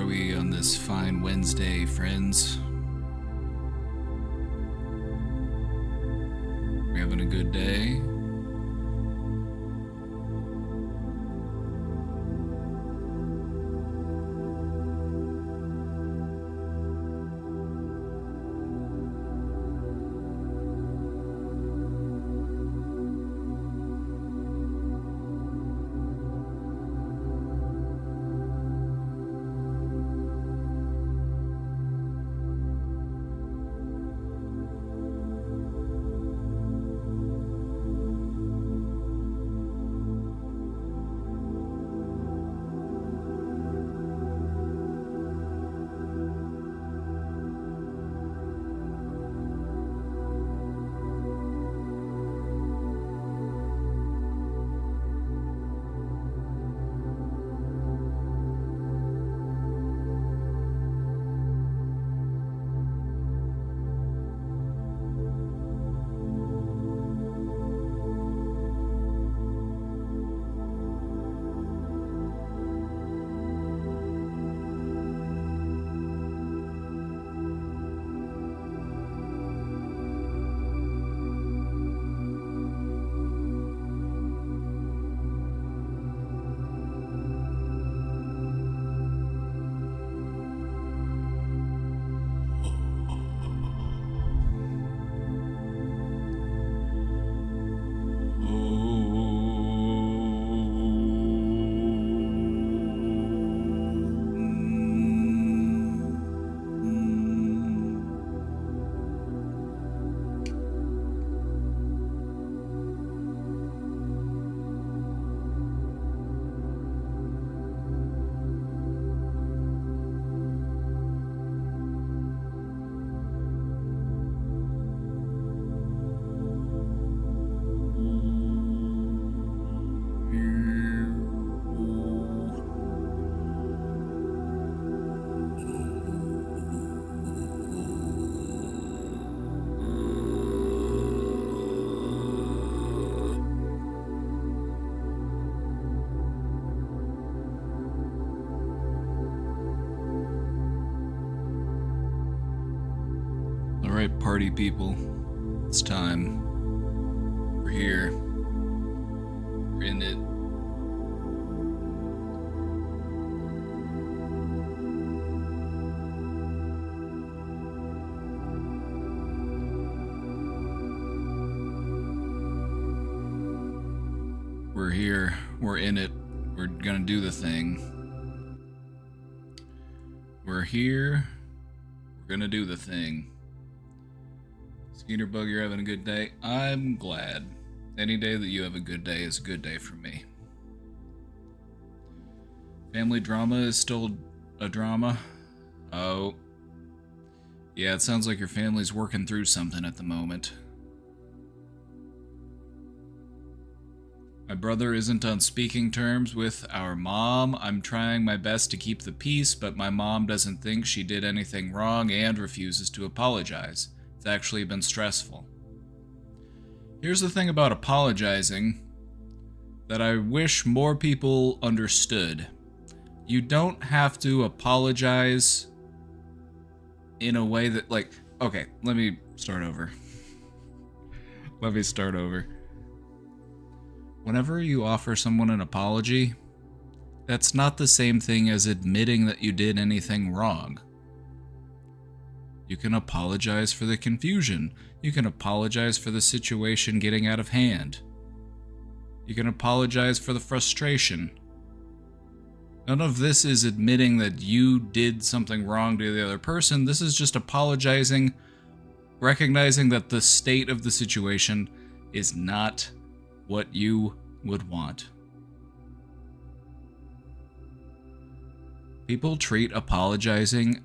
we on this fine Wednesday, friends? We having a good day? Alright, party people. It's time. We're here. We're in it. We're here. We're in it. We're gonna do the thing. We're here. We're gonna do the thing. Skeeter Bug, you're having a good day? I'm glad. Any day that you have a good day is a good day for me. Family drama is still a drama? Oh. Yeah, it sounds like your family's working through something at the moment. My brother isn't on speaking terms with our mom. I'm trying my best to keep the peace, but my mom doesn't think she did anything wrong and refuses to apologize. It's actually been stressful. Here's the thing about apologizing that I wish more people understood. You don't have to apologize in a way that, like, okay, let me start over. Whenever you offer someone an apology, that's not the same thing as admitting that you did anything wrong. You can apologize for the confusion. You can apologize for the situation getting out of hand. You can apologize for the frustration. None of this is admitting that you did something wrong to the other person. This is just apologizing, recognizing that the state of the situation is not what you would want. People treat apologizing,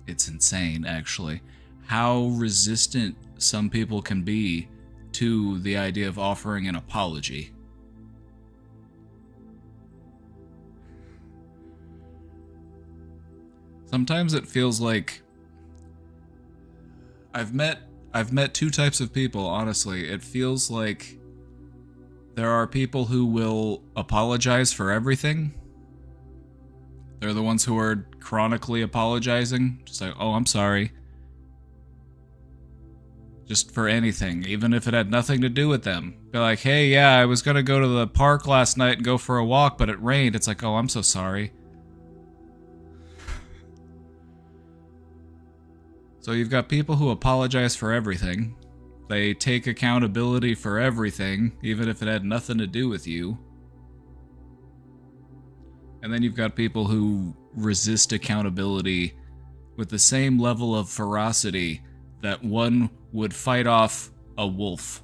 it's insane actually, how resistant some people can be to the idea of offering an apology. Sometimes it feels like I've met two types of people, honestly. It feels like there are people who will apologize for everything. They're the ones who are chronically apologizing. Just like, oh, I'm sorry. Just for anything, even if it had nothing to do with them. Be like, hey, yeah, I was gonna go to the park last night and go for a walk, but it rained. It's like, oh, I'm so sorry. So you've got people who apologize for everything. They take accountability for everything, even if it had nothing to do with you. And then you've got people who resist accountability with the same level of ferocity that one would fight off a wolf.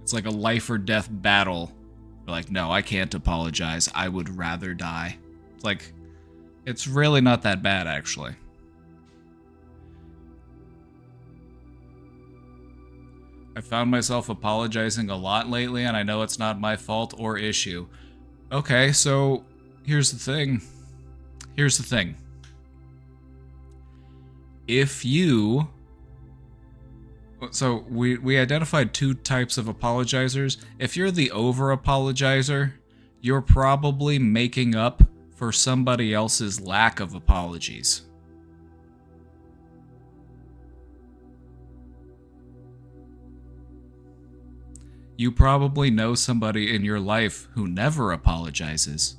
It's like a life or death battle. They're like, no, I can't apologize. I would rather die. It's like, it's really not that bad, actually. I found myself apologizing a lot lately, and I know it's not my fault or issue. Okay, so here's the thing. If you... So we identified two types of apologizers. If you're the over-apologizer, you're probably making up for somebody else's lack of apologies. You probably know somebody in your life who never apologizes.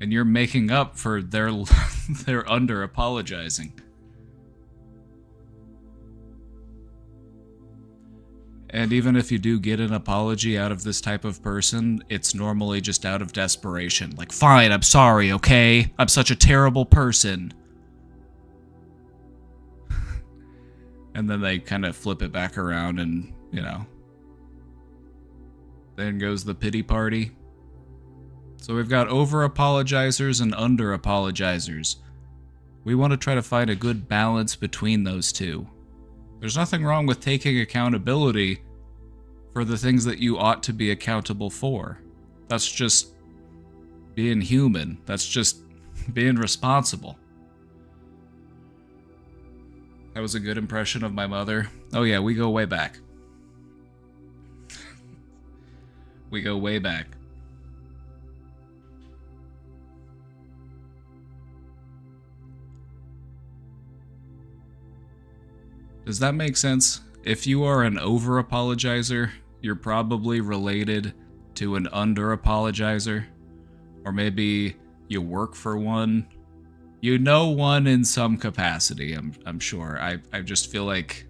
And you're making up for their under-apologizing. And even if you do get an apology out of this type of person, it's normally just out of desperation. Like, fine, I'm sorry, okay? I'm such a terrible person. And then they kind of flip it back around and, you know, then goes the pity party. So we've got over-apologizers and under-apologizers. We want to try to find a good balance between those two. There's nothing wrong with taking accountability for the things that you ought to be accountable for. That's just being human. That's just being responsible. That was a good impression of my mother. Oh yeah, we go way back. We go way back. Does that make sense? If you are an over-apologizer, you're probably related to an under-apologizer. Or maybe you work for one. You know one in some capacity, I'm sure. I just feel like...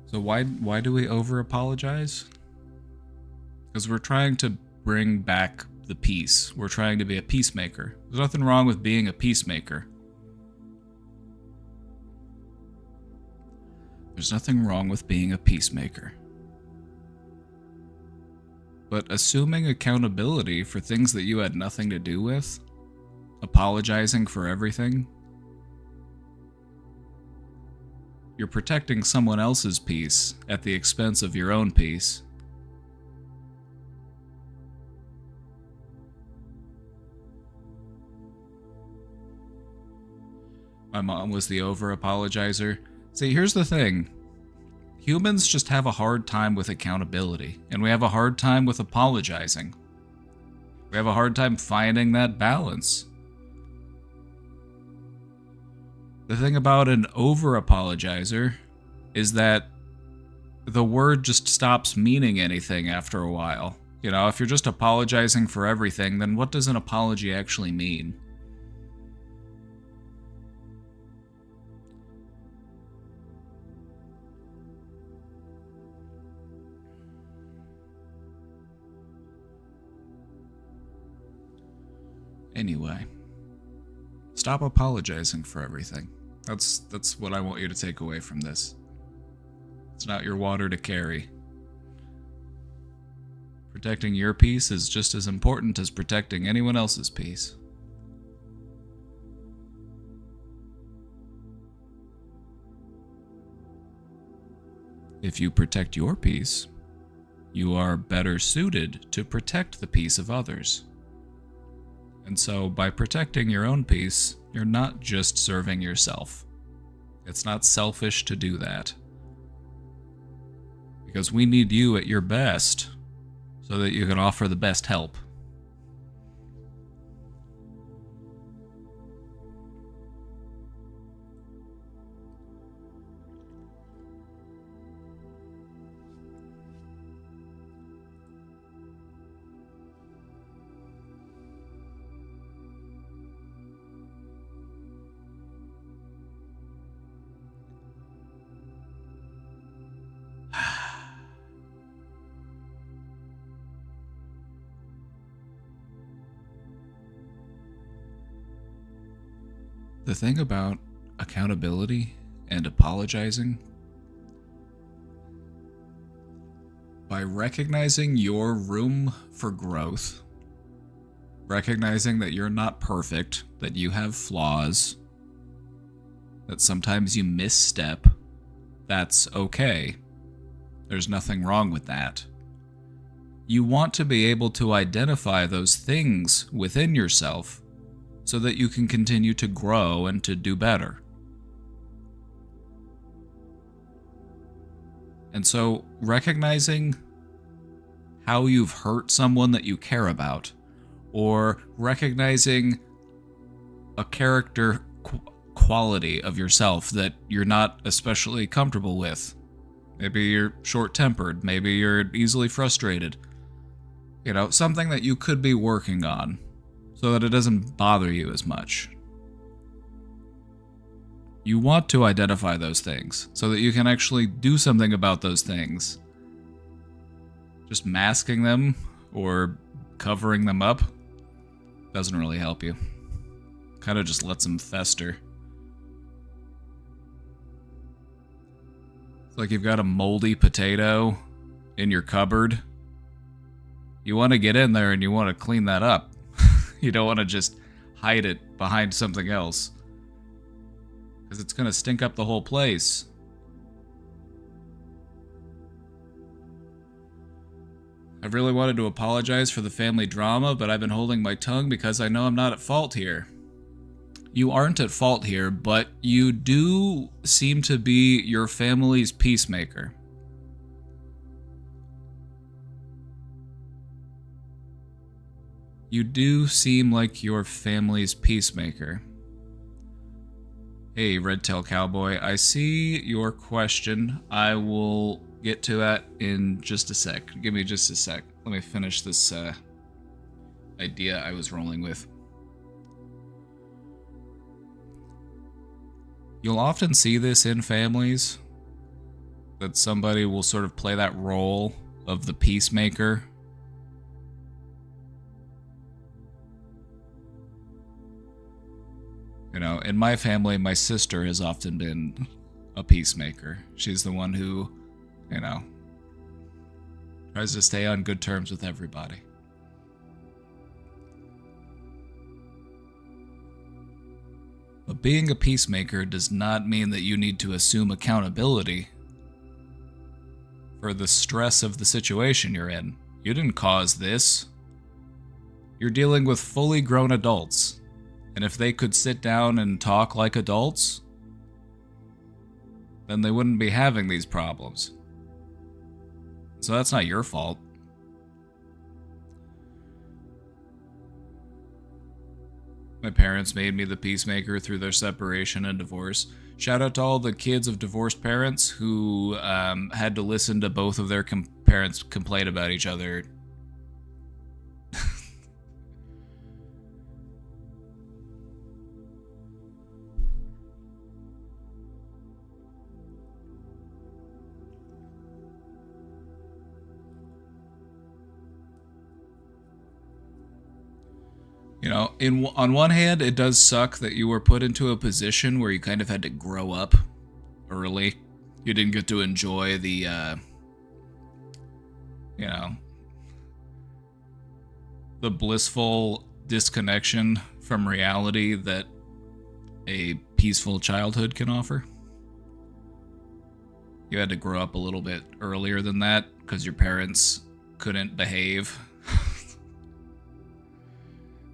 So why do we over-apologize? Because we're trying to bring back the peace. We're trying to be a peacemaker. There's nothing wrong with being a peacemaker. There's nothing wrong with being a peacemaker. But assuming accountability for things that you had nothing to do with, apologizing for everything, you're protecting someone else's peace at the expense of your own peace. My mom was the over-apologizer. See, here's the thing. Humans just have a hard time with accountability, and we have a hard time with apologizing. We have a hard time finding that balance. The thing about an over-apologizer is that the word just stops meaning anything after a while. You know, if you're just apologizing for everything, then what does an apology actually mean? Anyway, stop apologizing for everything. That's what I want you to take away from this. It's not your water to carry. Protecting your peace is just as important as protecting anyone else's peace. If you protect your peace, you are better suited to protect the peace of others. And so, by protecting your own peace, you're not just serving yourself. It's not selfish to do that. Because we need you at your best so that you can offer the best help. The thing about accountability and apologizing, by recognizing your room for growth, recognizing that you're not perfect, that you have flaws, that sometimes you misstep, that's okay. There's nothing wrong with that. You want to be able to identify those things within yourself so that you can continue to grow and to do better. And so, recognizing how you've hurt someone that you care about, or recognizing a character quality of yourself that you're not especially comfortable with. Maybe you're short-tempered, maybe you're easily frustrated. You know, something that you could be working on so that it doesn't bother you as much. You want to identify those things so that you can actually do something about those things. Just masking them or covering them up doesn't really help you. Kind of just lets them fester. It's like you've got a moldy potato in your cupboard. You want to get in there and you want to clean that up. You don't want to just hide it behind something else, because it's going to stink up the whole place. I really wanted to apologize for the family drama, but I've been holding my tongue because I know I'm not at fault here. You aren't at fault here, but you do seem to be your family's peacemaker. You do seem like your family's peacemaker. Hey, Redtail Cowboy, I see your question. I will get to that in just a sec. Give me just a sec. Let me finish this idea I was rolling with. You'll often see this in families, that somebody will sort of play that role of the peacemaker. You know, in my family, my sister has often been a peacemaker. She's the one who, you know, tries to stay on good terms with everybody. But being a peacemaker does not mean that you need to assume accountability for the stress of the situation you're in. You didn't cause this. You're dealing with fully grown adults. And if they could sit down and talk like adults, then they wouldn't be having these problems. So that's not your fault. My parents made me the peacemaker through their separation and divorce. Shout out to all the kids of divorced parents who had to listen to both of their parents complain about each other. You know, on one hand, it does suck that you were put into a position where you kind of had to grow up early. You didn't get to enjoy the, you know, the blissful disconnection from reality that a peaceful childhood can offer. You had to grow up a little bit earlier than that because your parents couldn't behave.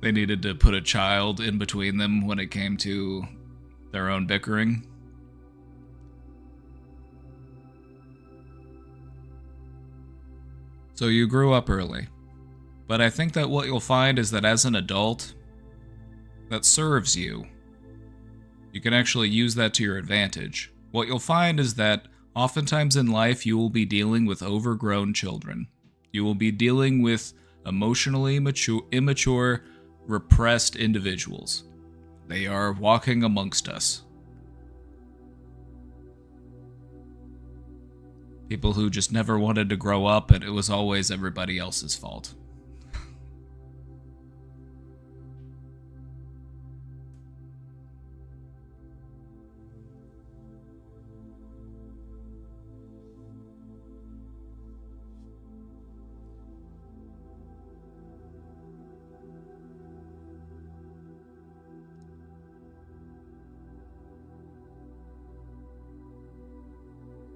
They needed to put a child in between them when it came to their own bickering. So you grew up early. But I think that what you'll find is that as an adult, that serves you. You can actually use that to your advantage. What you'll find is that oftentimes in life you will be dealing with overgrown children. You will be dealing with emotionally immature, repressed individuals. They are walking amongst us. People who just never wanted to grow up, and it was always everybody else's fault.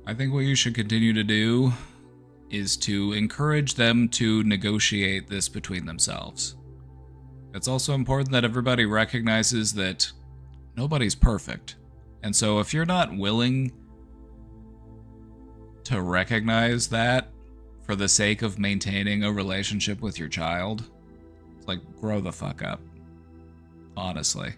I think what you should continue to do is to encourage them to negotiate this between themselves. It's also important that everybody recognizes that nobody's perfect. And so if you're not willing to recognize that for the sake of maintaining a relationship with your child, it's like, grow the fuck up. Honestly.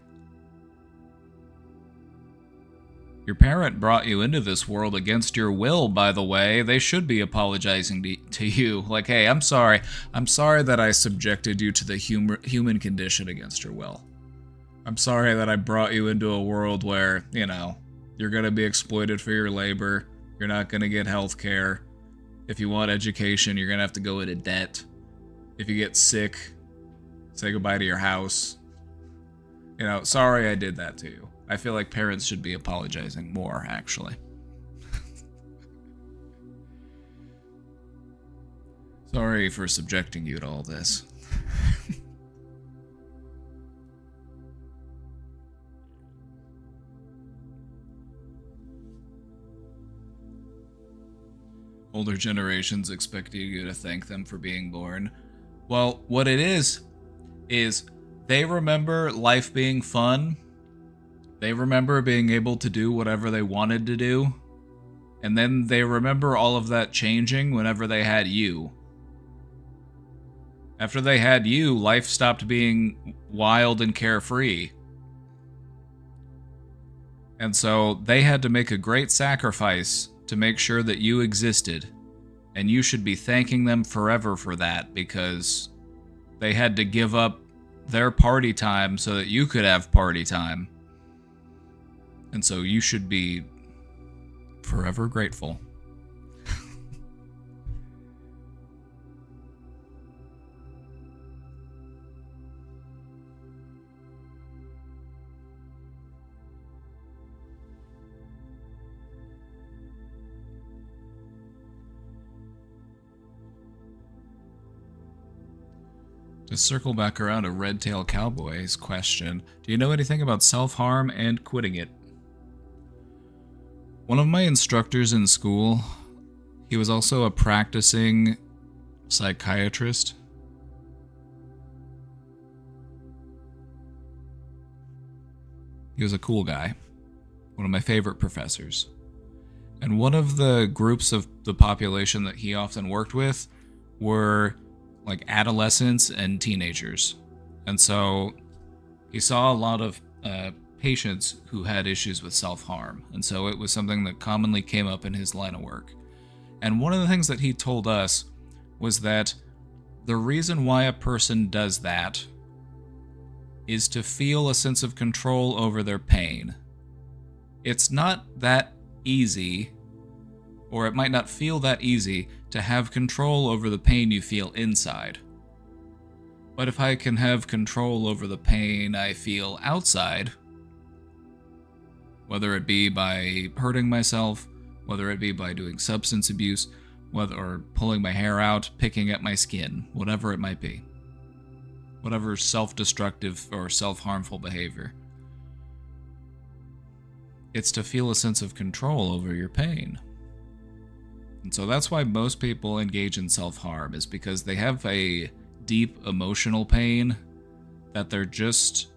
Your parent brought you into this world against your will, by the way. They should be apologizing to you. Like, hey, I'm sorry. I'm sorry that I subjected you to the human condition against your will. I'm sorry that I brought you into a world where, you're going to be exploited for your labor. You're not going to get health care. If you want education, you're going to have to go into debt. If you get sick, say goodbye to your house. Sorry I did that to you. I feel like parents should be apologizing more, actually. Sorry for subjecting you to all this. Older generations expecting you to thank them for being born. Well, what it is they remember life being fun. They remember being able to do whatever they wanted to do. And then they remember all of that changing whenever they had you. After they had you, life stopped being wild and carefree. And so they had to make a great sacrifice to make sure that you existed. And you should be thanking them forever for that, because they had to give up their party time so that you could have party time. And so you should be forever grateful. To circle back around to Red Tail Cowboy's question, do you know anything about self-harm and quitting it? One of my instructors in school, he was also a practicing psychiatrist. He was a cool guy, one of my favorite professors. And one of the groups of the population that he often worked with were like adolescents and teenagers. And so he saw a lot of patients who had issues with self-harm. And so it was something that commonly came up in his line of work. And one of the things that he told us was that the reason why a person does that is to feel a sense of control over their pain. It's not that easy, or it might not feel that easy, to have control over the pain you feel inside. But if I can have control over the pain I feel outside, whether it be by hurting myself, whether it be by doing substance abuse, or pulling my hair out, picking at my skin, whatever it might be. Whatever self-destructive or self-harmful behavior. It's to feel a sense of control over your pain. And so that's why most people engage in self-harm, is because they have a deep emotional pain that they're just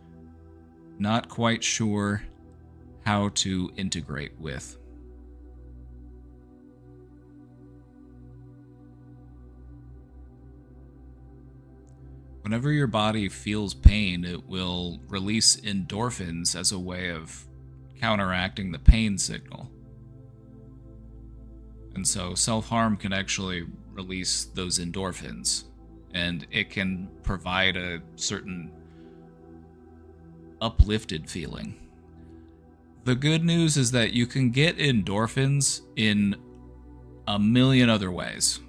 not quite sure how to integrate with. Whenever your body feels pain, it will release endorphins as a way of counteracting the pain signal. And so self-harm can actually release those endorphins, and it can provide a certain uplifted feeling. The good news is that you can get endorphins in a million other ways.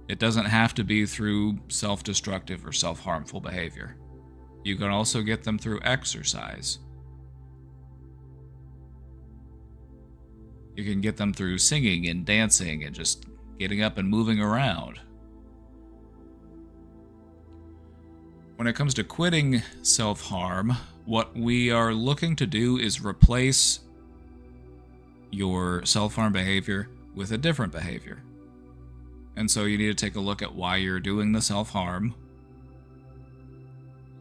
It doesn't have to be through self-destructive or self-harmful behavior. You can also get them through exercise. You can get them through singing and dancing and just getting up and moving around. When it comes to quitting self-harm, what we are looking to do is replace your self-harm behavior with a different behavior. And so you need to take a look at why you're doing the self-harm.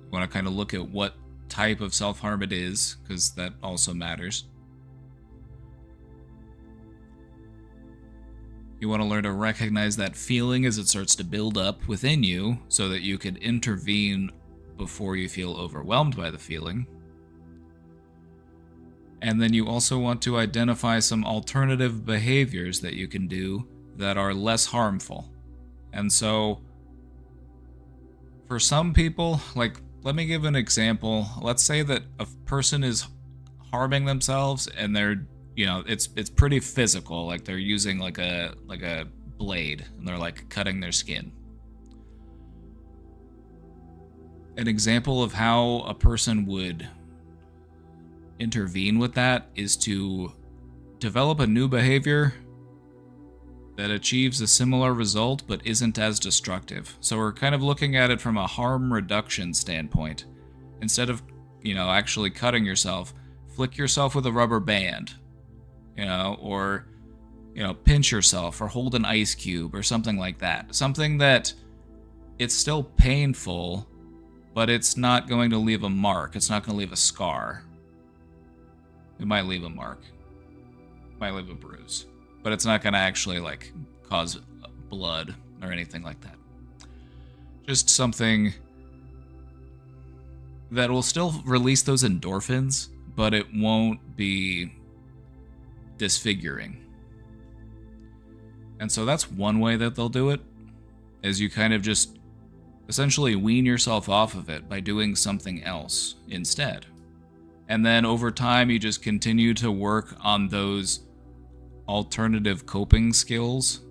You want to kind of look at what type of self-harm it is, because that also matters. You want to learn to recognize that feeling as it starts to build up within you so that you can intervene before you feel overwhelmed by the feeling. And then you also want to identify some alternative behaviors that you can do that are less harmful. And so, for some people, like, let me give an example. Let's say that a person is harming themselves and they're, it's pretty physical, like they're using like a blade and they're like cutting their skin. An example of how a person would intervene with that is to develop a new behavior that achieves a similar result but isn't as destructive. So we're kind of looking at it from a harm reduction standpoint. Instead of, actually cutting yourself, flick yourself with a rubber band, or, pinch yourself or hold an ice cube or something like that. Something that it's still painful, but it's not going to leave a mark. It's not going to leave a scar. It might leave a mark. It might leave a bruise. But it's not going to actually, cause blood or anything like that. Just something that will still release those endorphins, but it won't be disfiguring. And so that's one way that they'll do it, is you kind of just essentially wean yourself off of it by doing something else instead. And then over time, you just continue to work on those alternative coping skills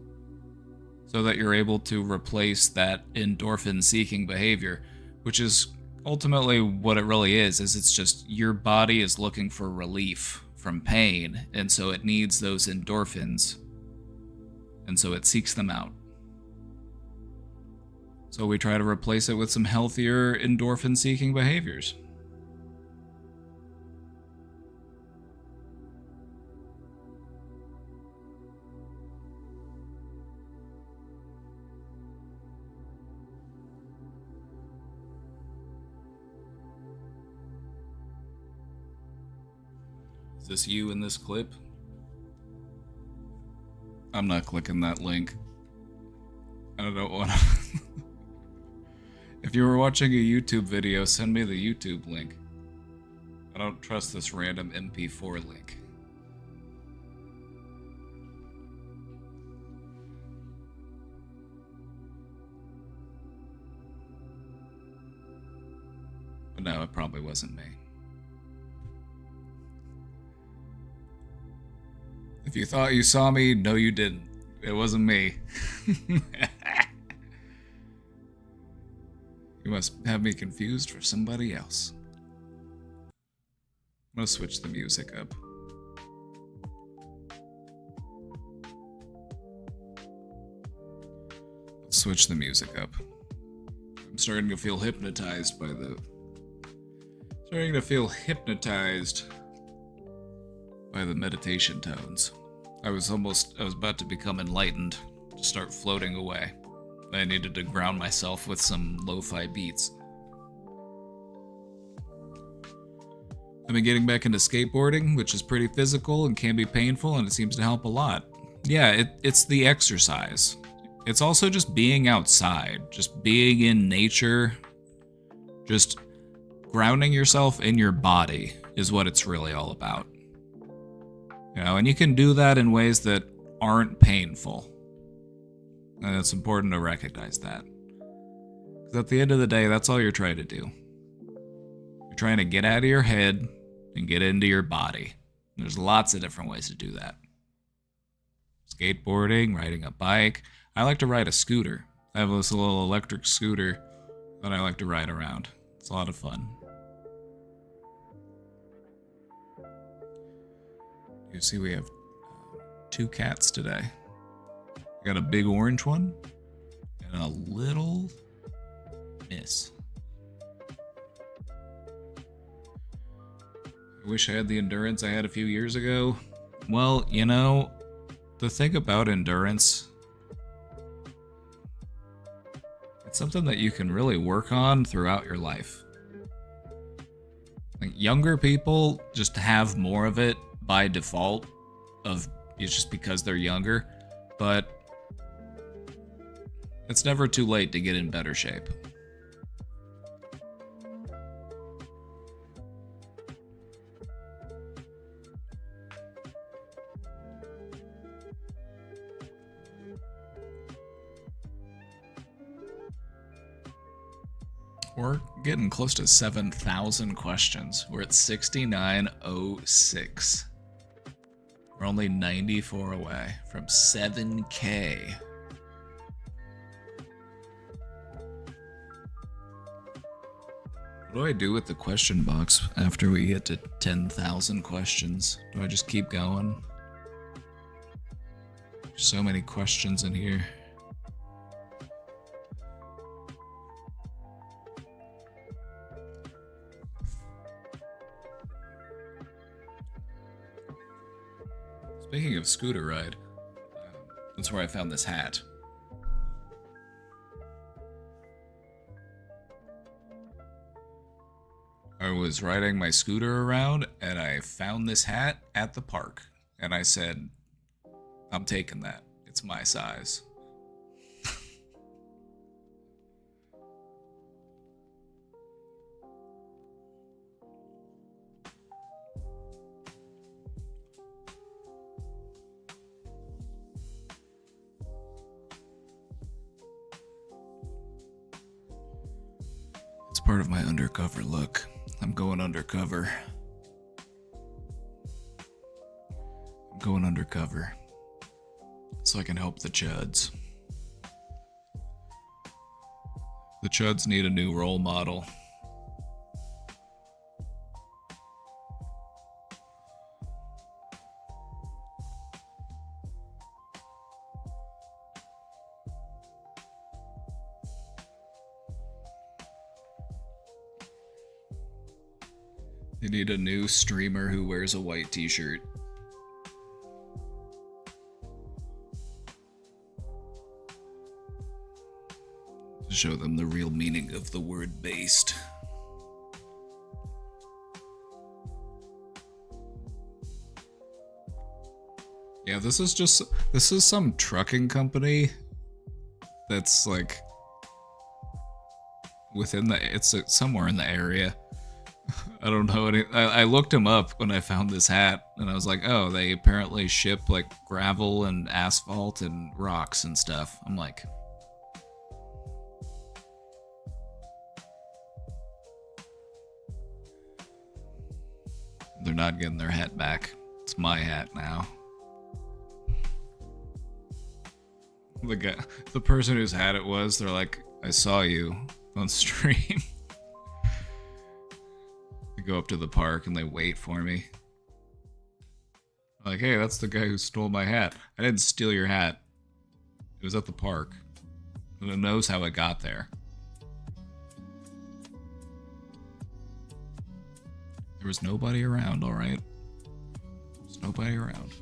so that you're able to replace that endorphin-seeking behavior, which is ultimately what it really is it's just your body is looking for relief from pain, and so it needs those endorphins, and so it seeks them out. So we try to replace it with some healthier endorphin-seeking behaviors. Is this you in this clip? I'm not clicking that link. I don't want to. If you were watching a YouTube video, send me the YouTube link. I don't trust this random MP4 link. But no, it probably wasn't me. If you thought you saw me, no you didn't. It wasn't me. You must have me confused for somebody else. I'm gonna switch the music up. Let's switch the music up. I'm starting to feel hypnotized by the... meditation tones. I was about to become enlightened, to start floating away. I needed to ground myself with some lo-fi beats. I've been getting back into skateboarding, which is pretty physical and can be painful, and it seems to help a lot. Yeah, it's the exercise. It's also just being outside, just being in nature, Just grounding yourself in your body is what it's really all about. You know, and you can do that in ways that aren't painful. And it's important to recognize that. Because at the end of the day, that's all you're trying to do. You're trying to get out of your head and get into your body. There's lots of different ways to do that. Skateboarding, riding a bike. I like to ride a scooter. I have this little electric scooter that I like to ride around. It's a lot of fun. You see we have 2 cats today. I got a big orange one and a little miss. I wish I had the endurance I had a few years ago. Well, you know, the thing about endurance, it's something that you can really work on throughout your life. Like, younger people just have more of it by default, it's just because they're younger, but it's never too late to get in better shape. We're getting close to 7,000 questions. We're at 6,906. We're only 94 away from 7K. What do I do with the question box after we get to 10,000 questions? Do I just keep going? There's so many questions in here. Speaking of scooter ride, that's where I found this hat. I was riding my scooter around and I found this hat at the park. And I said, I'm taking that. It's my size. Part of my undercover look. I'm going undercover. I'm going undercover so I can help the Chuds. The Chuds need a new role model. They need a new streamer who wears a white t-shirt. To show them the real meaning of the word based. Yeah, this is some trucking company that's like it's somewhere in the area. I don't know I looked him up when I found this hat, and I was like, oh, they apparently ship like gravel and asphalt and rocks and stuff. I'm like, they're not getting their hat back. It's my hat now. The person whose hat it was, they're like, I saw you on stream. Go up to the park and they wait for me. Like, hey, that's the guy who stole my hat. I didn't steal your hat. It was at the park. Who knows how it got there? There was nobody around, alright? There's nobody around.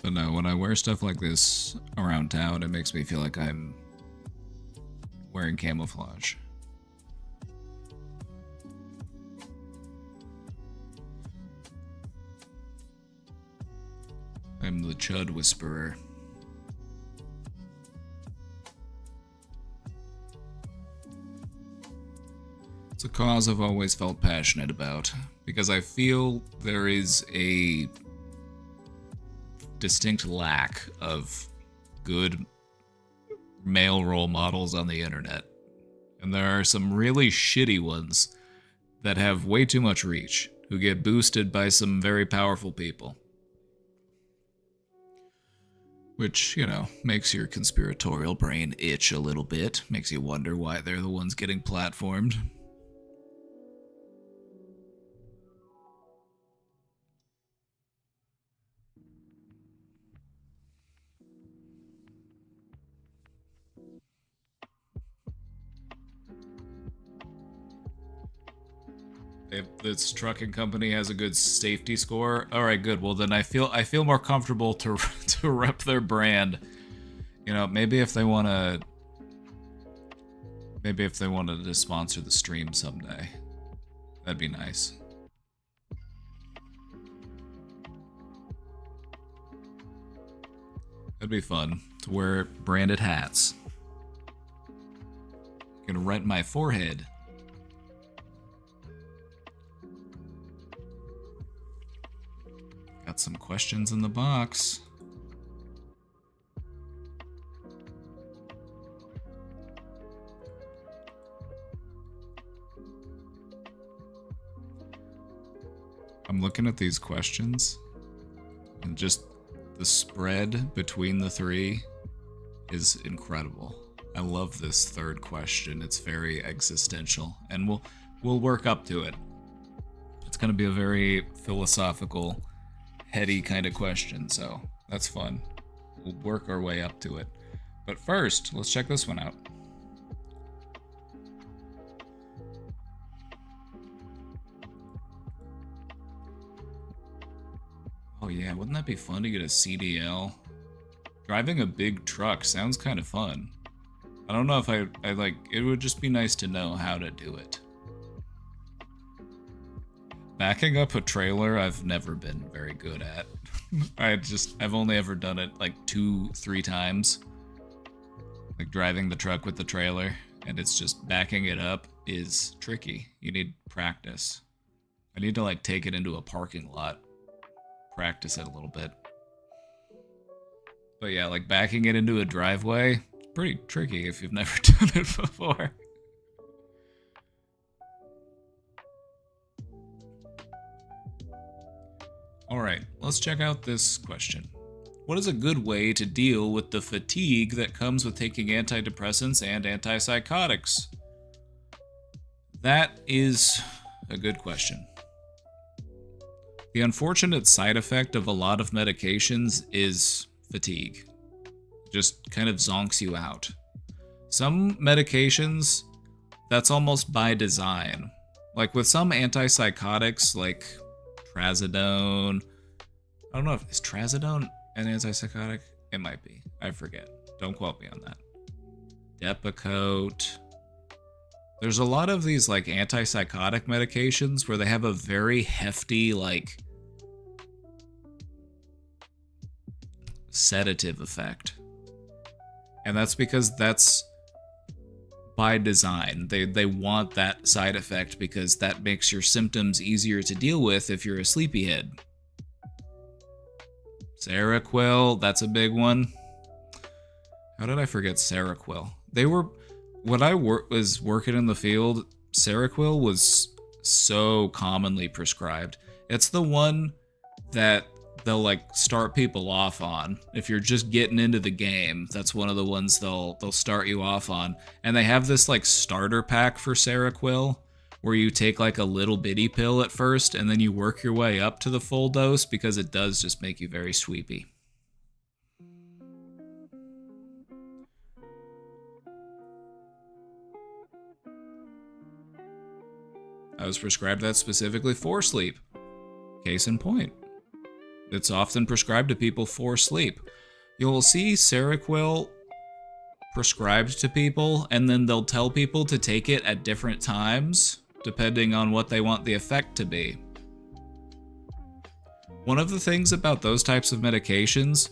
But no, when I wear stuff like this around town, it makes me feel like I'm wearing camouflage. the Chud Whisperer. It's a cause I've always felt passionate about, because I feel there is a distinct lack of good male role models on the internet. And there are some really shitty ones that have way too much reach, who get boosted by some very powerful people. Which, you know, makes your conspiratorial brain itch a little bit, makes you wonder why they're the ones getting platformed. If this trucking company has a good safety score, all right, good. Well, then I feel more comfortable to to rep their brand. You know, maybe if they wanted to sponsor the stream someday, that'd be nice. That'd be fun to wear branded hats. Gonna write my forehead. Got some questions in the box. I'm looking at these questions, and just the spread between the three is incredible. I love this third question. It's very existential, and we'll work up to it. It's going to be a very philosophical, heady kind of question, so that's fun. We'll work our way up to it. But first, let's check this one out. Oh yeah, wouldn't that be fun to get a CDL? Driving a big truck sounds kind of fun. I don't know if I like, it would just be nice to know how to do it. Backing up a trailer, I've never been very good at. I've only ever done it like 2-3 times. Like driving the truck with the trailer, and it's just backing it up is tricky. You need practice. I need to like take it into a parking lot, practice it a little bit. But yeah, like backing it into a driveway, it's pretty tricky if you've never done it before. Alright, let's check out this question. What is a good way to deal with the fatigue that comes with taking antidepressants and antipsychotics? That is a good question. The unfortunate side effect of a lot of medications is fatigue. Just kind of zonks you out. Some medications, that's almost by design. Like with some antipsychotics, like trazodone. I don't know if is trazodone an antipsychotic? It might be. I forget. Don't quote me on that. Depakote. There's a lot of these like antipsychotic medications where they have a very hefty like sedative effect. And that's because that's by design. They want that side effect because that makes your symptoms easier to deal with if you're a sleepyhead. Seroquel, that's a big one. How did I forget Seroquel? When I was working in the field, Seroquel was so commonly prescribed. It's the one that they'll like start people off on. If you're just getting into the game, that's one of the ones they'll start you off on. And they have this like starter pack for Seroquel where you take like a little bitty pill at first and then you work your way up to the full dose because it does just make you very sweepy. I was prescribed that specifically for sleep. Case in point. It's often prescribed to people for sleep. You'll see Seroquel prescribed to people, and then they'll tell people to take it at different times, depending on what they want the effect to be. One of the things about those types of medications,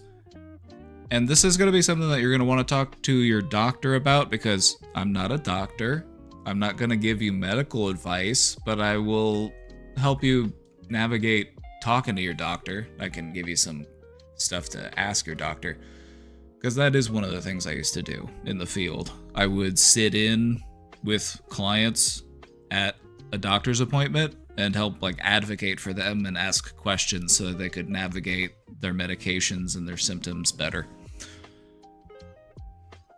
and this is going to be something that you're going to want to talk to your doctor about, because I'm not a doctor. I'm not going to give you medical advice, but I will help you navigate talking to your doctor. I can give you some stuff to ask your doctor, because that is one of the things I used to do in the field. I would sit in with clients at a doctor's appointment and help like advocate for them and ask questions so that they could navigate their medications and their symptoms better.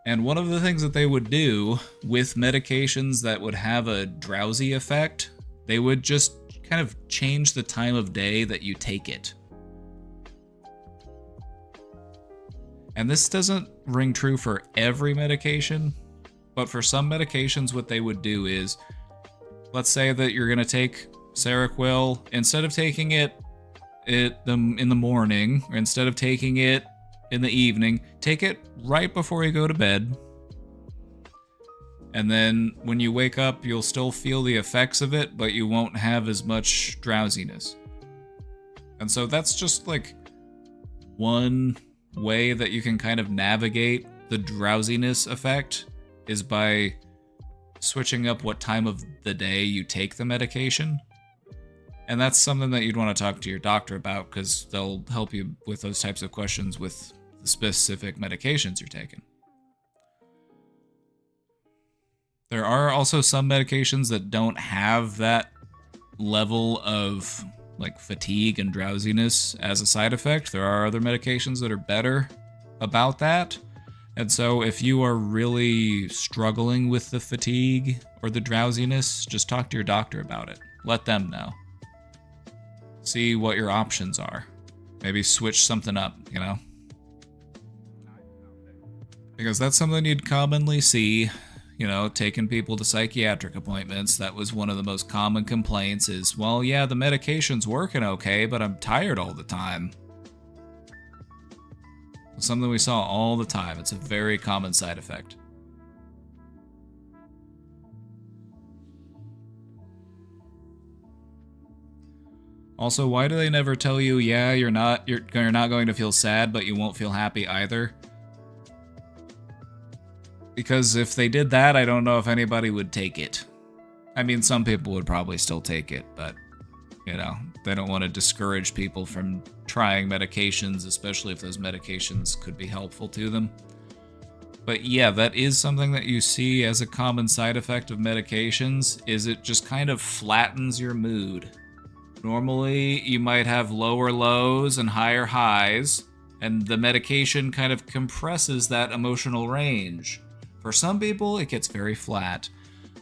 And one of the things that they would do with medications that would have a drowsy effect, they would just kind of change the time of day that you take it. And this doesn't ring true for every medication, but for some medications what they would do is, let's say that you're going to take Seroquel, instead of taking it in the morning, or instead of taking it in the evening, take it right before you go to bed. And then when you wake up, you'll still feel the effects of it, but you won't have as much drowsiness. And so that's just like one way that you can kind of navigate the drowsiness effect, is by switching up what time of the day you take the medication. And that's something that you'd want to talk to your doctor about, because they'll help you with those types of questions with the specific medications you're taking. There are also some medications that don't have that level of like fatigue and drowsiness as a side effect. There are other medications that are better about that. And so if you are really struggling with the fatigue or the drowsiness, just talk to your doctor about it. Let them know. See what your options are. Maybe switch something up, you know? Because that's something you'd commonly see, you know, taking people to psychiatric appointments. That was one of the most common complaints is, well, yeah, the medication's working okay, but I'm tired all the time. It's something we saw all the time. It's a very common side effect. Also, why do they never tell you, yeah, you're not going to feel sad, but you won't feel happy either? Because if they did that, I don't know if anybody would take it. I mean, some people would probably still take it, but, you know, they don't want to discourage people from trying medications, especially if those medications could be helpful to them. But yeah, that is something that you see as a common side effect of medications, is it just kind of flattens your mood. Normally, you might have lower lows and higher highs, and the medication kind of compresses that emotional range. For some people, it gets very flat.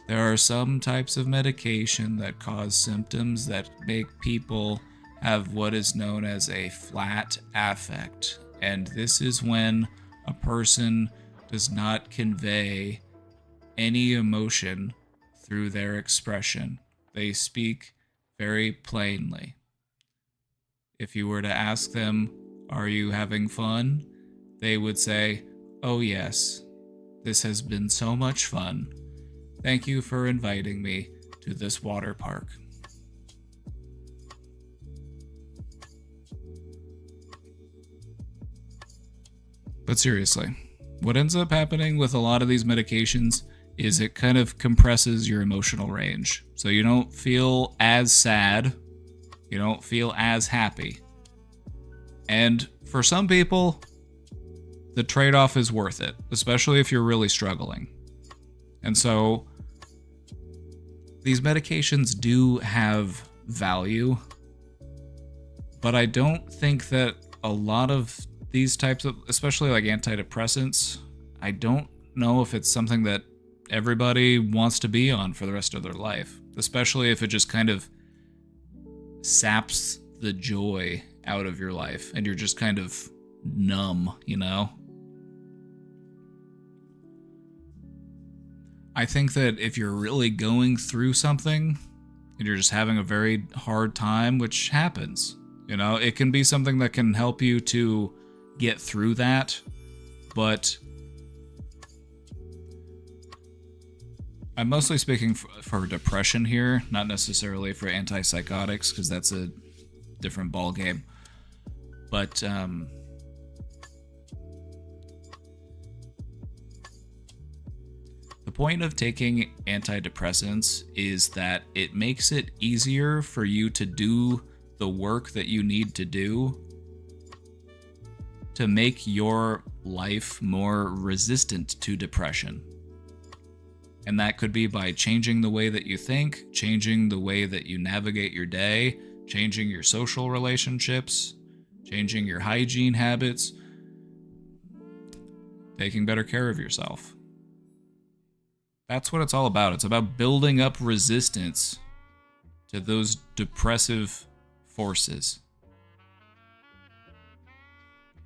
There are some types of medication that cause symptoms that make people have what is known as a flat affect. And this is when a person does not convey any emotion through their expression. They speak very plainly. If you were to ask them, "Are you having fun?" they would say, "Oh yes, this has been so much fun. Thank you for inviting me to this water park." But seriously, what ends up happening with a lot of these medications is it kind of compresses your emotional range. So you don't feel as sad, you don't feel as happy. And for some people, the trade-off is worth it, especially if you're really struggling. And so these medications do have value, but I don't think that a lot of these types of, especially like antidepressants, I don't know if it's something that everybody wants to be on for the rest of their life, especially if it just kind of saps the joy out of your life and you're just kind of numb, you know? I think that if you're really going through something and you're just having a very hard time, which happens, you know, it can be something that can help you to get through that, but I'm mostly speaking for depression here, not necessarily for antipsychotics, because that's a different ballgame. But the point of taking antidepressants is that it makes it easier for you to do the work that you need to do to make your life more resistant to depression. And that could be by changing the way that you think, changing the way that you navigate your day, changing your social relationships, changing your hygiene habits, taking better care of yourself. That's what it's all about. It's about building up resistance to those depressive forces.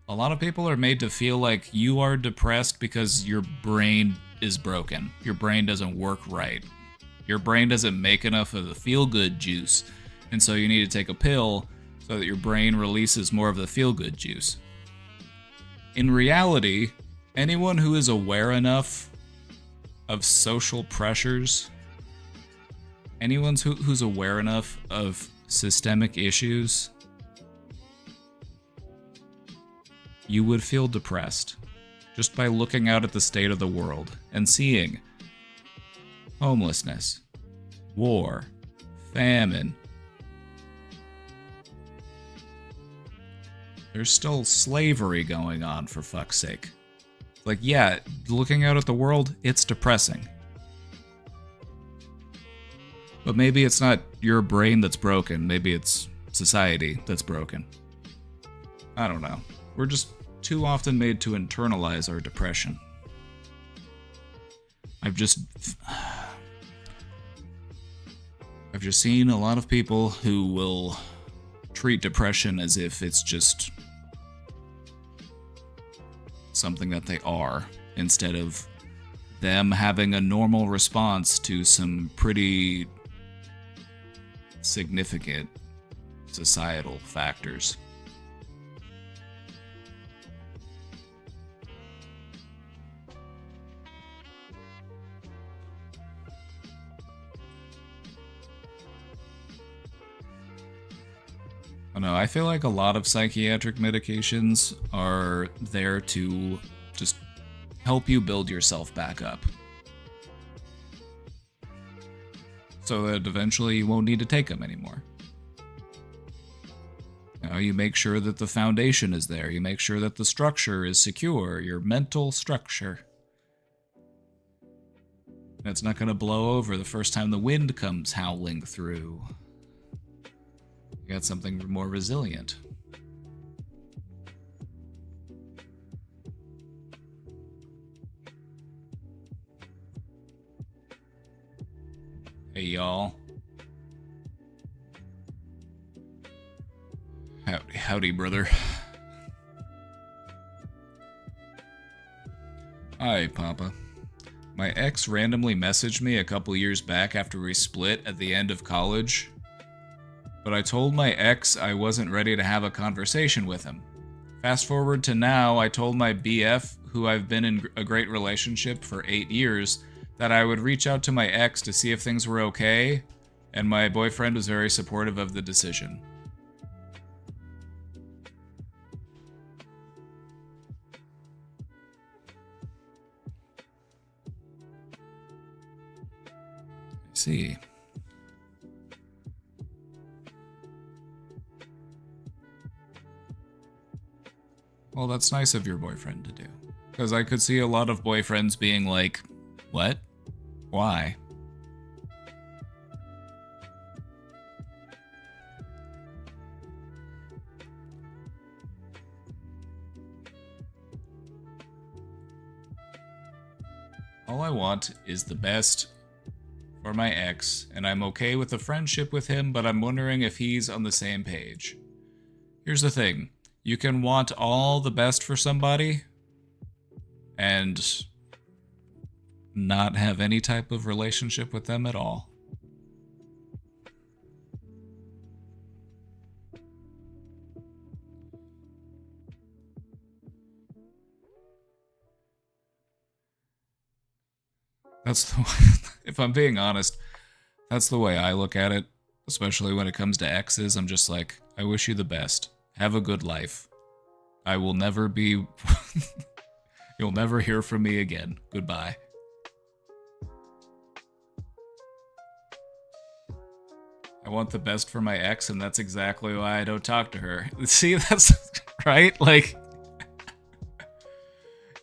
A lot of people are made to feel like you are depressed because your brain is broken. Your brain doesn't work right. Your brain doesn't make enough of the feel-good juice, and so you need to take a pill so that your brain releases more of the feel-good juice. In reality, anyone who is aware enough of social pressures, anyone who's aware enough of systemic issues, you would feel depressed just by looking out at the state of the world and seeing homelessness, war, famine. There's still slavery going on, for fuck's sake. Like, yeah, looking out at the world, it's depressing. But maybe it's not your brain that's broken. Maybe it's society that's broken. I don't know. We're just too often made to internalize our depression. I've just seen a lot of people who will treat depression as if it's just something that they are, instead of them having a normal response to some pretty significant societal factors. I don't know, I feel like a lot of psychiatric medications are there to just help you build yourself back up, so that eventually you won't need to take them anymore. You know, you make sure that the foundation is there, you make sure that the structure is secure, your mental structure. And it's not going to blow over the first time the wind comes howling through. You got something more resilient. Hey, y'all. Howdy, brother. Hi, Papa. My ex randomly messaged me a couple years back after we split at the end of college. But I told my ex I wasn't ready to have a conversation with him. Fast forward to now, I told my BF, who I've been in a great relationship for 8 years, that I would reach out to my ex to see if things were okay, and my boyfriend was very supportive of the decision. I see. Well, that's nice of your boyfriend to do. Because I could see a lot of boyfriends being like, what? Why? All I want is the best for my ex, and I'm okay with a friendship with him, but I'm wondering if he's on the same page. Here's the thing. You can want all the best for somebody and not have any type of relationship with them at all. That's the way, if I'm being honest, that's the way I look at it, especially when it comes to exes. I'm just like, I wish you the best. Have a good life. I will never be... You'll never hear from me again. Goodbye. I want the best for my ex, and that's exactly why I don't talk to her. See, that's... right? Like...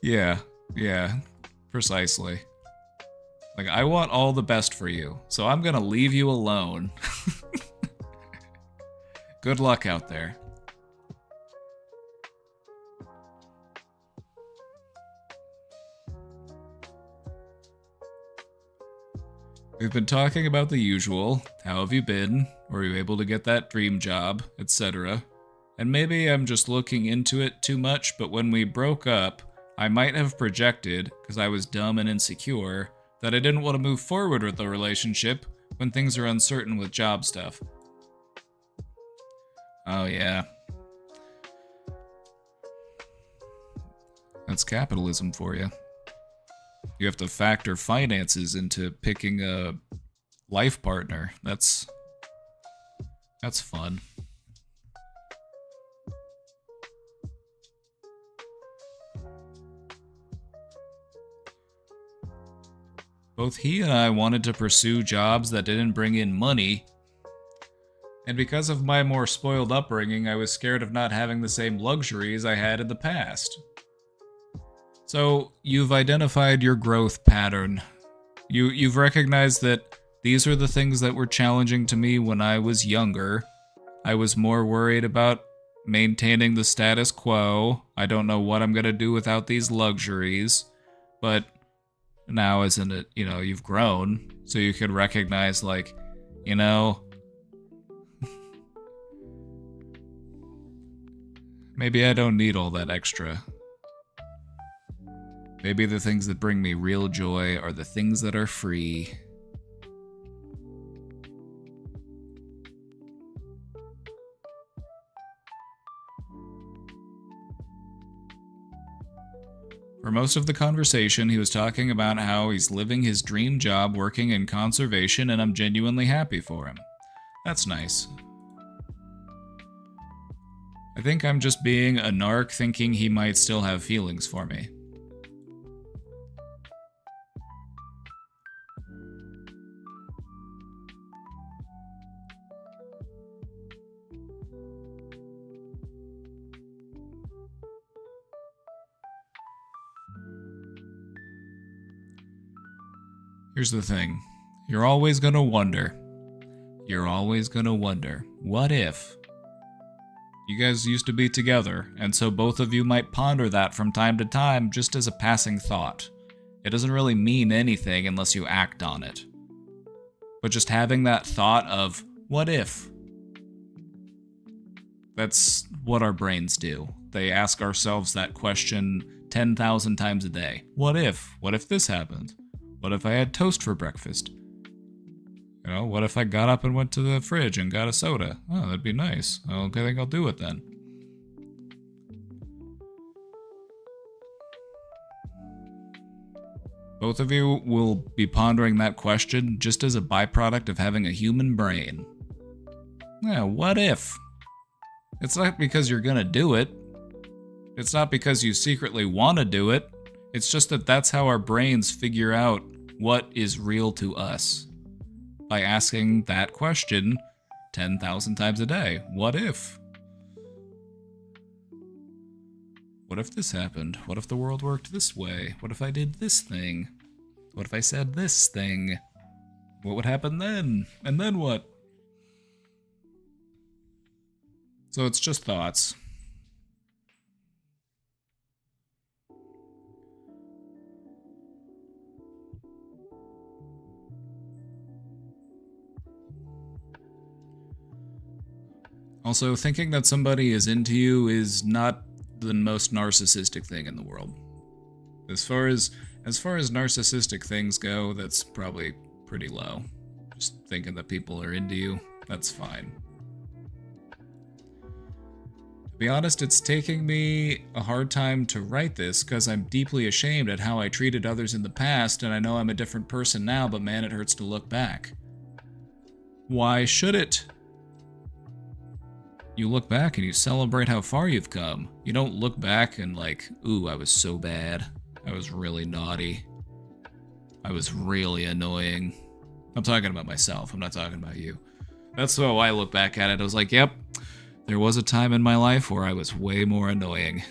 yeah, precisely. Like, I want all the best for you, so I'm gonna leave you alone. Good luck out there. We've been talking about the usual. How have you been? Were you able to get that dream job? Etc. And maybe I'm just looking into it too much, but when we broke up, I might have projected, because I was dumb and insecure, that I didn't want to move forward with the relationship when things are uncertain with job stuff. Oh yeah. That's capitalism for you. You have to factor finances into picking a life partner. That's fun. Both he and I wanted to pursue jobs that didn't bring in money, and because of my more spoiled upbringing, I was scared of not having the same luxuries I had in the past. So, you've identified your growth pattern. You've recognized that these are the things that were challenging to me when I was younger. I was more worried about maintaining the status quo. I don't know what I'm gonna do without these luxuries. But now, isn't it, you've grown, so you can recognize, like, maybe I don't need all that extra. Maybe the things that bring me real joy are the things that are free. For most of the conversation, he was talking about how he's living his dream job working in conservation, and I'm genuinely happy for him. That's nice. I think I'm just being a narc thinking he might still have feelings for me. Here's the thing. You're always gonna wonder. What if? You guys used to be together, and so both of you might ponder that from time to time just as a passing thought. It doesn't really mean anything unless you act on it. But just having that thought of, what if? That's what our brains do. They ask ourselves that question 10,000 times a day. What if? What if this happened? What if I had toast for breakfast? What if I got up and went to the fridge and got a soda? Oh, that'd be nice. I think I'll do it then. Both of you will be pondering that question just as a byproduct of having a human brain. Yeah, what if? It's not because you're gonna do it. It's not because you secretly want to do it. It's just that that's how our brains figure out what is real to us. By asking that question 10,000 times a day. What if? What if this happened? What if the world worked this way? What if I did this thing? What if I said this thing? What would happen then? And then what? So it's just thoughts. Also, thinking that somebody is into you is not the most narcissistic thing in the world. As far as narcissistic things go, that's probably pretty low. Just thinking that people are into you, that's fine. To be honest, it's taking me a hard time to write this because I'm deeply ashamed at how I treated others in the past, and I know I'm a different person now, but man, it hurts to look back. Why should it? You look back and you celebrate how far you've come. You don't look back and like, ooh, I was so bad. I was really naughty. I was really annoying. I'm talking about myself. I'm not talking about you. That's how I look back at it. I was like, yep, there was a time in my life where I was way more annoying.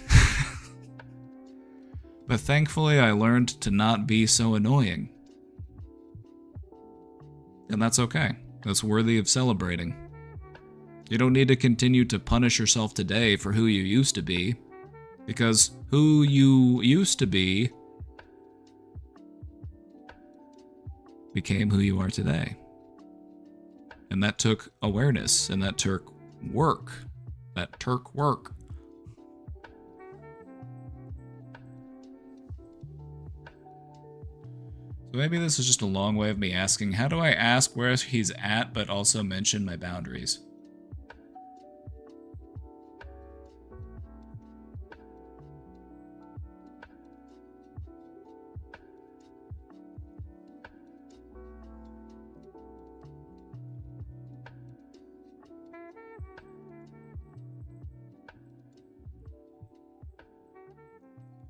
But thankfully, I learned to not be so annoying. And that's okay. That's worthy of celebrating. You don't need to continue to punish yourself today for who you used to be, because who you used to be became who you are today. And that took awareness, and that took work. That took work. So maybe this is just a long way of me asking, how do I ask where he's at, but also mention my boundaries?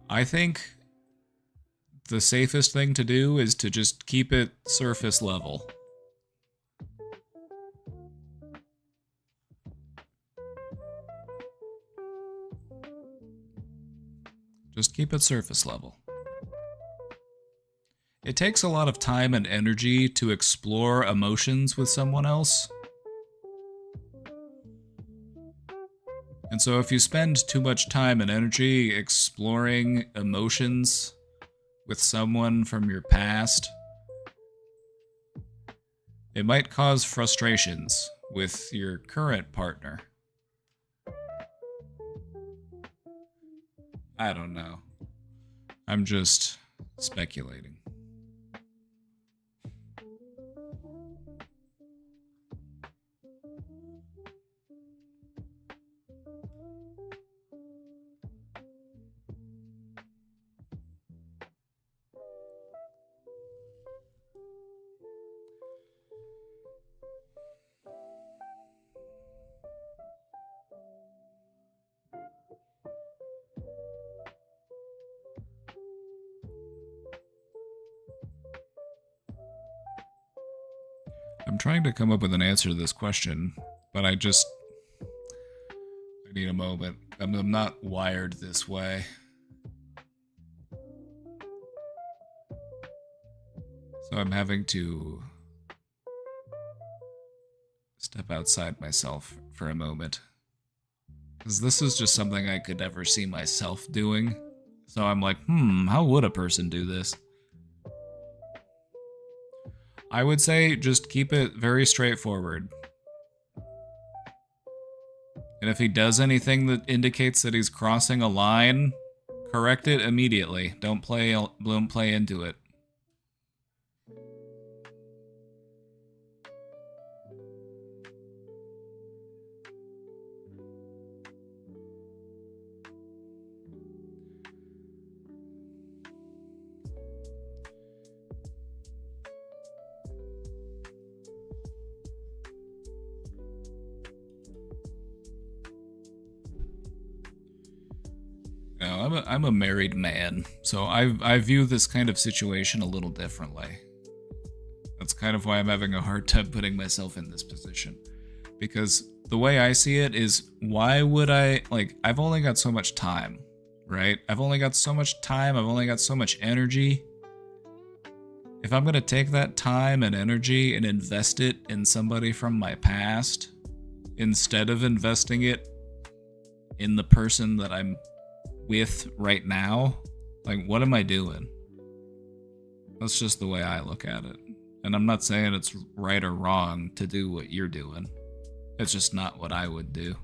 I think the safest thing to do is to just keep it surface level. Just keep it surface level. It takes a lot of time and energy to explore emotions with someone else. And so if you spend too much time and energy exploring emotions with someone from your past, it might cause frustrations with your current partner. I don't know. I'm just speculating. I'm trying to come up with an answer to this question, but I need a moment. I'm not wired this way. So I'm having to step outside myself for a moment. Because this is just something I could never see myself doing. So I'm like, how would a person do this? I would say just keep it very straightforward. And if he does anything that indicates that he's crossing a line, correct it immediately. Don't play into it. No, I'm a married man, so I view this kind of situation a little differently. That's kind of why I'm having a hard time putting myself in this position. Because the way I see it is, why would I've only got so much time, right? I've only got so much time, I've only got so much energy. If I'm gonna take that time and energy and invest it in somebody from my past, instead of investing it in the person that I'm with right now, like, what am I doing? That's just the way I look at it. And I'm not saying it's right or wrong to do what you're doing. It's just not what I would do.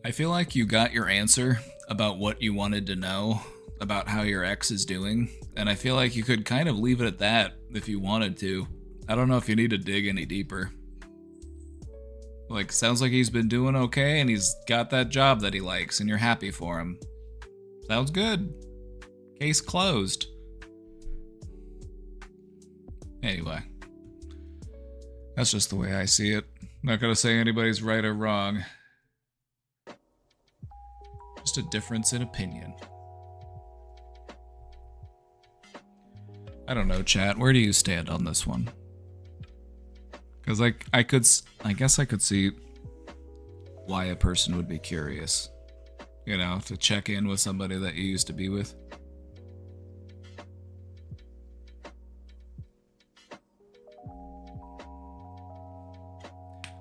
I feel like you got your answer about what you wanted to know. about how your ex is doing, and I feel like you could kind of leave it at that if you wanted to. I don't know if you need to dig any deeper. Like, sounds like he's been doing okay and he's got that job that he likes and you're happy for him. Sounds good. Case closed. Anyway. That's just the way I see it. Not gonna say anybody's right or wrong. Just a difference in opinion. I don't know, chat. Where do you stand on this one? Because I guess I could see why a person would be curious, you know, to check in with somebody that you used to be with.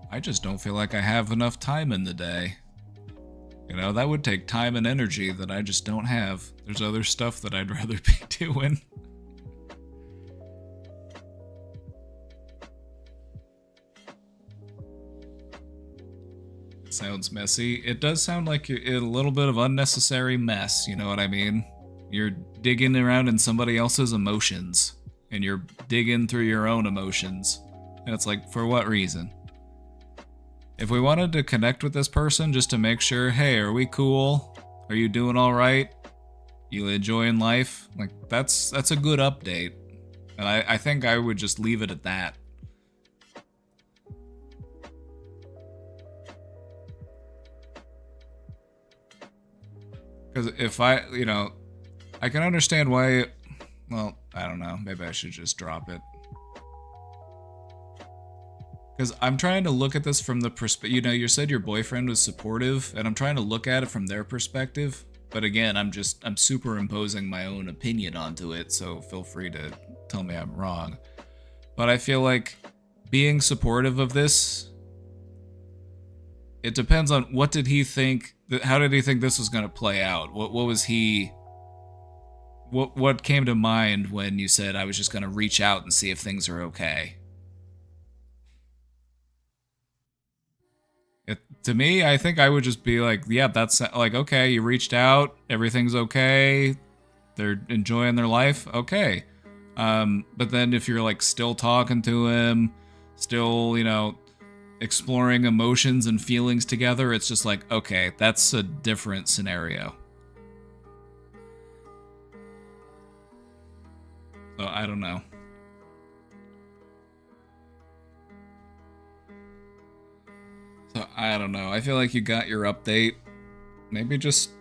I just don't feel like I have enough time in the day. You know, that would take time and energy that I just don't have. There's other stuff that I'd rather be doing. Sounds messy. It does sound like a little bit of unnecessary mess, you know what I mean? You're digging around in somebody else's emotions, and you're digging through your own emotions. And it's like, for what reason? If we wanted to connect with this person just to make sure, hey, are we cool? Are you doing alright? You enjoying life? Like, that's a good update. And I think I would just leave it at that. Because if I can understand why, well, I don't know, maybe I should just drop it. Because I'm trying to look at this from the perspective, you said your boyfriend was supportive, and I'm trying to look at it from their perspective. But again, I'm superimposing my own opinion onto it, so feel free to tell me I'm wrong. But I feel like being supportive of this, it depends on what did he think. How did he think this was going to play out? What came to mind when you said I was just going to reach out and see if things are okay? To me, I think I would just be like, yeah, that's like, okay, you reached out, everything's okay, they're enjoying their life, okay. But then if you're like still talking to him, still, exploring emotions and feelings together, it's just like, okay, that's a different scenario. So I don't know. So I don't know. I feel like you got your update. Maybe just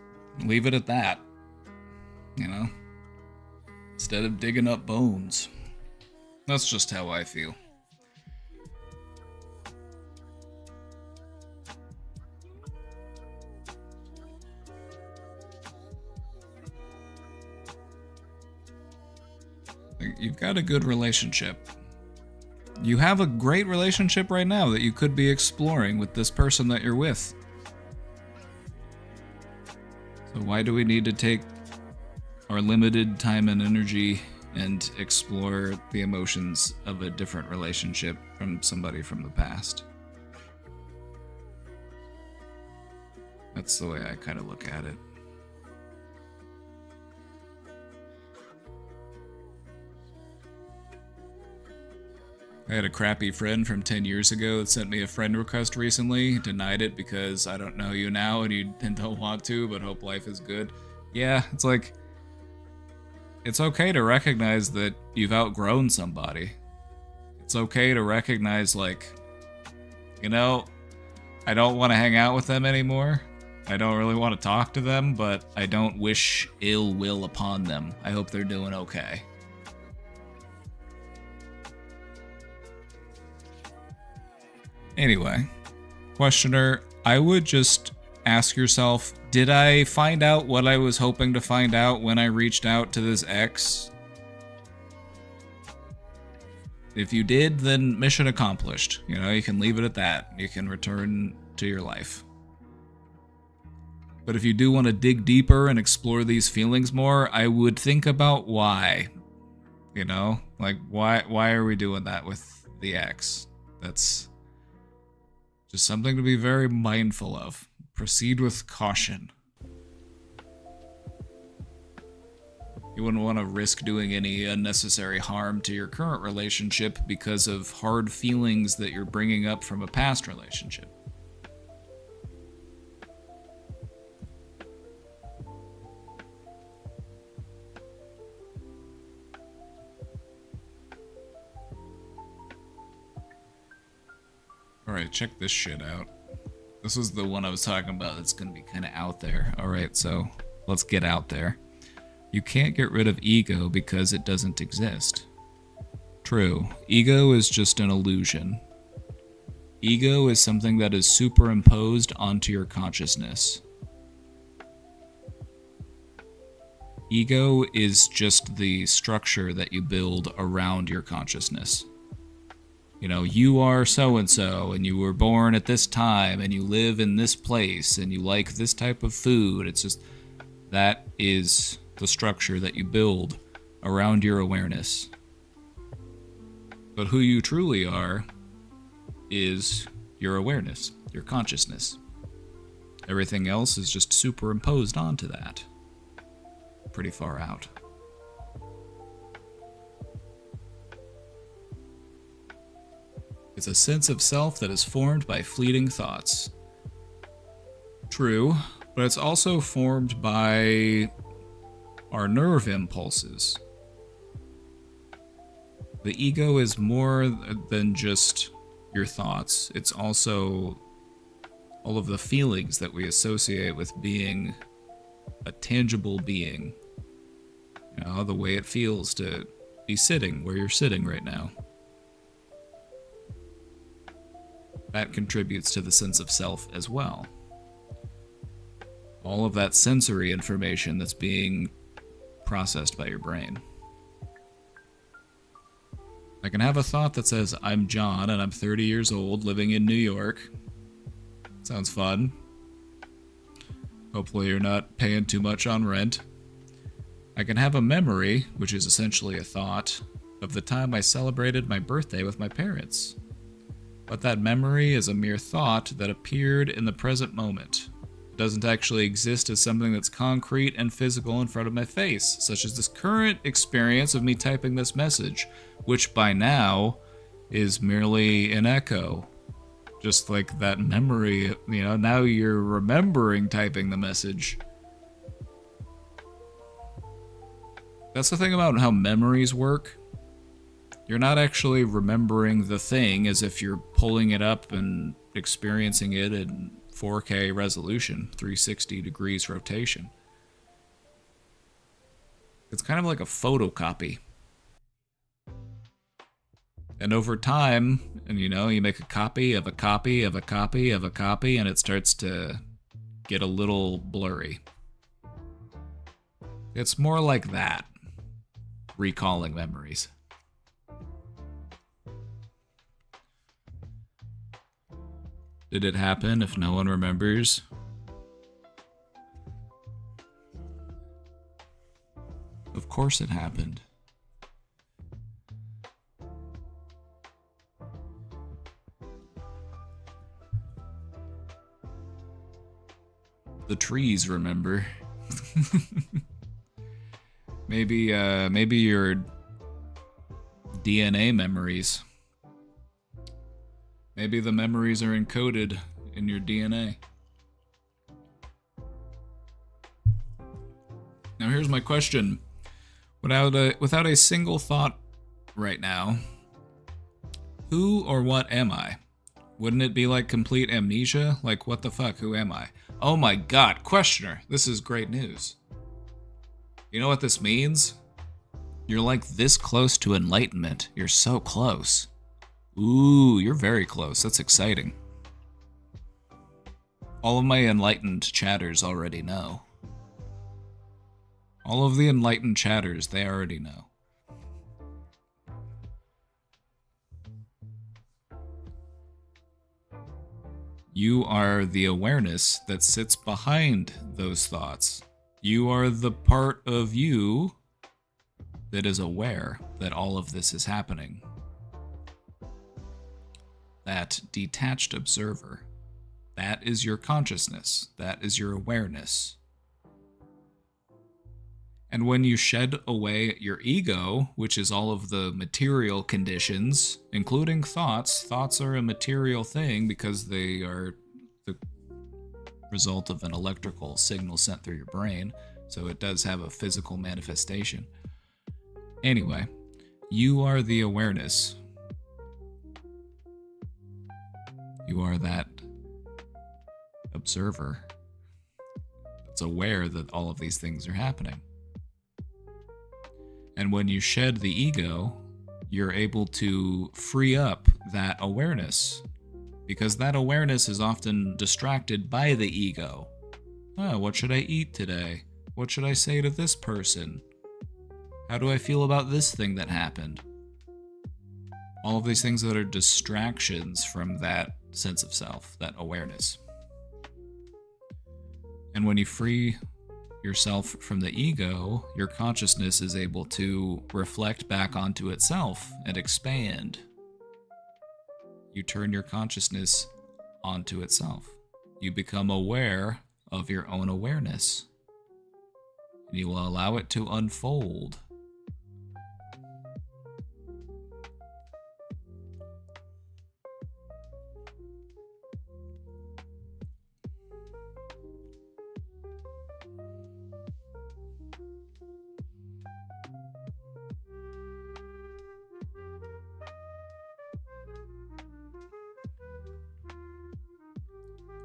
leave it at that. Instead of digging up bones. That's just how I feel. You've got a good relationship. You have a great relationship right now that you could be exploring with this person that you're with. So why do we need to take our limited time and energy and explore the emotions of a different relationship from somebody from the past? That's the way I kind of look at it. I had a crappy friend from 10 years ago that sent me a friend request recently. Denied it because I don't know you now and you don't want to, but hope life is good. Yeah, it's like, it's okay to recognize that you've outgrown somebody. It's okay to recognize, like, I don't want to hang out with them anymore. I don't really want to talk to them, but I don't wish ill will upon them. I hope they're doing okay. Anyway, questioner, I would just ask yourself, did I find out what I was hoping to find out when I reached out to this ex? If you did, then mission accomplished. You can leave it at that. You can return to your life. But if you do want to dig deeper and explore these feelings more, I would think about why. Like, why are we doing that with the ex? That's just something to be very mindful of. Proceed with caution. You wouldn't want to risk doing any unnecessary harm to your current relationship because of hard feelings that you're bringing up from a past relationship. Alright, check this shit out. This is the one I was talking about that's going to be kind of out there. Alright, so let's get out there. You can't get rid of ego because it doesn't exist. True. Ego is just an illusion. Ego is something that is superimposed onto your consciousness. Ego is just the structure that you build around your consciousness. You know, you are so-and-so, and you were born at this time, and you live in this place, and you like this type of food. It's just, that is the structure that you build around your awareness. But who you truly are is your awareness, your consciousness. Everything else is just superimposed onto that. Pretty far out. It's a sense of self that is formed by fleeting thoughts. True, but it's also formed by our nerve impulses. The ego is more than just your thoughts. It's also all of the feelings that we associate with being a tangible being. You know, the way it feels to be sitting where you're sitting right now. That contributes to the sense of self as well. All of that sensory information that's being processed by your brain. I can have a thought that says, I'm John and I'm 30 years old living in New York. Sounds fun. Hopefully you're not paying too much on rent. I can have a memory, which is essentially a thought, of the time I celebrated my birthday with my parents. But that memory is a mere thought that appeared in the present moment. It doesn't actually exist as something that's concrete and physical in front of my face, such as this current experience of me typing this message, which by now is merely an echo. Just like that memory, you know, now you're remembering typing the message. That's the thing about how memories work. You're not actually remembering the thing as if you're pulling it up and experiencing it in 4K resolution, 360 degrees rotation. It's kind of like a photocopy. And over time, and you know, you make a copy of a copy of a copy of a copy, and it starts to get a little blurry. It's more like that, recalling memories. Did it happen if no one remembers? Of course it happened. The trees remember. Maybe your DNA memories. Maybe the memories are encoded in your DNA. Now here's my question. Without a single thought right now, who or what am I? Wouldn't it be like complete amnesia? Like, what the fuck, who am I? Oh my god, questioner, this is great news. You know what this means? You're like this close to enlightenment. You're so close. Ooh, you're very close. That's exciting. All of my enlightened chatters already know. All of the enlightened chatters, they already know. You are the awareness that sits behind those thoughts. You are the part of you that is aware that all of this is happening. That detached observer. That is your consciousness. That is your awareness. And when you shed away your ego, which is all of the material conditions, including thoughts are a material thing because they are the result of an electrical signal sent through your brain, so it does have a physical manifestation. Anyway, you are the awareness. You are that observer that's aware that all of these things are happening. And when you shed the ego, you're able to free up that awareness, because that awareness is often distracted by the ego. Oh, what should I eat today? What should I say to this person? How do I feel about this thing that happened? All of these things that are distractions from that sense of self, that awareness. And when you free yourself from the ego, your consciousness is able to reflect back onto itself and expand. You turn your consciousness onto itself. You become aware of your own awareness. And you will allow it to unfold.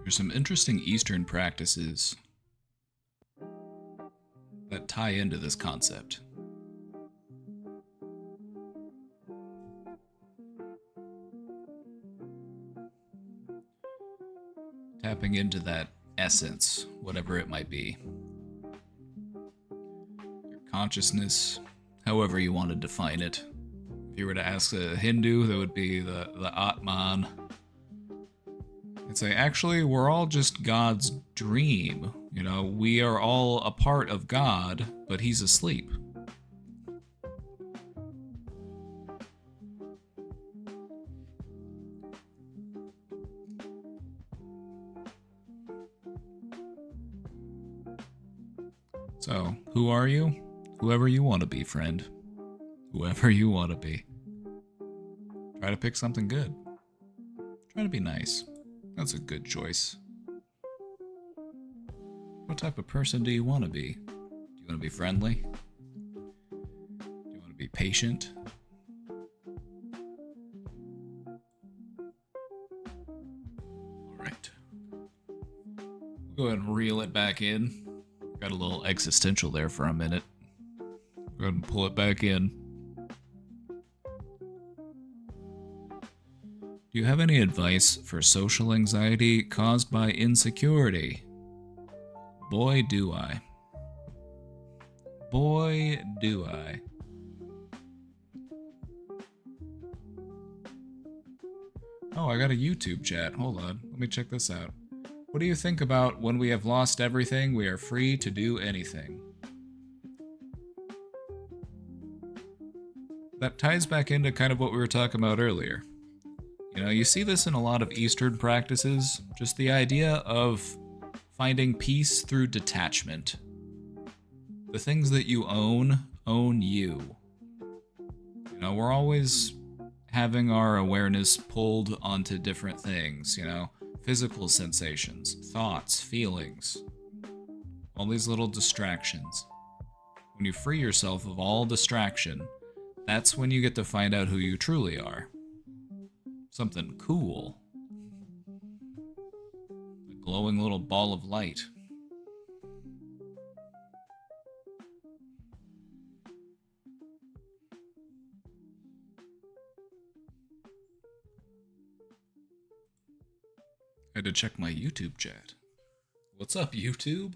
There's some interesting Eastern practices that tie into this concept. Tapping into that essence, whatever it might be. Your consciousness, however you want to define it. If you were to ask a Hindu, that would be the Atman. I'd say, actually, we're all just God's dream. You know, we are all a part of God, but he's asleep. So, who are you? Whoever you want to be, friend. Whoever you want to be. Try to pick something good. Try to be nice. That's a good choice. What type of person do you want to be? Do you want to be friendly? Do you want to be patient? Alright. We'll go ahead and reel it back in. Got a little existential there for a minute. Go ahead and pull it back in. Do you have any advice for social anxiety caused by insecurity? Boy, do I. Boy, do I. Oh, I got a YouTube chat. Hold on. Let me check this out. What do you think about when we have lost everything, we are free to do anything? That ties back into kind of what we were talking about earlier. You know, you see this in a lot of Eastern practices, just the idea of finding peace through detachment. The things that you own you. You know, we're always having our awareness pulled onto different things, you know, physical sensations, thoughts, feelings, all these little distractions. When you free yourself of all distraction, that's when you get to find out who you truly are. Something cool. A glowing little ball of light. I had to check my YouTube chat. What's up, YouTube?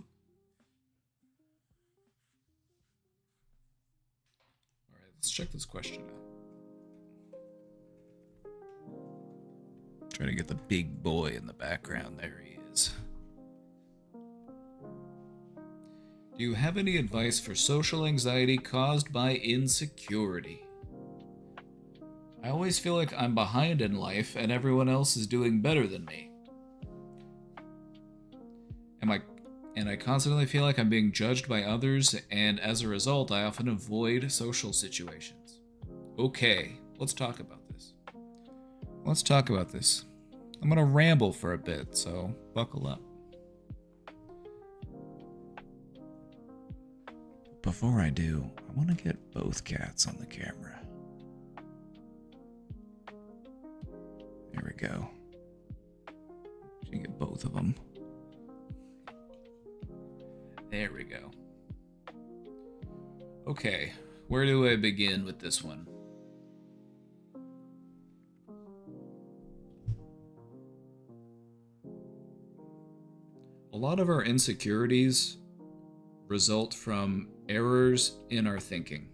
Alright, let's check this question out. Trying to get the big boy in the background. There he is. Do you have any advice for social anxiety caused by insecurity? I always feel like I'm behind in life and everyone else is doing better than me. and I constantly feel like I'm being judged by others, and as a result, I often avoid social situations. Okay, let's talk about this. Let's talk about this. I'm gonna ramble for a bit, so buckle up. Before I do, I want to get both cats on the camera. There we go. Should get both of them. There we go. Okay, where do I begin with this one? A lot of our insecurities result from errors in our thinking.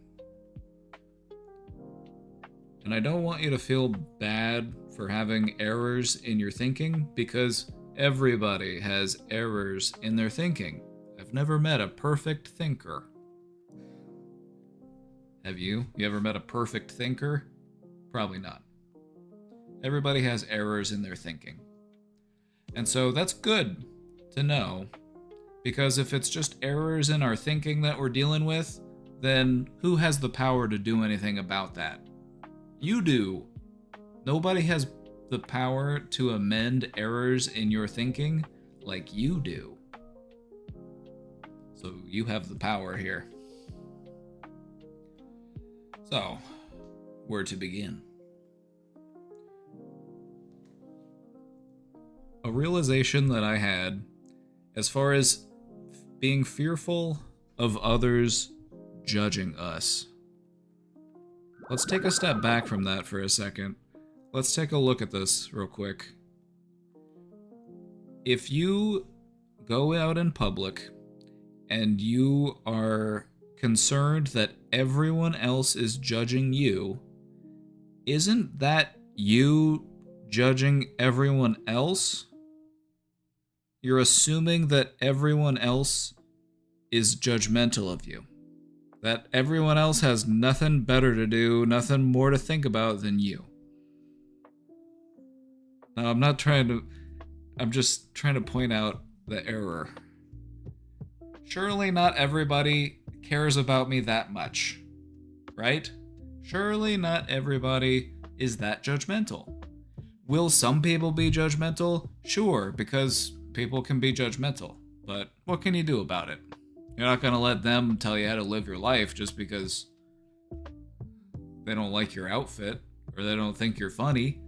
And I don't want you to feel bad for having errors in your thinking, because everybody has errors in their thinking. I've never met a perfect thinker. Have you? You ever met a perfect thinker? Probably not. Everybody has errors in their thinking. And so that's good to know, because if it's just errors in our thinking that we're dealing with, then who has the power to do anything about that? You do. Nobody has the power to amend errors in your thinking like you do. So you have the power here. So, where to begin? A realization that I had as far as being fearful of others judging us. Let's take a step back from that for a second. Let's take a look at this real quick. If you go out in public and you are concerned that everyone else is judging you, isn't that you judging everyone else? You're assuming that everyone else is judgmental of you. That everyone else has nothing better to do, nothing more to think about than you. Now, I'm just trying to point out the error. Surely not everybody cares about me that much, right? Surely not everybody is that judgmental. Will some people be judgmental? Sure, because people can be judgmental, but what can you do about it? You're not gonna let them tell you how to live your life just because they don't like your outfit or they don't think you're funny.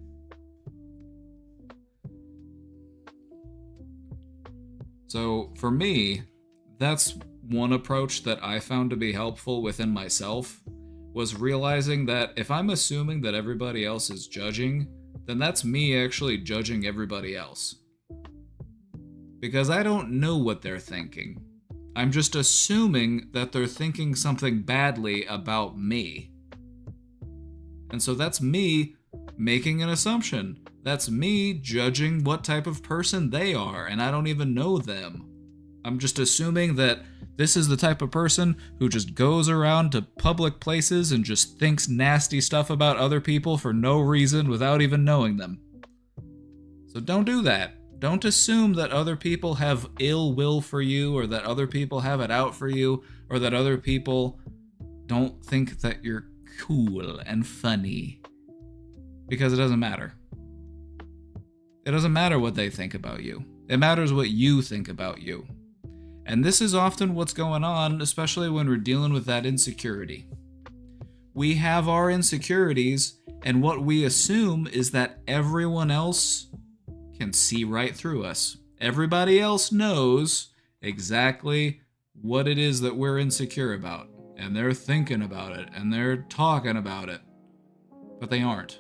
So for me, that's one approach that I found to be helpful within myself, was realizing that if I'm assuming that everybody else is judging, then that's me actually judging everybody else. Because I don't know what they're thinking. I'm just assuming that they're thinking something badly about me. And so that's me making an assumption. That's me judging what type of person they are, and I don't even know them. I'm just assuming that this is the type of person who just goes around to public places and just thinks nasty stuff about other people for no reason without even knowing them. So don't do that. Don't assume that other people have ill will for you, or that other people have it out for you, or that other people don't think that you're cool and funny. Because it doesn't matter. It doesn't matter what they think about you. It matters what you think about you. And this is often what's going on, especially when we're dealing with that insecurity. We have our insecurities, and what we assume is that everyone else can see right through us. Everybody else knows exactly what it is that we're insecure about, and they're thinking about it, and they're talking about it, but they aren't.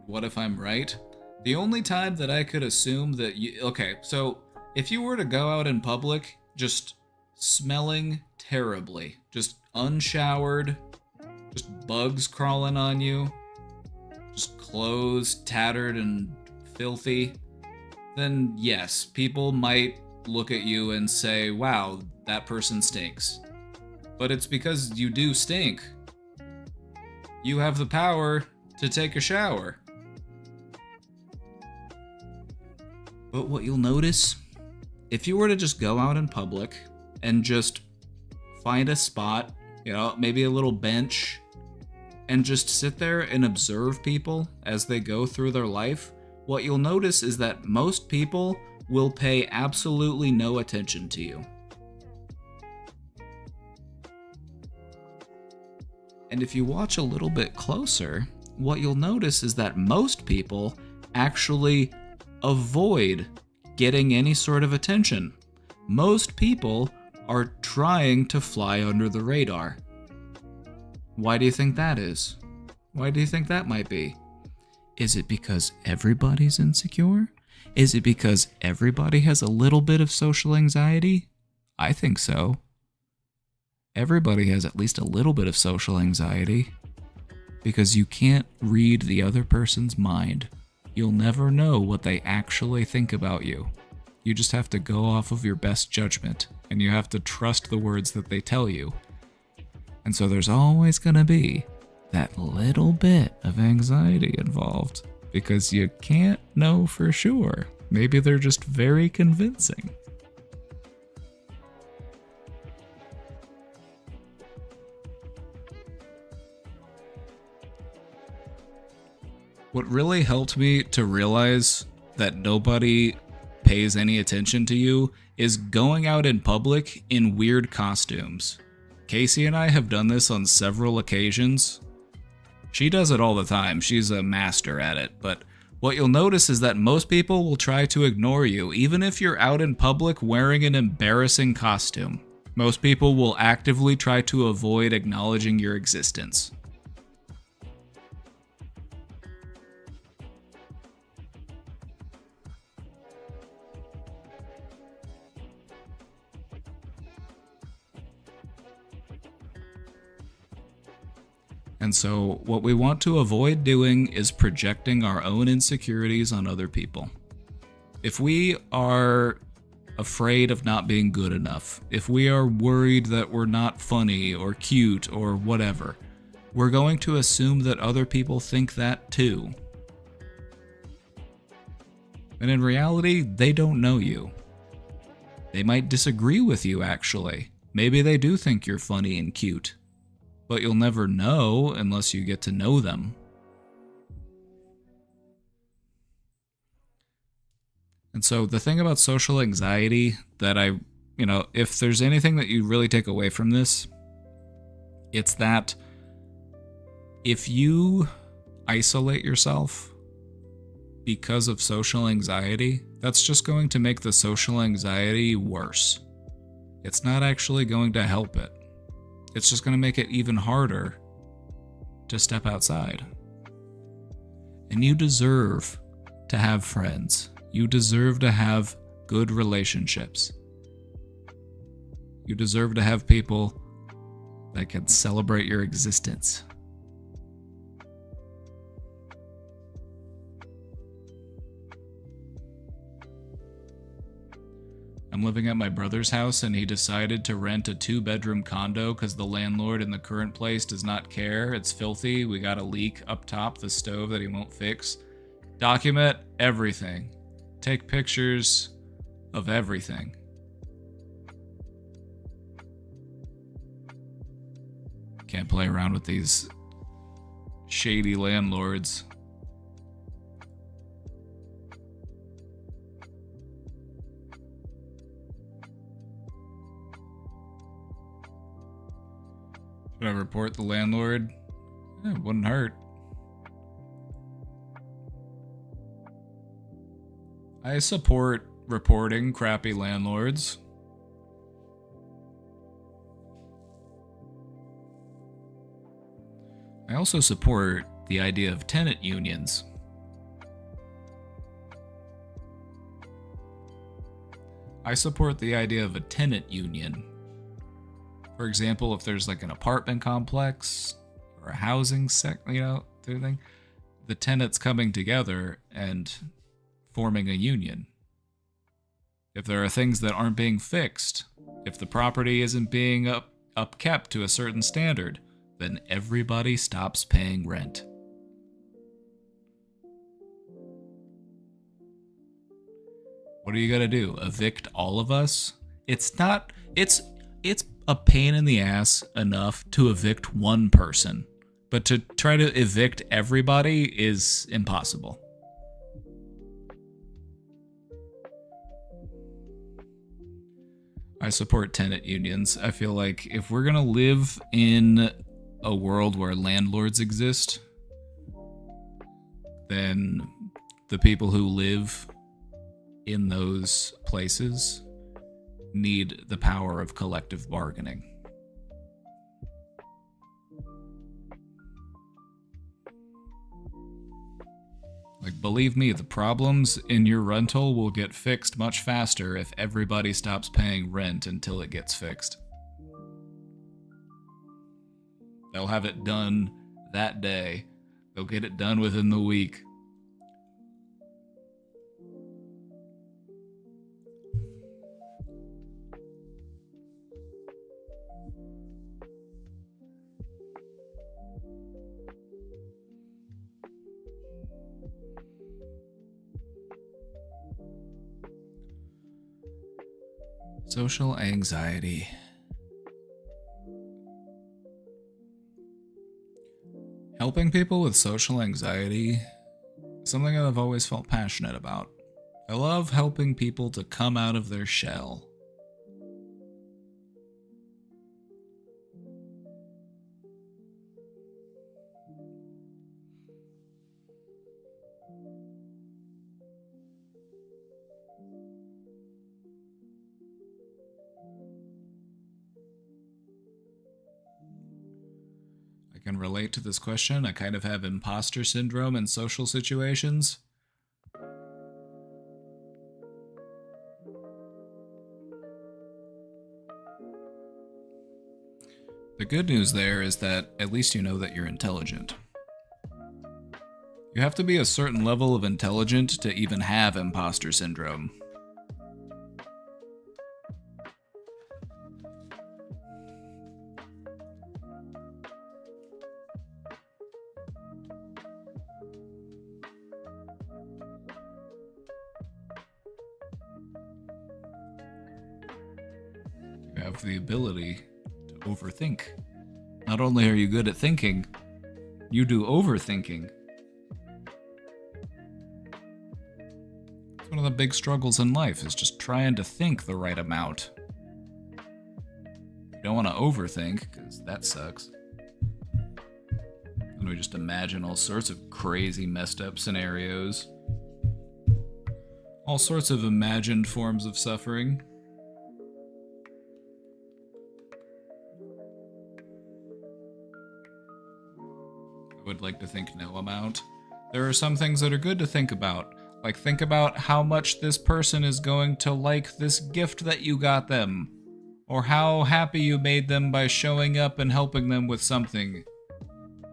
What if I'm right? The only time that I could assume that you... Okay, so if you were to go out in public just smelling terribly, just unshowered, just bugs crawling on you, just clothes tattered and filthy, then yes, people might look at you and say, wow, that person stinks. but it's because you do stink. You have the power to take a shower. But what you'll notice, if you were to just go out in public and just find a spot, maybe a little bench, and just sit there and observe people as they go through their life, what you'll notice is that most people will pay absolutely no attention to you. And if you watch a little bit closer, what you'll notice is that most people actually avoid getting any sort of attention. Most people are trying to fly under the radar. Why do you think that is? Why do you think that might be? Is it because everybody's insecure? Is it because everybody has a little bit of social anxiety? I think so. Everybody has at least a little bit of social anxiety. Because you can't read the other person's mind. You'll never know what they actually think about you. You just have to go off of your best judgment, and you have to trust the words that they tell you. And so there's always going to be that little bit of anxiety involved, because you can't know for sure. Maybe they're just very convincing. What really helped me to realize that nobody pays any attention to you is going out in public in weird costumes. Casey and I have done this on several occasions. She does it all the time. She's a master at it. But what you'll notice is that most people will try to ignore you, even if you're out in public wearing an embarrassing costume. Most people will actively try to avoid acknowledging your existence. And so what we want to avoid doing is projecting our own insecurities on other people. If we are afraid of not being good enough, if we are worried that we're not funny or cute or whatever, we're going to assume that other people think that too. And in reality, they don't know you. They might disagree with you, actually. Maybe they do think you're funny and cute. But you'll never know unless you get to know them. And so the thing about social anxiety that if there's anything that you really take away from this, it's that if you isolate yourself because of social anxiety, that's just going to make the social anxiety worse. It's not actually going to help it. It's just going to make it even harder to step outside. And you deserve to have friends. You deserve to have good relationships. You deserve to have people that can celebrate your existence. I'm living at my brother's house and he decided to rent a 2-bedroom condo because the landlord in the current place does not care. It's filthy. We got a leak up top, the stove that he won't fix. Document everything. Take pictures of everything. Can't play around with these shady landlords. Should I report the landlord? It wouldn't hurt. I support reporting crappy landlords. I also support the idea of tenant unions. I support the idea of a tenant union. For example, if there's like an apartment complex or a housing thing, the tenants coming together and forming a union. If there are things that aren't being fixed, if the property isn't being upkept to a certain standard, then everybody stops paying rent. What are you gonna do? Evict all of us? It's a pain in the ass enough to evict one person, but to try to evict everybody is impossible. I support tenant unions. I feel like if we're gonna live in a world where landlords exist, then the people who live in those places need the power of collective bargaining. Like, believe me, the problems in your rental will get fixed much faster if everybody stops paying rent until it gets fixed. They'll have it done that day. They'll get it done within the week. Social anxiety. Helping people with social anxiety is something that I've always felt passionate about. I love helping people to come out of their shell. I can relate to this question. I kind of have imposter syndrome in social situations. The good news there is that at least you know that you're intelligent. You have to be a certain level of intelligent to even have imposter syndrome. You have the ability to overthink. Not only are you good at thinking, you do overthinking. It's one of the big struggles in life, is just trying to think the right amount. You don't want to overthink, because that sucks. And we just imagine all sorts of crazy, messed up scenarios. All sorts of imagined forms of suffering. I would like to think no amount. There are some things that are good to think about. Like, think about how much this person is going to like this gift that you got them. Or how happy you made them by showing up and helping them with something.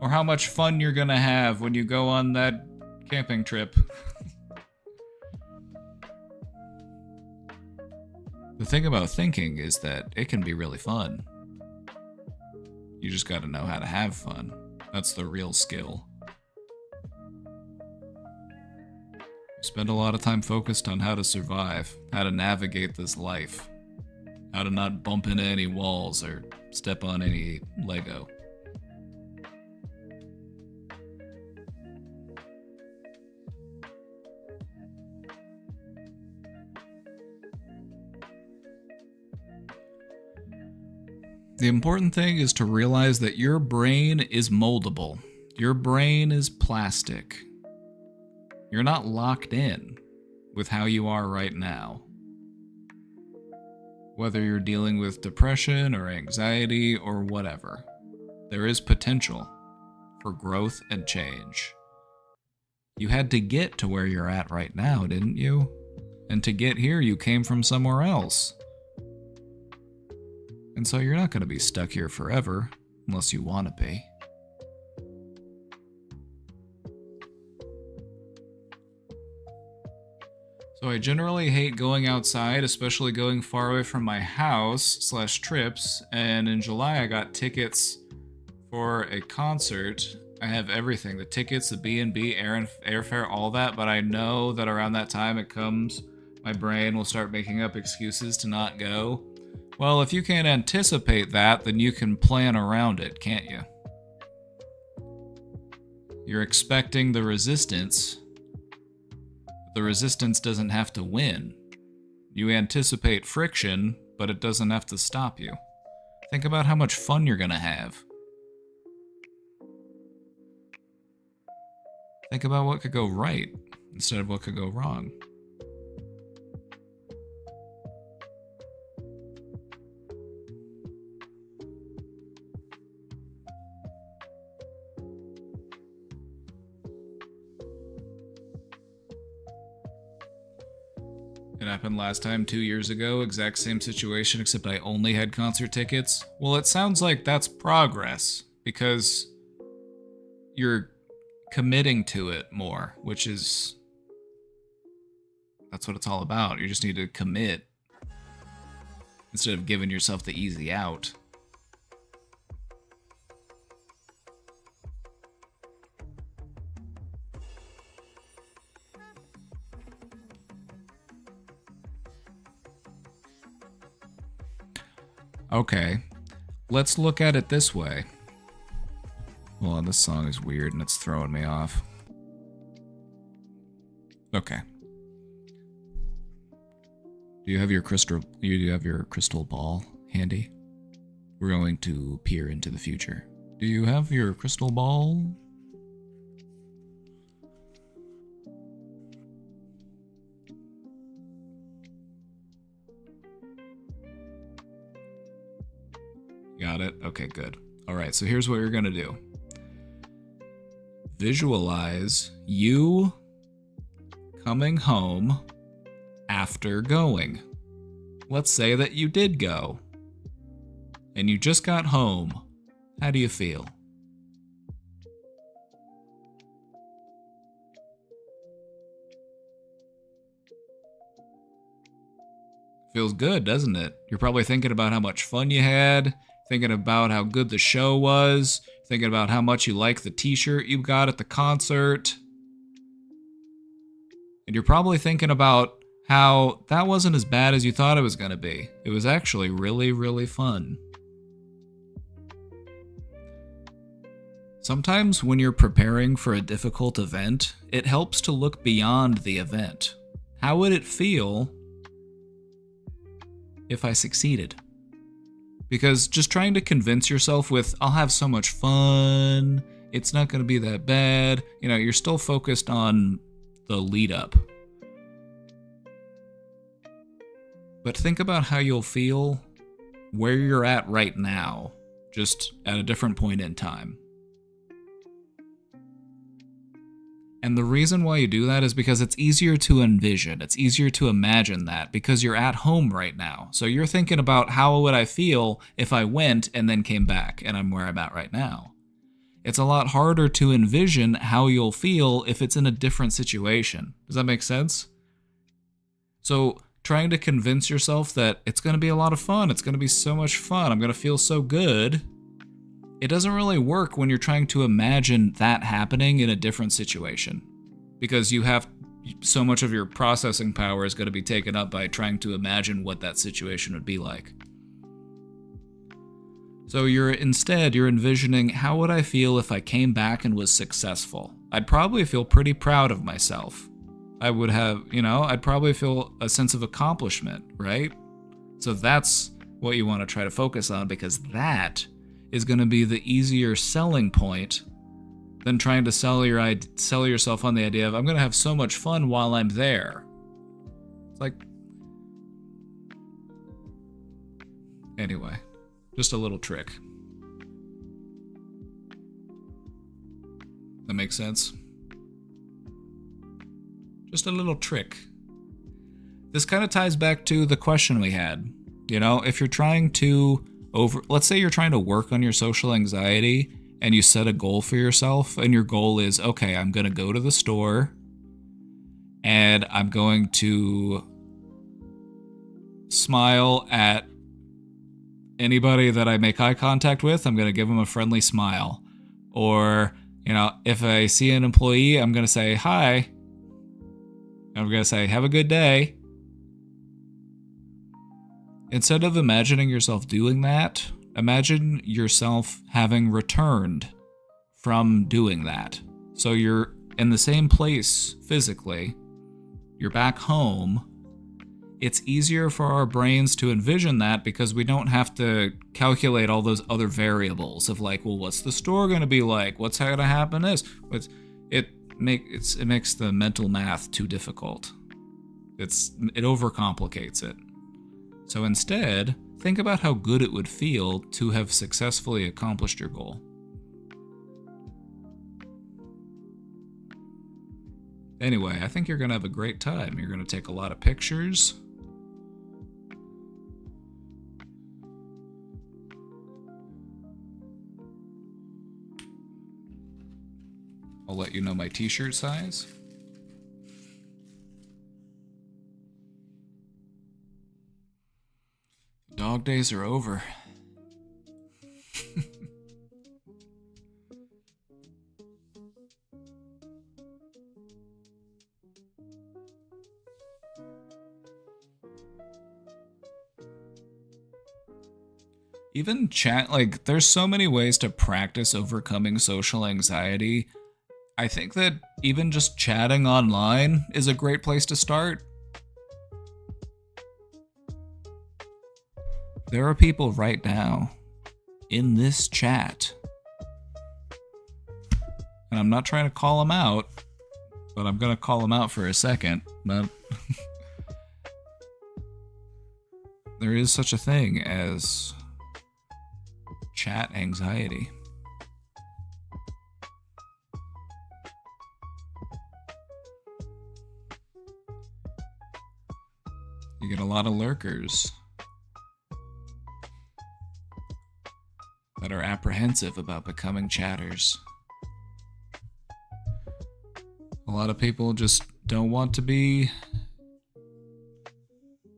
Or how much fun you're gonna have when you go on that camping trip. The thing about thinking is that it can be really fun. You just gotta know how to have fun. That's the real skill. Spend a lot of time focused on how to survive, how to navigate this life, how to not bump into any walls or step on any Lego. The important thing is to realize that your brain is moldable. Your brain is plastic. You're not locked in with how you are right now. Whether you're dealing with depression or anxiety or whatever, there is potential for growth and change. You had to get to where you're at right now, didn't you? And to get here, you came from somewhere else. And so you're not going to be stuck here forever, unless you want to be. So I generally hate going outside, especially going far away from my house / trips. And in July, I got tickets for a concert. I have everything, the tickets, the B&B, airfare, all that. But I know that around that time it comes, my brain will start making up excuses to not go. Well, if you can't anticipate that, then you can plan around it, can't you? You're expecting the resistance. The resistance doesn't have to win. You anticipate friction, but it doesn't have to stop you. Think about how much fun you're gonna have. Think about what could go right instead of what could go wrong. It happened last time 2 years ago, exact same situation, except I only had concert tickets. Well, it sounds like that's progress, because you're committing to it more, which is... that's what it's all about. You just need to commit, instead of giving yourself the easy out. Okay, let's look at it this way. Well, this song is weird and it's throwing me off. Okay. Do you have your crystal ball handy? We're going to peer into the future. Do you have your crystal ball? Got it? Okay, good. All right, so here's what you're gonna do. Visualize you coming home after going. Let's say that you did go, and you just got home. How do you feel? Feels good, doesn't it? You're probably thinking about how much fun you had, thinking about how good the show was, thinking about how much you like the t-shirt you got at the concert. And you're probably thinking about how that wasn't as bad as you thought it was going to be. It was actually really, really fun. Sometimes when you're preparing for a difficult event, it helps to look beyond the event. How would it feel if I succeeded? Because just trying to convince yourself with, I'll have so much fun, it's not going to be that bad, you're still focused on the lead up. But think about how you'll feel where you're at right now, just at a different point in time. And the reason why you do that is because it's easier to envision, it's easier to imagine that, because you're at home right now. So you're thinking about how would I feel if I went and then came back and I'm where I'm at right now. It's a lot harder to envision how you'll feel if it's in a different situation. Does that make sense? So trying to convince yourself that it's going to be a lot of fun, it's going to be so much fun, I'm going to feel so good, it doesn't really work when you're trying to imagine that happening in a different situation, because you have so much of your processing power is going to be taken up by trying to imagine what that situation would be like. So you're envisioning, how would I feel if I came back and was successful? I'd probably feel pretty proud of myself. I would have, I'd probably feel a sense of accomplishment, right? So that's what you want to try to focus on, because that is going to be the easier selling point than trying to sell yourself on the idea of, I'm going to have so much fun while I'm there. It's like, anyway, just a little trick. That makes sense? Just a little trick. This kind of ties back to the question we had. If you're trying to let's say you're trying to work on your social anxiety and you set a goal for yourself, and your goal is, okay, I'm going to go to the store and I'm going to smile at anybody that I make eye contact with. I'm going to give them a friendly smile. Or, if I see an employee, I'm going to say, hi. I'm going to say, have a good day. Instead of imagining yourself doing that, imagine yourself having returned from doing that. So you're in the same place physically, you're back home. It's easier for our brains to envision that because we don't have to calculate all those other variables of like, well, what's the store going to be like? What's going to happen is? It makes the mental math too difficult. It overcomplicates it. So instead, think about how good it would feel to have successfully accomplished your goal. Anyway, I think you're going to have a great time. You're going to take a lot of pictures. I'll let you know my t-shirt size. Dog days are over. Even chat, there's so many ways to practice overcoming social anxiety. I think that even just chatting online is a great place to start. There are people right now in this chat, and I'm not trying to call them out, but I'm going to call them out for a second. But there is such a thing as chat anxiety. You get a lot of lurkers that are apprehensive about becoming chatters. A lot of people just don't want to be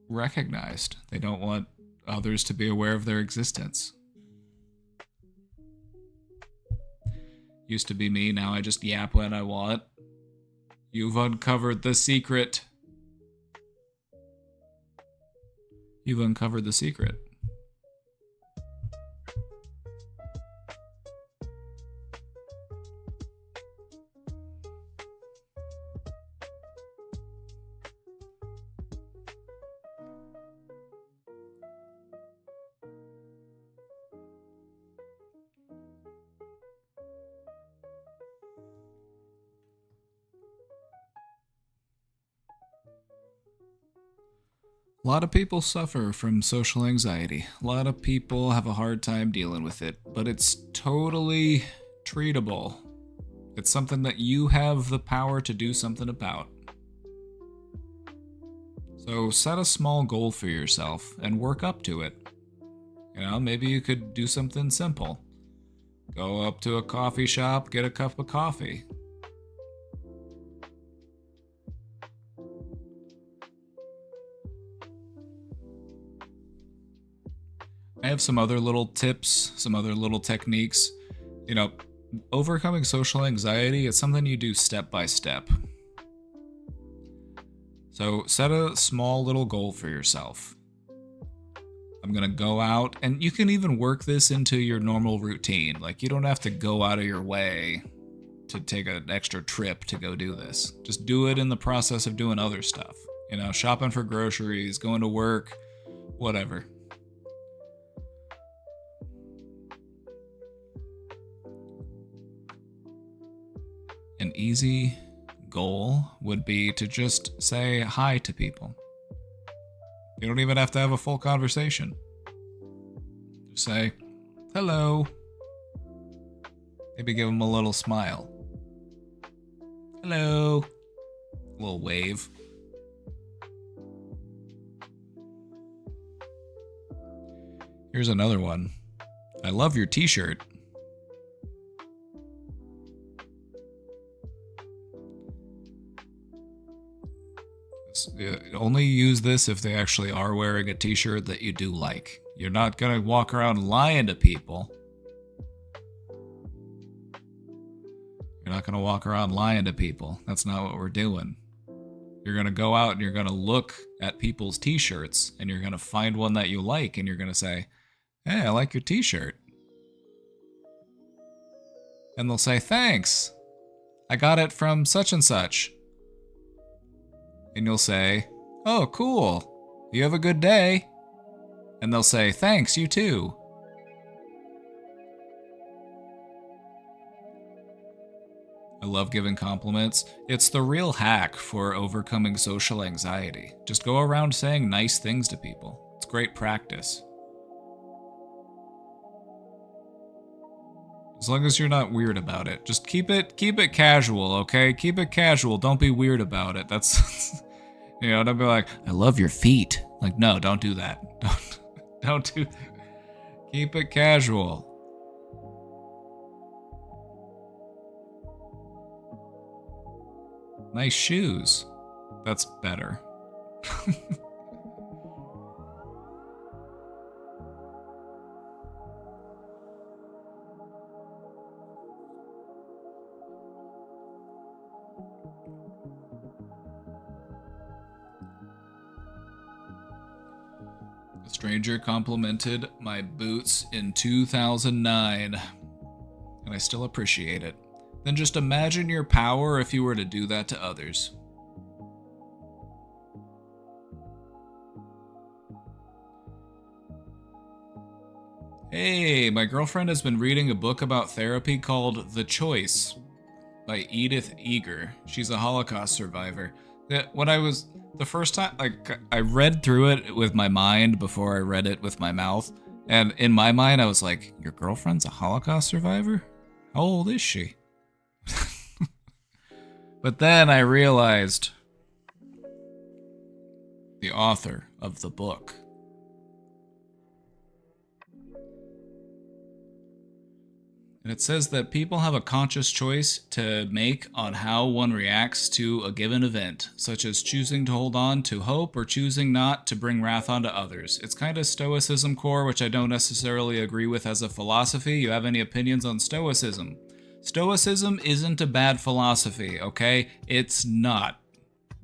recognized. They don't want others to be aware of their existence. Used to be me, now I just yap when I want. You've uncovered the secret. You've uncovered the secret. A lot of people suffer from social anxiety. A lot of people have a hard time dealing with it, but it's totally treatable. It's something that you have the power to do something about. So set a small goal for yourself and work up to it. Maybe you could do something simple. Go up to a coffee shop, get a cup of coffee. I have some other little tips, some other little techniques. Overcoming social anxiety, it's something you do step by step. So set a small little goal for yourself. I'm going to go out, and you can even work this into your normal routine. You don't have to go out of your way to take an extra trip to go do this. Just do it in the process of doing other stuff. Shopping for groceries, going to work, whatever. An easy goal would be to just say hi to people. You don't even have to have a full conversation. Just say, hello. Maybe give them a little smile. Hello. A little wave. Here's another one. I love your t-shirt. Only use this if they actually are wearing a t-shirt that you do like. You're not gonna walk around lying to people. You're not gonna walk around lying to people. That's not what we're doing. You're gonna go out and you're gonna look at people's t-shirts and you're gonna find one that you like and you're gonna say, "Hey, I like your t-shirt." And they'll say, "Thanks. I got it from such and such." And you'll say, "Oh, cool. You have a good day." And they'll say, "Thanks, you too." I love giving compliments. It's the real hack for overcoming social anxiety. Just go around saying nice things to people. It's great practice. As long as you're not weird about it. Just keep it casual, okay? Keep it casual. Don't be weird about it. That's don't be like, "I love your feet." Like, no, don't do that. Don't do that. Keep it casual. Nice shoes. That's better. A stranger complimented my boots in 2009, and I still appreciate it. Then just imagine your power if you were to do that to others. Hey, my girlfriend has been reading a book about therapy called The Choice by Edith Eger. She's a Holocaust survivor. When I was the first time, I read through it with my mind before I read it with my mouth, and in my mind I was like, "Your girlfriend's a Holocaust survivor? How old is she?" But then I realized the author of the book. And it says that people have a conscious choice to make on how one reacts to a given event, such as choosing to hold on to hope or choosing not to bring wrath onto others. It's kind of Stoicism core, which I don't necessarily agree with as a philosophy. You have any opinions on Stoicism? Stoicism isn't a bad philosophy, okay? It's not.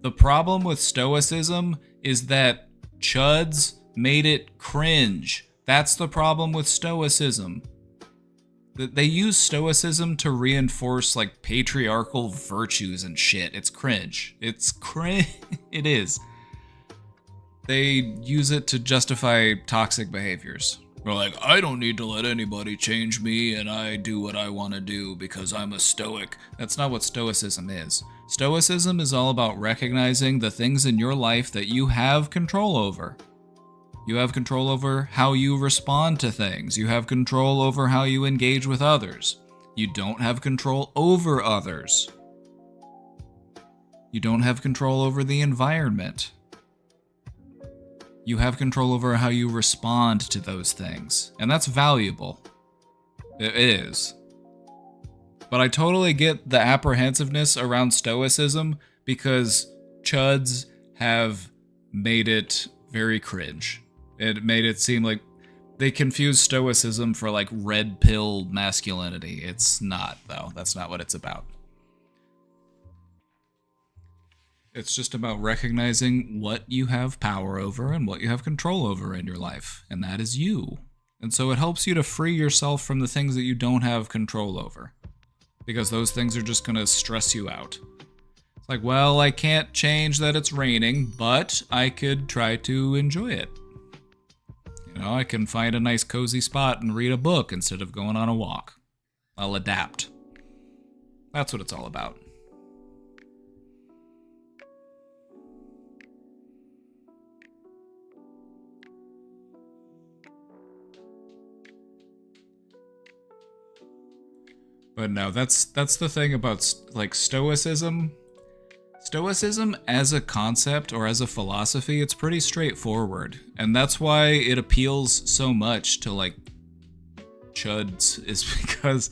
The problem with Stoicism is that chuds made it cringe. That's the problem with Stoicism. They use Stoicism to reinforce like patriarchal virtues and shit. It's cringe. It's cringe. It is. They use it to justify toxic behaviors. We're like, "I don't need to let anybody change me and I do what I want to do because I'm a stoic." That's not what Stoicism is. Stoicism is all about recognizing the things in your life that you have control over. You have control over how you respond to things. You have control over how you engage with others. You don't have control over others. You don't have control over the environment. You have control over how you respond to those things. And that's valuable. It is. But I totally get the apprehensiveness around Stoicism because chuds have made it very cringe. It made it seem like they confuse Stoicism for like red pill masculinity. It's not, though. That's not what it's about. It's just about recognizing what you have power over and what you have control over in your life, and that is you. And so it helps you to free yourself from the things that you don't have control over, because those things are just going to stress you out. It's like, well, I can't change that it's raining, but I could try to enjoy it. I can find a nice cozy spot and read a book instead of going on a walk. I'll adapt. That's what it's all about. But no, that's the thing about like Stoicism. Stoicism as a concept or as a philosophy, it's pretty straightforward. And that's why it appeals so much to like chuds, is because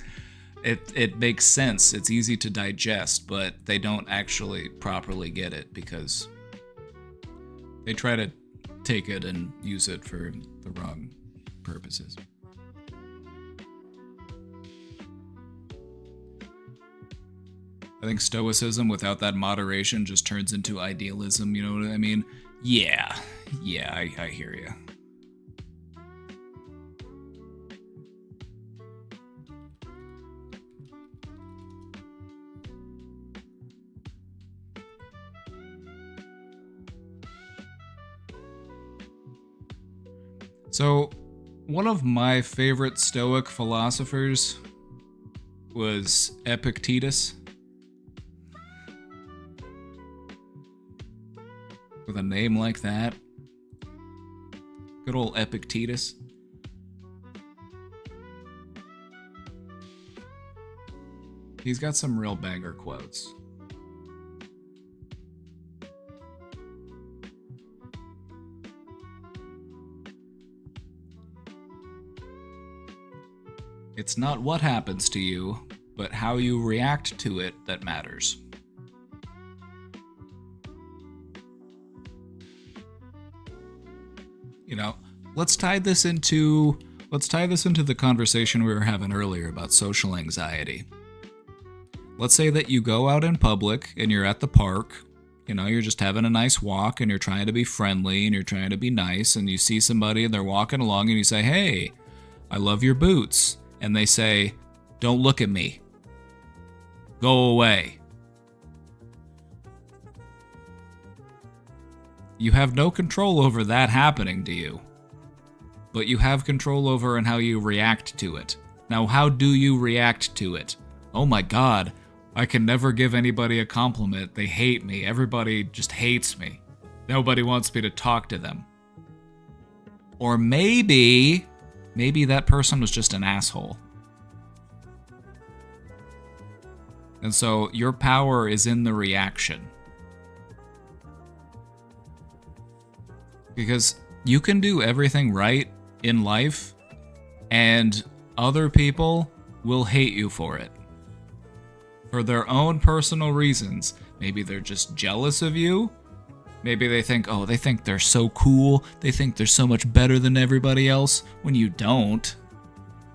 it makes sense. It's easy to digest, but they don't actually properly get it because They try to take it and use it for the wrong purposes. I think stoicism without that moderation just turns into idealism, you know what I mean? Yeah, I hear you. So, one of my favorite Stoic philosophers was Epictetus. With a name like that. Good old Epictetus. He's got some real banger quotes. It's not what happens to you, but how you react to it that matters. You know, let's tie this into the conversation we were having earlier about social anxiety. Let's say that you go out in public and you're at the park, you know, you're just having a nice walk and you're trying to be friendly and you're trying to be nice, and you see somebody and they're walking along and you say, "Hey, I love your boots." And they say, "Don't look at me. Go away." You have no control over that happening to you, but you have control over and how you react to it. Now, how do you react to it? Oh my God, I can never give anybody a compliment. They hate me. Everybody just hates me. Nobody wants me to talk to them. Or maybe that person was just an asshole. And so your power is in the reaction. Because you can do everything right in life, and other people will hate you for it. For their own personal reasons. Maybe they're just jealous of you. Maybe they think they're so cool. They think they're so much better than everybody else. When you don't.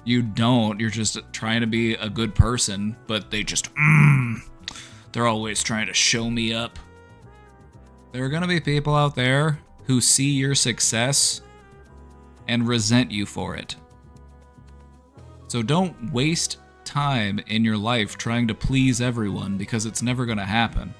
You don't. You're just trying to be a good person, but they just, they're always trying to show me up. There are going to be people out there who see your success and resent you for it. So don't waste time in your life trying to please everyone, because it's never going to happen.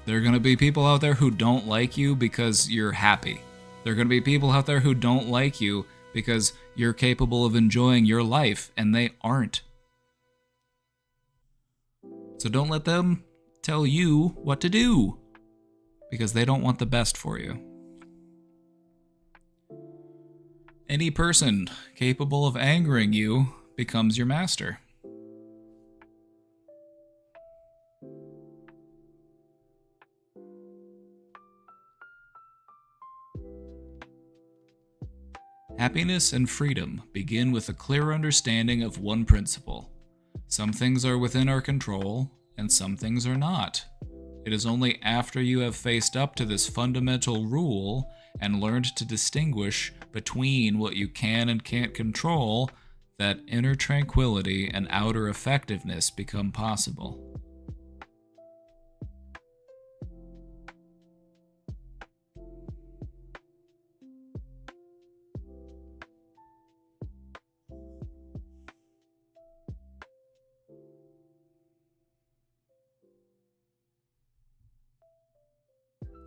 There are going to be people out there who don't like you because you're happy. There are going to be people out there who don't like you because you're capable of enjoying your life, and they aren't. So don't let them tell you what to do, because they don't want the best for you. Any person capable of angering you becomes your master. Happiness and freedom begin with a clear understanding of one principle. Some things are within our control, and some things are not. It is only after you have faced up to this fundamental rule and learned to distinguish between what you can and can't control that inner tranquility and outer effectiveness become possible.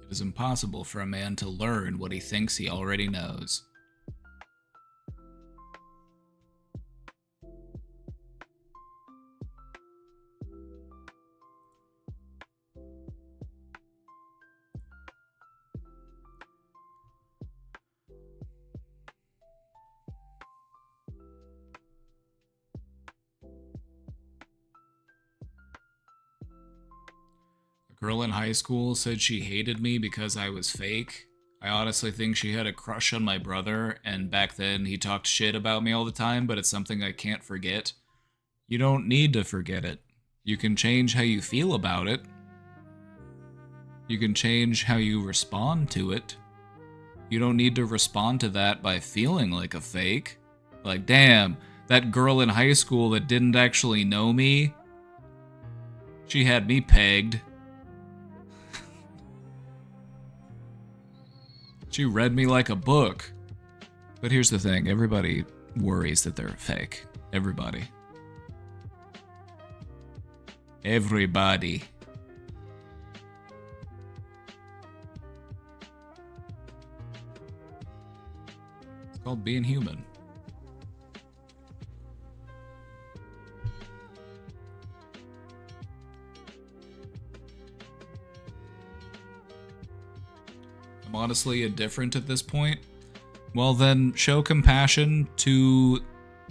It is impossible for a man to learn what he thinks he already knows. A girl in high school said she hated me because I was fake. I honestly think she had a crush on my brother, and back then he talked shit about me all the time, but it's something I can't forget. You don't need to forget it. You can change how you feel about it. You can change how you respond to it. You don't need to respond to that by feeling like a fake. Like, damn, that girl in high school that didn't actually know me, she had me pegged. She read me like a book. But here's the thing, everybody worries that they're fake. Everybody. Everybody. It's called being human. I'm honestly indifferent at this point. Well, then show compassion to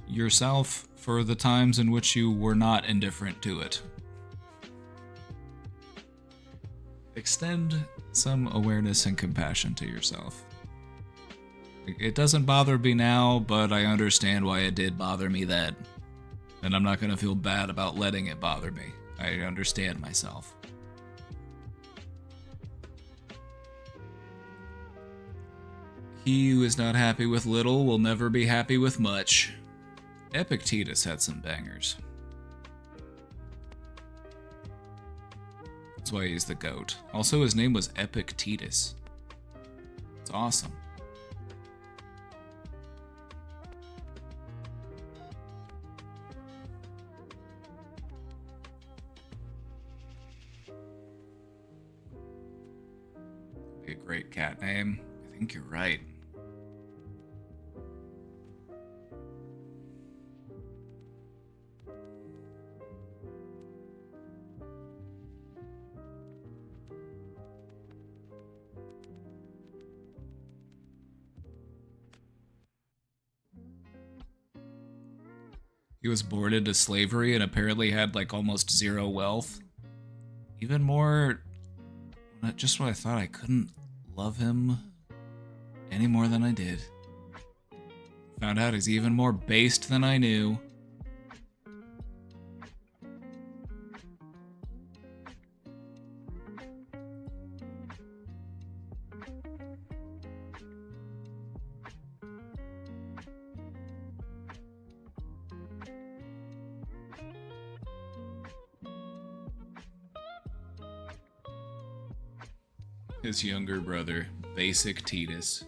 yourself for the times in which you were not indifferent to it. Extend some awareness and compassion to yourself. It doesn't bother me now, but I understand why it did bother me then. And I'm not going to feel bad about letting it bother me. I understand myself. He who is not happy with little will never be happy with much. Epictetus had some bangers. That's why he's the GOAT. Also, his name was Epictetus. It's awesome. Be a great cat name. I think you're right. He was born into slavery and apparently had like almost zero wealth. Even more, just when I thought I couldn't love him any more than I did. Found out he's even more based than I knew. His younger brother, Basic Titus.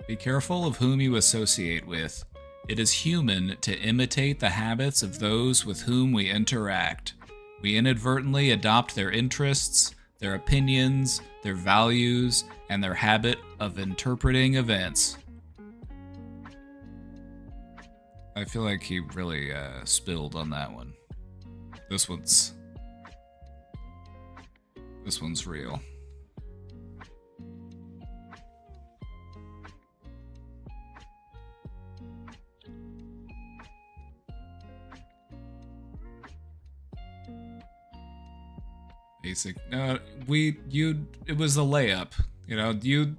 Be careful of whom you associate with. It is human to imitate the habits of those with whom we interact. We inadvertently adopt their interests, their opinions, their values, and their habit of interpreting events. I feel like he really spilled on that one. This one's real. Basic. It was a layup. You know, you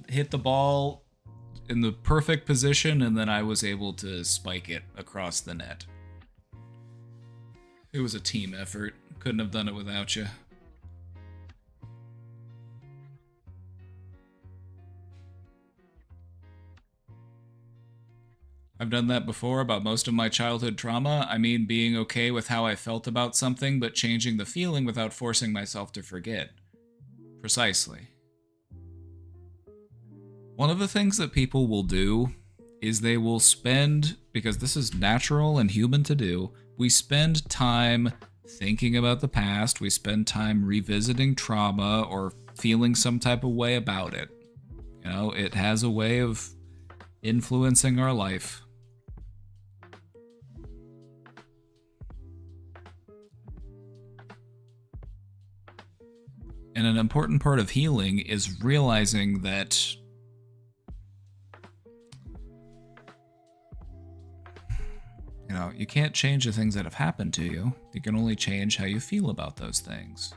hit the ball in the perfect position, and then I was able to spike it across the net. It was a team effort. Couldn't have done it without you. I've done that before about most of my childhood trauma. I mean, being okay with how I felt about something, but changing the feeling without forcing myself to forget. Precisely. One of the things that people will do is they will spend, because this is natural and human to do, we spend time thinking about the past, we spend time revisiting trauma or feeling some type of way about it. You know, it has a way of influencing our life. And an important part of healing is realizing that you can't change the things that have happened to you. You can only change how you feel about those things.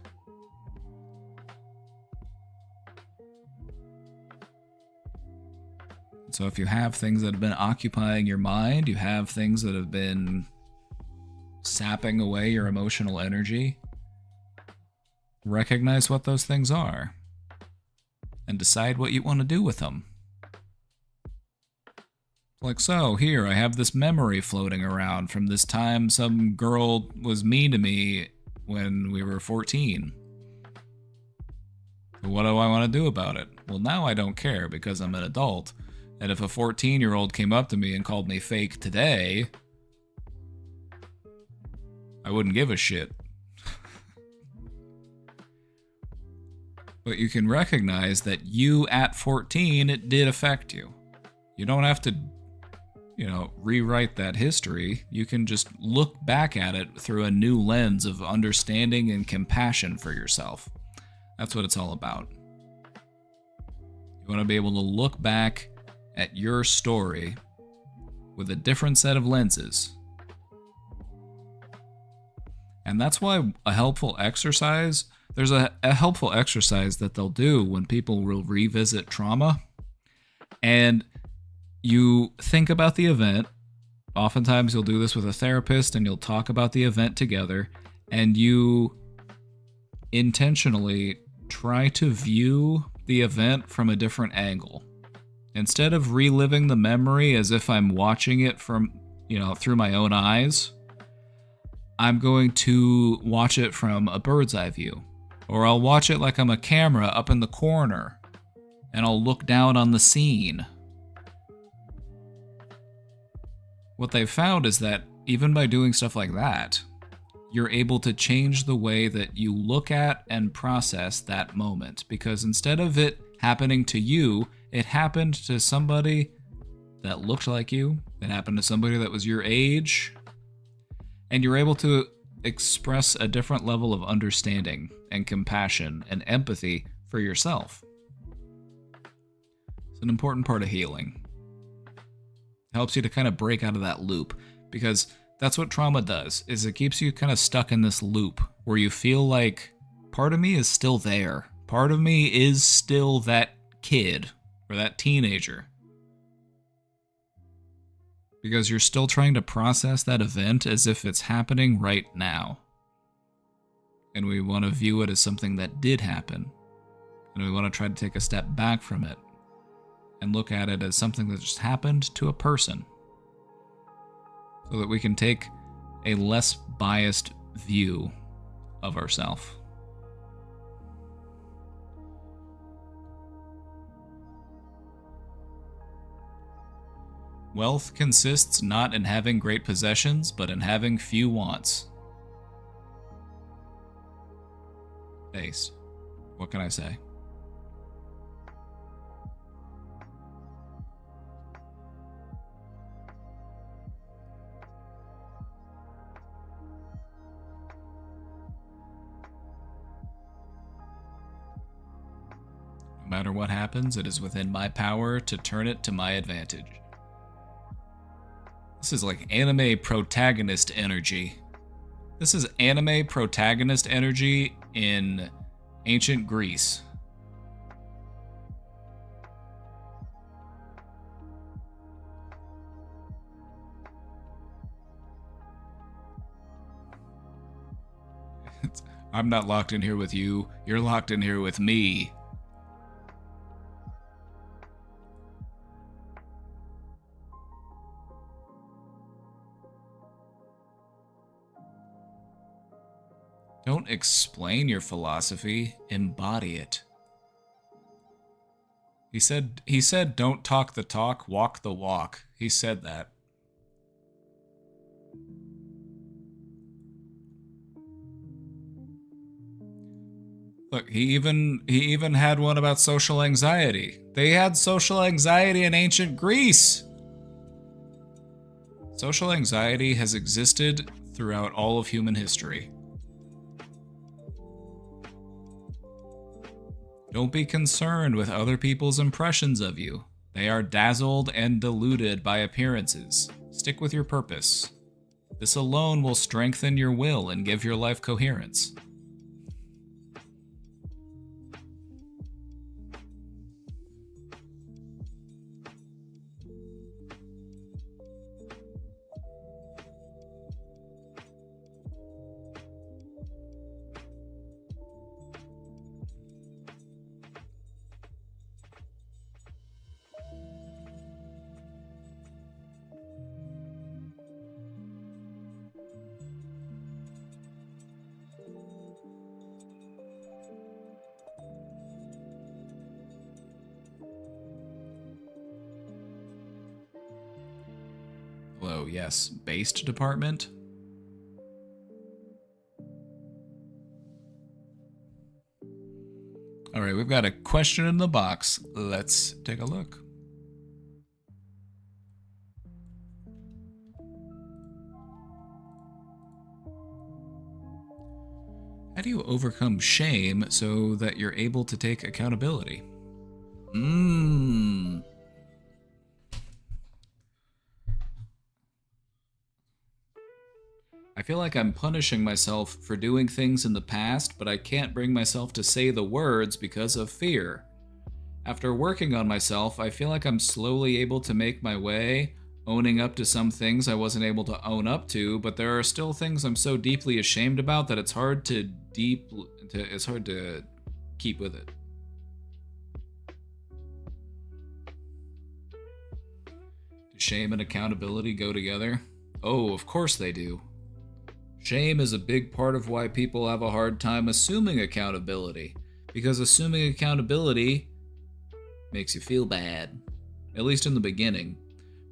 So if you have things that have been occupying your mind, you have things that have been sapping away your emotional energy, recognize what those things are and decide what you want to do with them. Like, so, here, I have this memory floating around from this time some girl was mean to me when we were 14. What do I want to do about it? Well, now I don't care because I'm an adult. And if a 14-year-old came up to me and called me fake today, I wouldn't give a shit. But you can recognize that you, at 14, it did affect you. You don't have to, rewrite that history. You can just look back at it through a new lens of understanding and compassion for yourself. That's what it's all about. You want to be able to look back at your story with a different set of lenses. And that's why a helpful exercise, there's a helpful exercise that they'll do when people will revisit trauma. And you think about the event. Oftentimes you'll do this with a therapist and you'll talk about the event together. And you intentionally try to view the event from a different angle. Instead of reliving the memory as if I'm watching it from, through my own eyes, I'm going to watch it from a bird's eye view. Or I'll watch it like I'm a camera up in the corner, and I'll look down on the scene. What they've found is that even by doing stuff like that, you're able to change the way that you look at and process that moment. Because instead of it happening to you, it happened to somebody that looked like you. It happened to somebody that was your age. And you're able to express a different level of understanding and compassion and empathy for yourself. It's an important part of healing. It helps you to kind of break out of that loop, because that's what trauma does, is it keeps you kind of stuck in this loop where you feel like part of me is still there. Part of me is still that kid or that teenager. Because you're still trying to process that event as if it's happening right now. And we want to view it as something that did happen. And we want to try to take a step back from it and look at it as something that just happened to a person. So that we can take a less biased view of ourselves. Wealth consists not in having great possessions, but in having few wants. Ace. What can I say? No matter what happens, it is within my power to turn it to my advantage. This is like anime protagonist energy. This is anime protagonist energy in ancient Greece. I'm not locked in here with you. You're locked in here with me. Don't explain your philosophy, embody it. He said don't talk the talk, walk the walk. He said that. Look, he even had one about social anxiety. They had social anxiety in ancient Greece. Social anxiety has existed throughout all of human history. Don't be concerned with other people's impressions of you. They are dazzled and deluded by appearances. Stick with your purpose. This alone will strengthen your will and give your life coherence. Flow, yes. Based department? All right, we've got a question in the box. Let's take a look. How do you overcome shame so that you're able to take accountability? I feel like I'm punishing myself for doing things in the past, but I can't bring myself to say the words because of fear. After working on myself, I feel like I'm slowly able to make my way, owning up to some things I wasn't able to own up to, but there are still things I'm so deeply ashamed about that it's hard to keep with it. Do shame and accountability go together? Oh, of course they do. Shame is a big part of why people have a hard time assuming accountability, because assuming accountability makes you feel bad, at least in the beginning.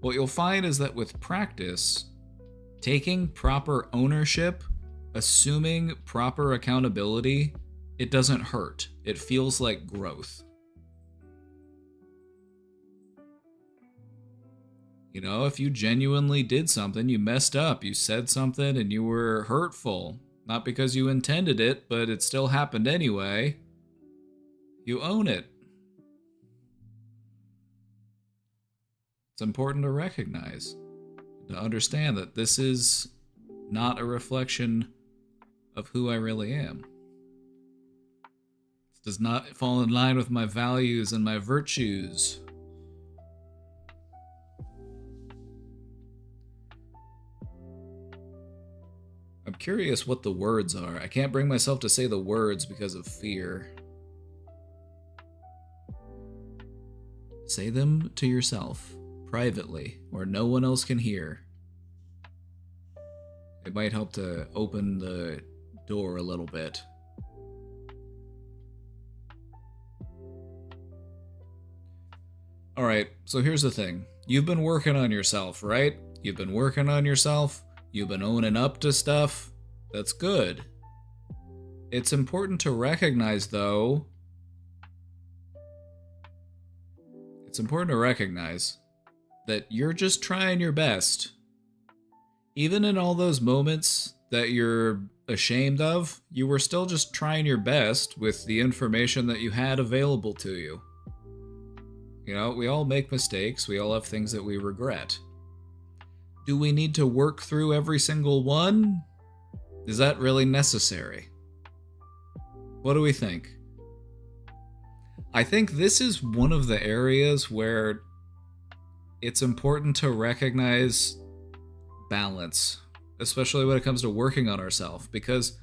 What you'll find is that with practice, taking proper ownership, assuming proper accountability, it doesn't hurt. It feels like growth. You know, if you genuinely did something, you messed up, you said something and you were hurtful, not because you intended it, but it still happened anyway, you own it. It's important to recognize, to understand that this is not a reflection of who I really am. This does not fall in line with my values and my virtues. I'm curious what the words are. I can't bring myself to say the words because of fear. Say them to yourself, privately, where no one else can hear. It might help to open the door a little bit. Alright, so here's the thing. You've been working on yourself, right? You've been working on yourself. You've been owning up to stuff. That's good. It's important to recognize, though, that you're just trying your best. Even in all those moments that you're ashamed of, you were still just trying your best with the information that you had available to you. You know, we all make mistakes. We all have things that we regret. Do we need to work through every single one? Is that really necessary? What do we think? I think this is one of the areas where it's important to recognize balance, especially when it comes to working on ourselves, because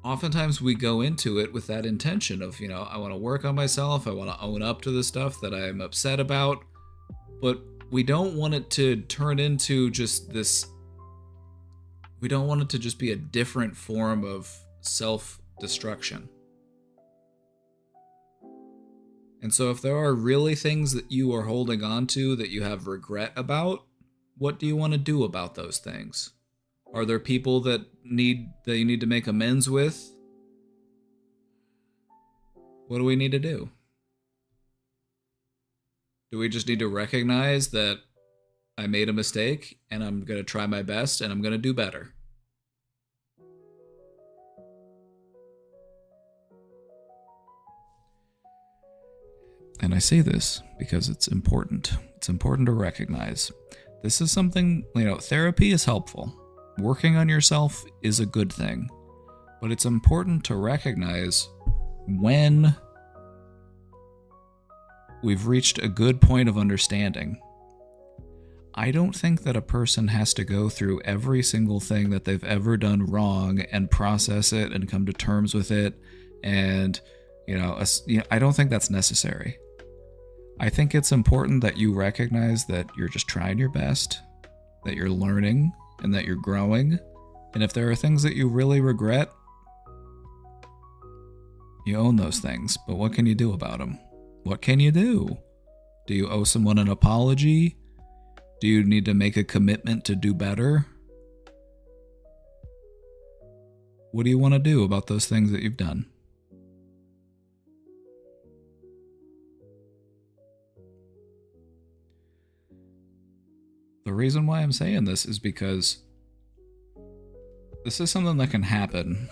oftentimes we go into it with that intention of, you know, I want to work on myself, I want to own up to the stuff that I'm upset about, but we don't want it to turn into just this, we don't want it to just be a different form of self-destruction. And so if there are really things that you are holding on to that you have regret about, what do you want to do about those things? Are there people that you need to make amends with? What do we need to do? Do we just need to recognize that I made a mistake and I'm going to try my best and I'm going to do better? And I say this because it's important. It's important to recognize. This is something, you know, therapy is helpful. Working on yourself is a good thing. But it's important to recognize when we've reached a good point of understanding. I don't think that a person has to go through every single thing that they've ever done wrong and process it and come to terms with it. And, I don't think that's necessary. I think it's important that you recognize that you're just trying your best, that you're learning, and that you're growing. And if there are things that you really regret, you own those things. But what can you do about them? What can you do? Do you owe someone an apology? Do you need to make a commitment to do better? What do you want to do about those things that you've done? The reason why I'm saying this is because this is something that can happen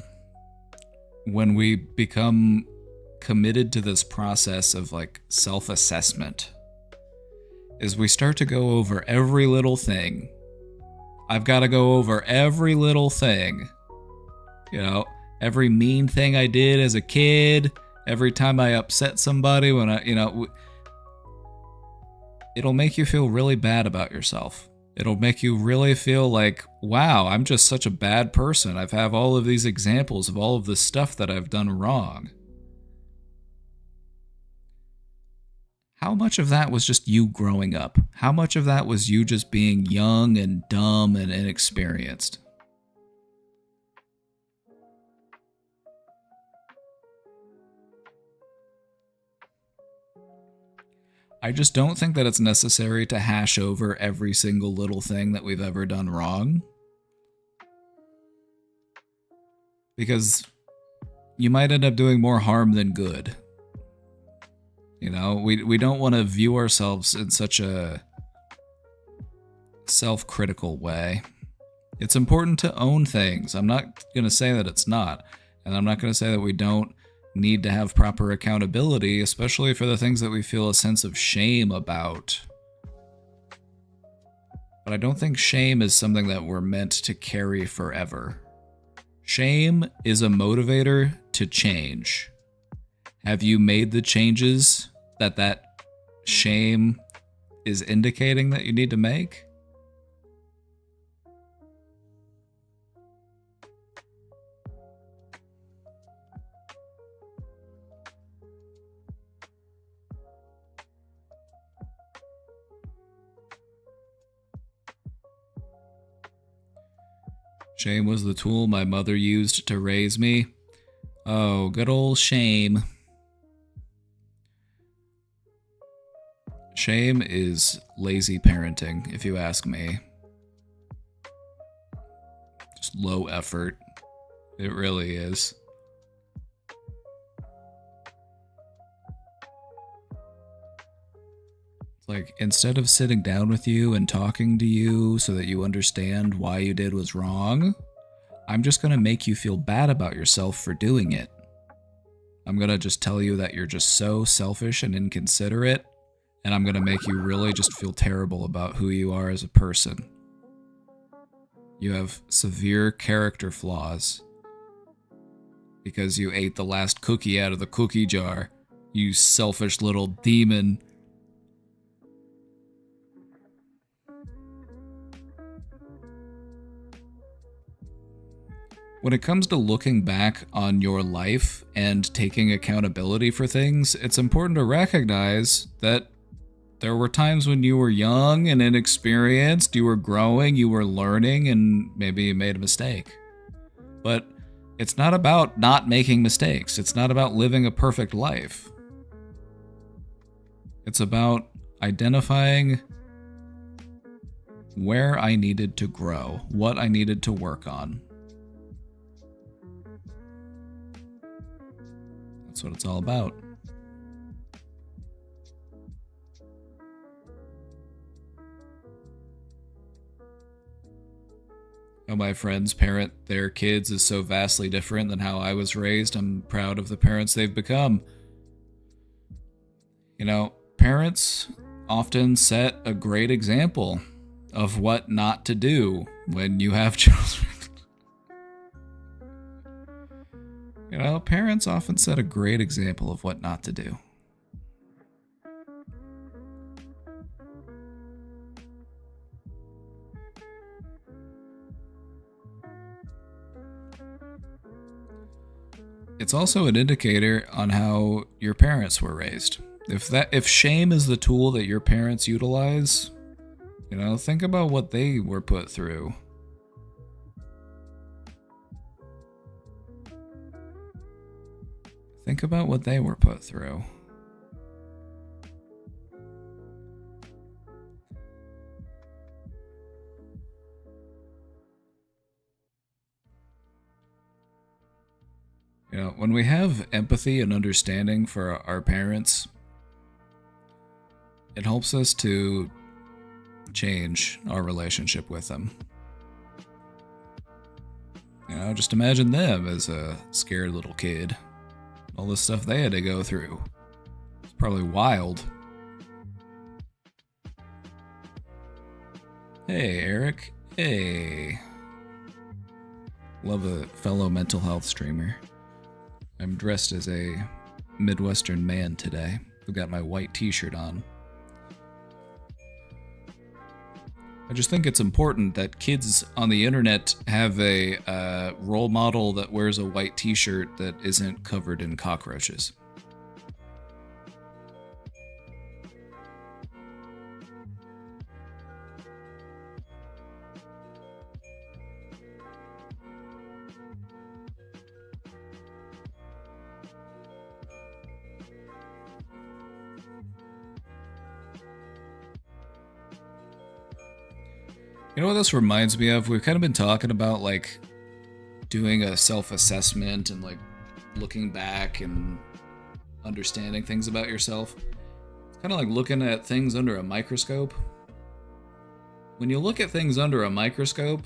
when we become committed to this process of like self-assessment. Is we start to go over every little thing. I've got to go over every little thing. You know, every mean thing I did as a kid, every time I upset somebody when it'll make you feel really bad about yourself. It'll make you really feel like, wow, I'm just such a bad person. I've had all of these examples of all of the stuff that I've done wrong. How much of that was just you growing up? How much of that was you just being young and dumb and inexperienced? I just don't think that it's necessary to hash over every single little thing that we've ever done wrong. Because you might end up doing more harm than good. You know, we don't want to view ourselves in such a self-critical way. It's important to own things. I'm not going to say that it's not. And I'm not going to say that we don't need to have proper accountability, especially for the things that we feel a sense of shame about. But I don't think shame is something that we're meant to carry forever. Shame is a motivator to change. Have you made the changes that shame is indicating that you need to make? Shame was the tool my mother used to raise me. Oh, good old shame. Shame is lazy parenting, if you ask me. Just low effort. It really is. Like, instead of sitting down with you and talking to you so that you understand why you did was wrong, I'm just going to make you feel bad about yourself for doing it. I'm going to just tell you that you're just so selfish and inconsiderate, and I'm going to make you really just feel terrible about who you are as a person. You have severe character flaws because you ate the last cookie out of the cookie jar, you selfish little demon. When it comes to looking back on your life and taking accountability for things, it's important to recognize that there were times when you were young and inexperienced, you were growing, you were learning, and maybe you made a mistake. But it's not about not making mistakes. It's not about living a perfect life. It's about identifying where I needed to grow, what I needed to work on. That's what it's all about. How my friends parent their kids is so vastly different than how I was raised. I'm proud of the parents they've become. You know, parents often set a great example of what not to do when you have children. You know, parents often set a great example of what not to do. It's also an indicator on how your parents were raised. If shame is the tool that your parents utilize, you know, think about what they were put through. Think about what they were put through. when we have empathy and understanding for our parents, it helps us to change our relationship with them. You know, just imagine them as a scared little kid. All the stuff they had to go through. It's probably wild. Hey, Eric. Hey. Love a fellow mental health streamer. I'm dressed as a Midwestern man today. I've got my white t-shirt on. I just think it's important that kids on the internet have a role model that wears a white t-shirt that isn't covered in cockroaches. You know what this reminds me of? We've kind of been talking about, like, doing a self-assessment and, like, looking back and understanding things about yourself. It's kind of like looking at things under a microscope. When you look at things under a microscope,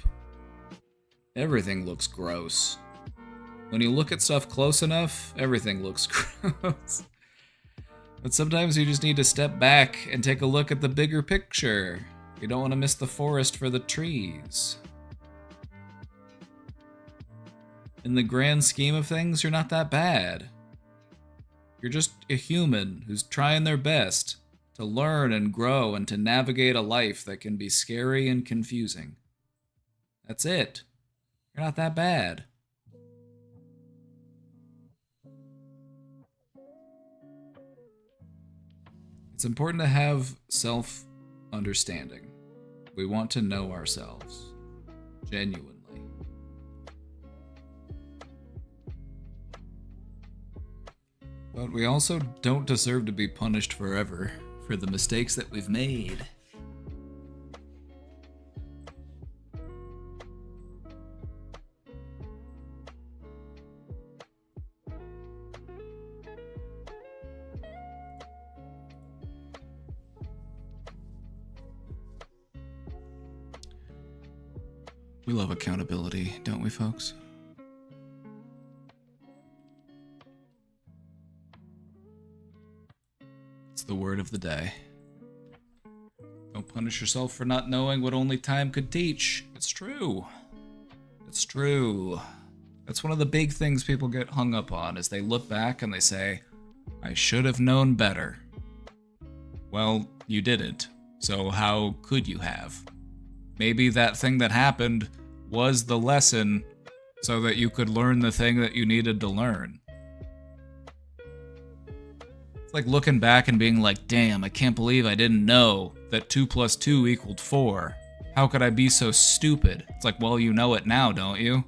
everything looks gross. When you look at stuff close enough, everything looks gross. But sometimes you just need to step back and take a look at the bigger picture. You don't want to miss the forest for the trees. In the grand scheme of things, you're not that bad. You're just a human who's trying their best to learn and grow and to navigate a life that can be scary and confusing. That's it. You're not that bad. It's important to have self-understanding. We want to know ourselves, genuinely. But we also don't deserve to be punished forever for the mistakes that we've made. We love accountability, don't we, folks? It's the word of the day. Don't punish yourself for not knowing what only time could teach. It's true. It's true. That's one of the big things people get hung up on, is they look back and they say, I should have known better. Well, you didn't. So how could you have? Maybe that thing that happened was the lesson so that you could learn the thing that you needed to learn. It's like looking back and being like, damn, I can't believe I didn't know that 2 + 2 = 4. How could I be so stupid? It's like, well, you know it now, don't you?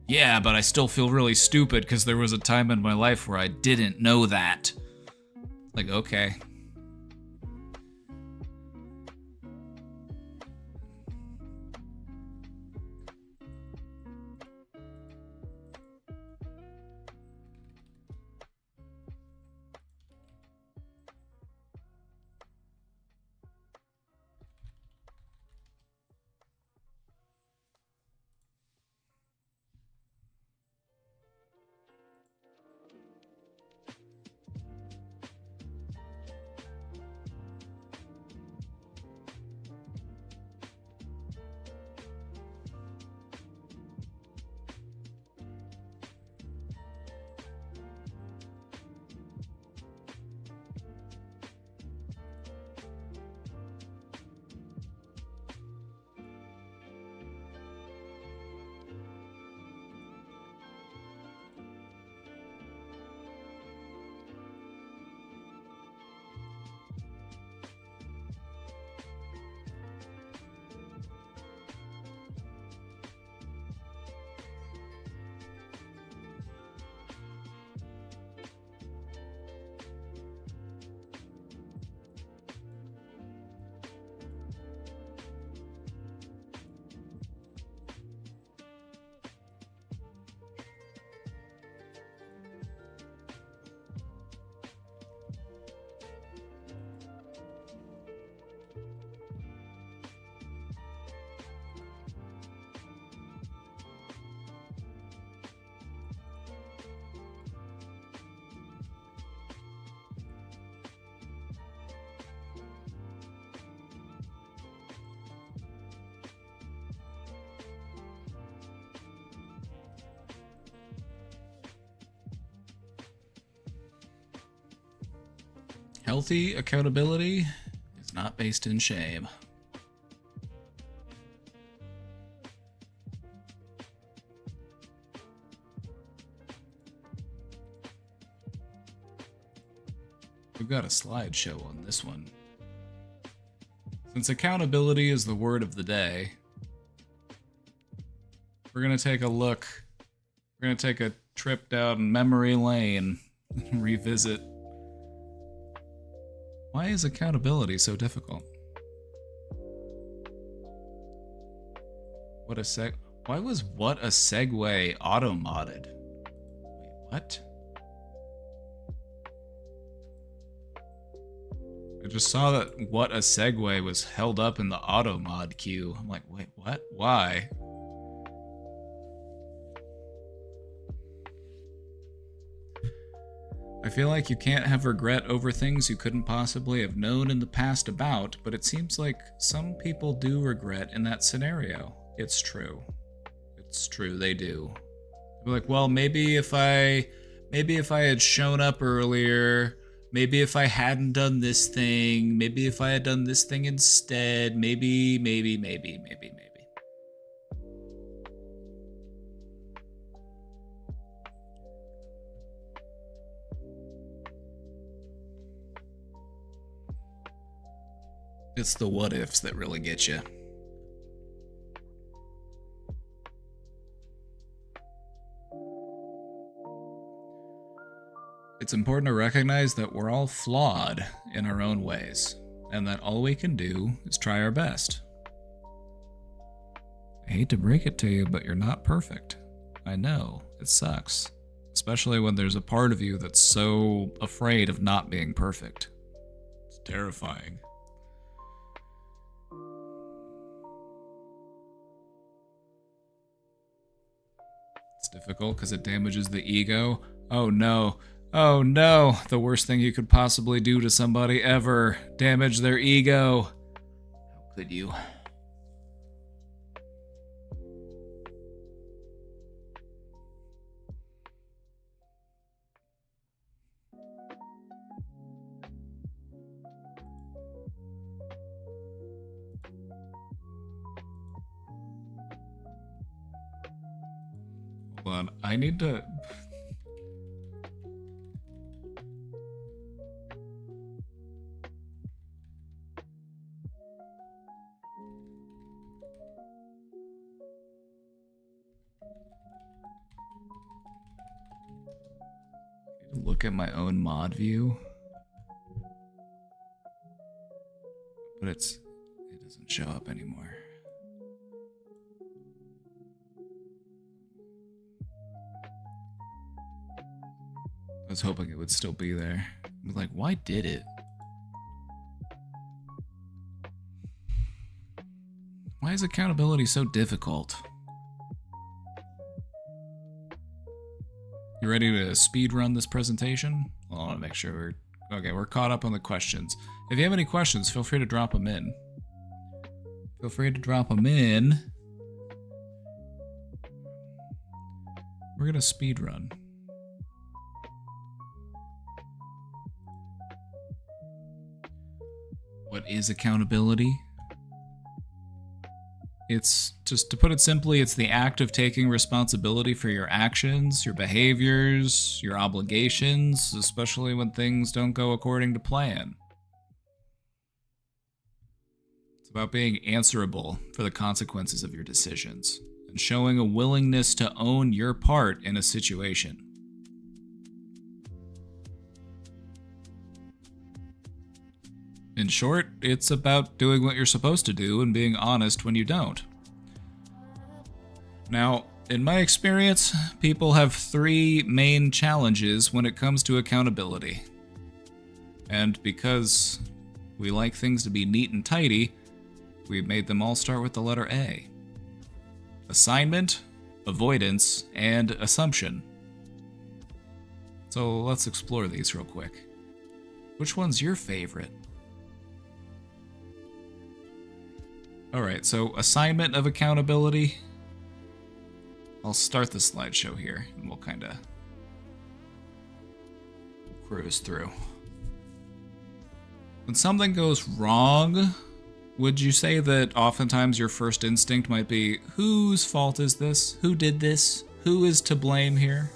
Yeah, but I still feel really stupid because there was a time in my life where I didn't know that. Like, okay. Healthy accountability is not based in shame. We've got a slideshow on this one. Since accountability is the word of the day, we're going to take a look. We're going to take a trip down memory lane and revisit. Why is accountability so difficult? Why was What a Segway auto-modded? Wait, what? I just saw that What a Segway was held up in the auto-mod queue. I'm like, wait, what? Why? I feel like you can't have regret over things you couldn't possibly have known in the past about, but it seems like some people do regret in that scenario. It's true. It's true, they do. They're like, well, maybe if I had shown up earlier, maybe if I hadn't done this thing, maybe if I had done this thing instead, maybe. It's the what ifs that really get you. It's important to recognize that we're all flawed in our own ways, and that all we can do is try our best. I hate to break it to you, but you're not perfect. I know, it sucks. Especially when there's a part of you that's so afraid of not being perfect. It's terrifying. It's difficult because it damages the ego. Oh no. Oh no. The worst thing you could possibly do to somebody ever. Damage their ego. How could you? Hold on. I need to... look at my own mod view, but it doesn't show up anymore. I was hoping it would still be there. I was like, why did it? Why is accountability so difficult? You ready to speed run this presentation? Well, I want to make sure we're caught up on the questions. If you have any questions, feel free to drop them in. Feel free to drop them in. We're gonna speed run. What is accountability? It's, just to put it simply, it's the act of taking responsibility for your actions, your behaviors, your obligations, especially when things don't go according to plan. It's about being answerable for the consequences of your decisions, and showing a willingness to own your part in a situation. In short, it's about doing what you're supposed to do and being honest when you don't. Now, in my experience, people have three main challenges when it comes to accountability. And because we like things to be neat and tidy, we've made them all start with the letter A. Assignment, avoidance, and assumption. So let's explore these real quick. Which one's your favorite? Alright, so assignment of accountability. I'll start the slideshow here, and we'll kind of cruise through. When something goes wrong, would you say that oftentimes your first instinct might be, whose fault is this? Who did this? Who is to blame here?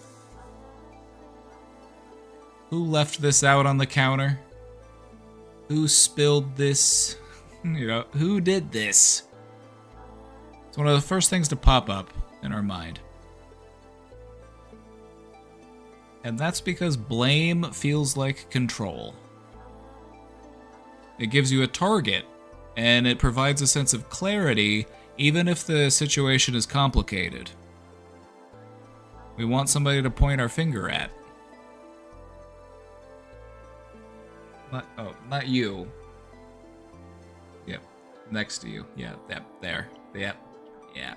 Who left this out on the counter? Who spilled this? Who did this? It's one of the first things to pop up in our mind. And that's because blame feels like control. It gives you a target, and it provides a sense of clarity, even if the situation is complicated. We want somebody to point our finger at. Not you. Yep, next to you. Yeah, there. Yep, yeah.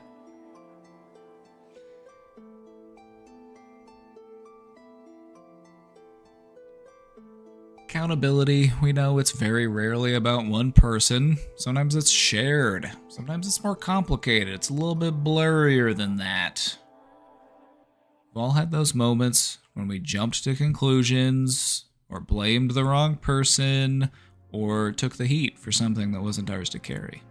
Accountability, we know it's very rarely about one person. Sometimes it's shared. Sometimes it's more complicated. It's a little bit blurrier than that. We've all had those moments when we jumped to conclusions, or blamed the wrong person, or took the heat for something that wasn't ours to carry.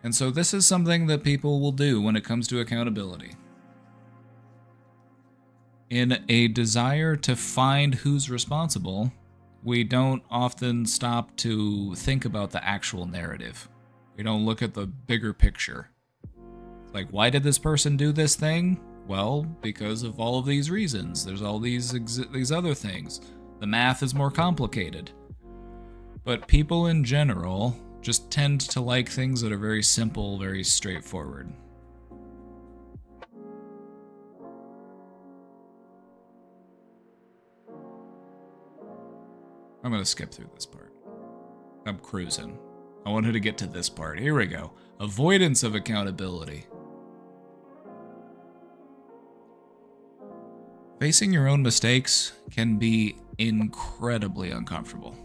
And so this is something that people will do when it comes to accountability. In a desire to find who's responsible, we don't often stop to think about the actual narrative. We don't look at the bigger picture. Like, why did this person do this thing? Well, because of all of these reasons. There's all these other things. The math is more complicated. But people in general just tend to like things that are very simple, very straightforward. I'm going to skip through this part. I'm cruising. I wanted to get to this part. Here we go. Avoidance of accountability. Facing your own mistakes can be incredibly uncomfortable.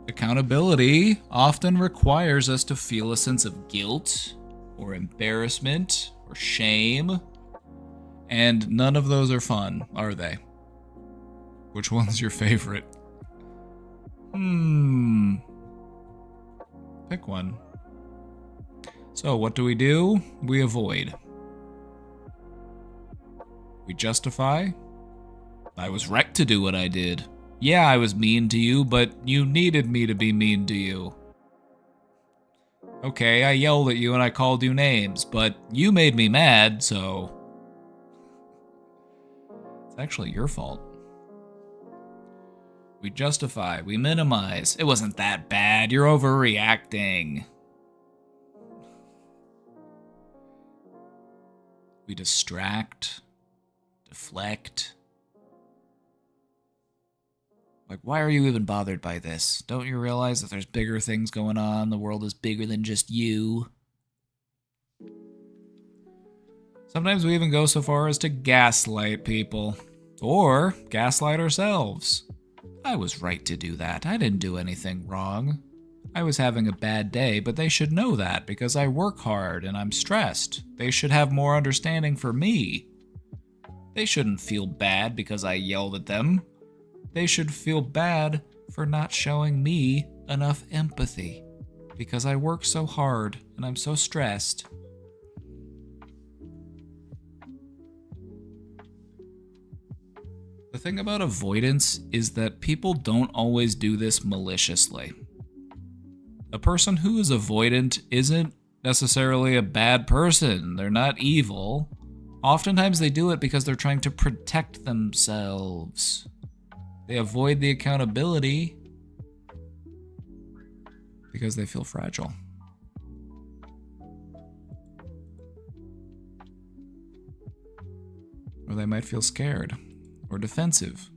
Accountability often requires us to feel a sense of guilt, or embarrassment, or shame, and none of those are fun, are they? Which one's your favorite? Pick one. So, what do? We avoid. We justify. I was wrecked to do what I did. Yeah, I was mean to you, but you needed me to be mean to you. Okay, I yelled at you and I called you names, but you made me mad, so... It's actually your fault. We justify, we minimize. It wasn't that bad, you're overreacting. We distract, deflect. Like, why are you even bothered by this? Don't you realize that there's bigger things going on? The world is bigger than just you. Sometimes we even go so far as to gaslight people. Or gaslight ourselves. I was right to do that. I didn't do anything wrong. I was having a bad day, but they should know that because I work hard and I'm stressed. They should have more understanding for me. They shouldn't feel bad because I yelled at them. They should feel bad for not showing me enough empathy because I work so hard and I'm so stressed. The thing about avoidance is that people don't always do this maliciously. A person who is avoidant isn't necessarily a bad person. They're not evil. Oftentimes they do it because they're trying to protect themselves. They avoid the accountability because they feel fragile. Or they might feel scared or defensive.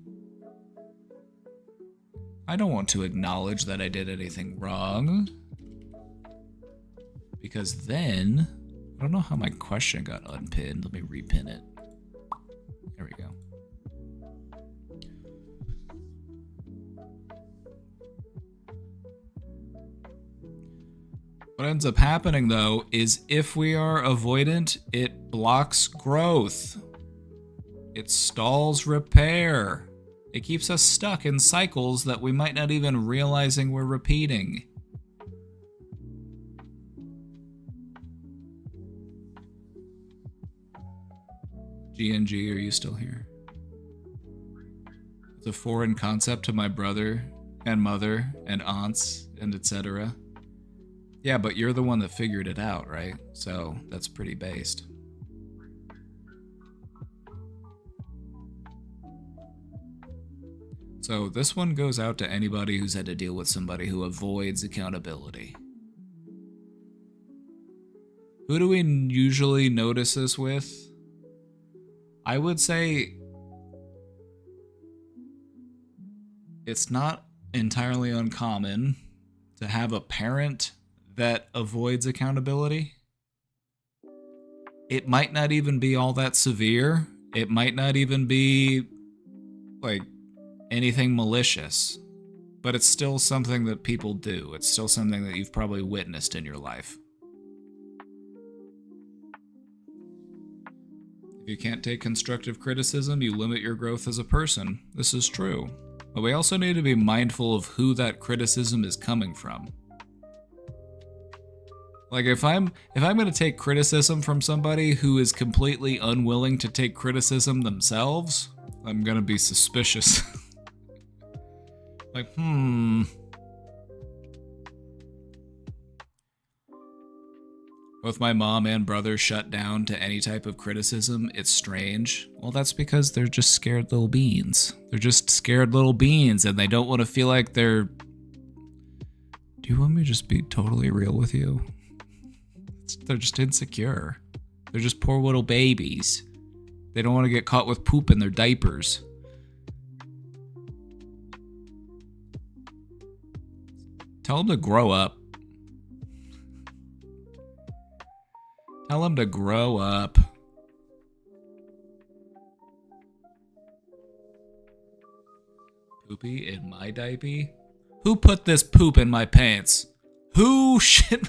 I don't want to acknowledge that I did anything wrong, because then, I don't know how my question got unpinned. Let me repin it. There we go. What ends up happening, though, is if we are avoidant, it blocks growth. It stalls repair. It keeps us stuck in cycles that we might not even realizing we're repeating. GNG, are you still here? It's a foreign concept to my brother and mother and aunts and etc. Yeah, but you're the one that figured it out, right? So that's pretty based. So this one goes out to anybody who's had to deal with somebody who avoids accountability. Who do we usually notice this with? I would say it's not entirely uncommon to have a parent that avoids accountability. It might not even be all that severe. It might not even be like anything malicious, but it's still something that people do. It's still something that you've probably witnessed in your life. If you can't take constructive criticism, you limit your growth as a person. This is true. But we also need to be mindful of who that criticism is coming from. Like if I'm going to take criticism from somebody who is completely unwilling to take criticism themselves, I'm going to be suspicious. Like, Both my mom and brother shut down to any type of criticism. It's strange. Well, that's because they're just scared little beans. They're just scared little beans, and they don't want to feel like they're... Do you want me to just be totally real with you? They're just insecure. They're just poor little babies. They don't want to get caught with poop in their diapers. Tell them to grow up. Tell them to grow up. Poopy in my diaper? Who put this poop in my pants? Who shit?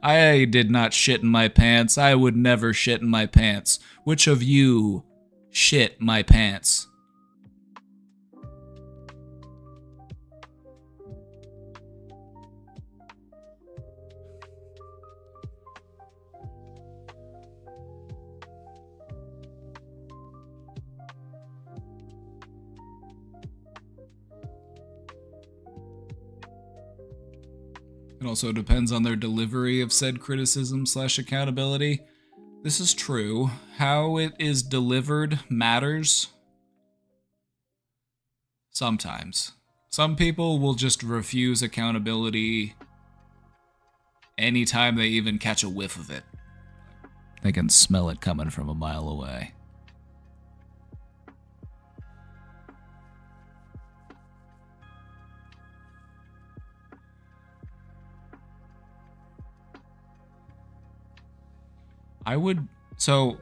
I did not shit in my pants. I would never shit in my pants. Which of you shit my pants? It also depends on their delivery of said criticism/accountability. This is true. How it is delivered matters. Sometimes. Some people will just refuse accountability anytime they even catch a whiff of it. They can smell it coming from a mile away. So,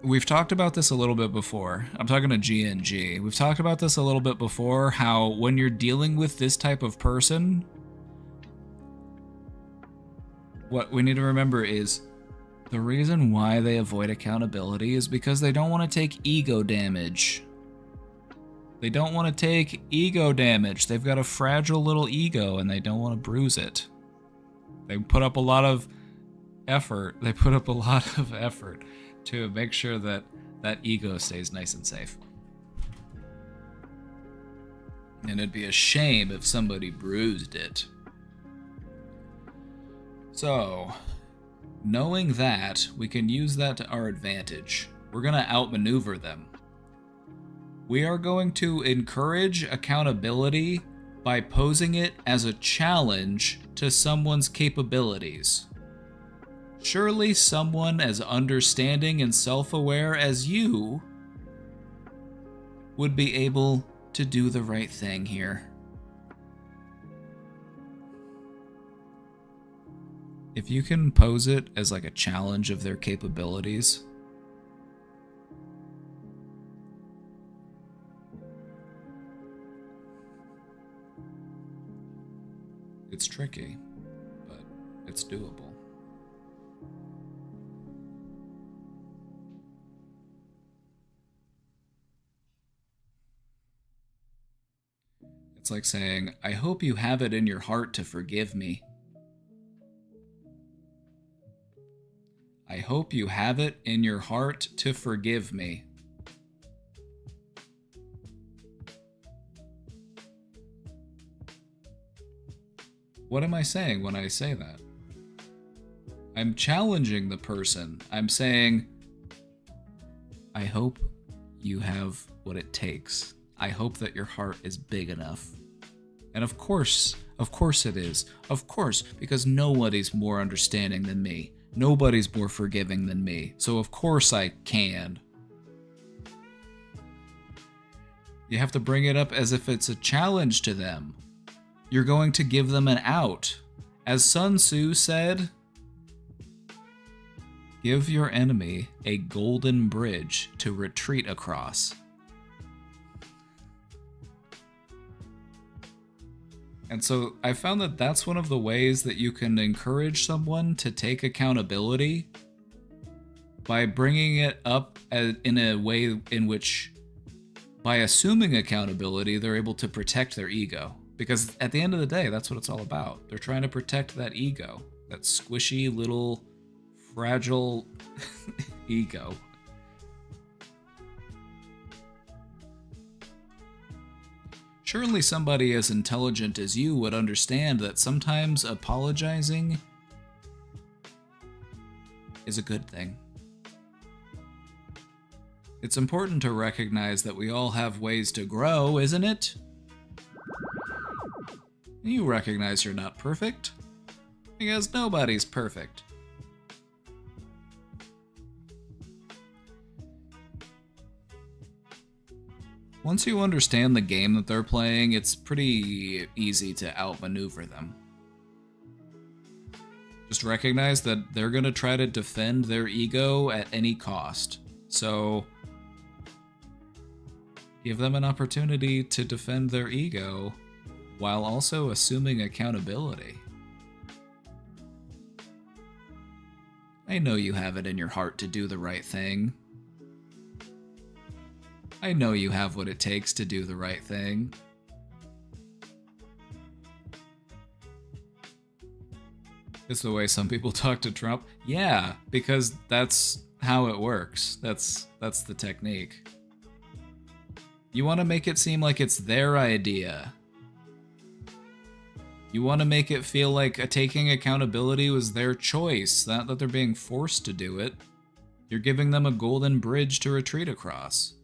we've talked about this a little bit before. I'm talking to GNG. We've talked about this a little bit before, how when you're dealing with this type of person, what we need to remember is the reason why they avoid accountability is because they don't want to take ego damage. They don't want to take ego damage. They've got a fragile little ego and they don't want to bruise it. They put up a lot of effort. They put up a lot of effort to make sure that that ego stays nice and safe. And it'd be a shame if somebody bruised it. So, knowing that, we can use that to our advantage. We're going to outmaneuver them. We are going to encourage accountability by posing it as a challenge to someone's capabilities. Surely someone as understanding and self-aware as you would be able to do the right thing here. If you can pose it as like a challenge of their capabilities, it's tricky, but it's doable. It's like saying, I hope you have it in your heart to forgive me. I hope you have it in your heart to forgive me. What am I saying when I say that? I'm challenging the person. I'm saying, I hope you have what it takes. I hope that your heart is big enough. And of course it is. Of course, because nobody's more understanding than me. Nobody's more forgiving than me. So of course I can. You have to bring it up as if it's a challenge to them. You're going to give them an out. As Sun Tzu said, give your enemy a golden bridge to retreat across. And so I found that that's one of the ways that you can encourage someone to take accountability, by bringing it up in a way in which, by assuming accountability, they're able to protect their ego. Because at the end of the day, that's what it's all about. They're trying to protect that ego, that squishy little fragile ego. Surely somebody as intelligent as you would understand that sometimes apologizing is a good thing. It's important to recognize that we all have ways to grow, isn't it? You recognize you're not perfect, because nobody's perfect. Once you understand the game that they're playing, it's pretty easy to outmaneuver them. Just recognize that they're going to try to defend their ego at any cost. So give them an opportunity to defend their ego while also assuming accountability. I know you have it in your heart to do the right thing. I know you have what it takes to do the right thing. It's the way some people talk to Trump. Yeah, because that's how it works. That's the technique. You want to make it seem like it's their idea. You want to make it feel like taking accountability was their choice, not that they're being forced to do it. You're giving them a golden bridge to retreat across.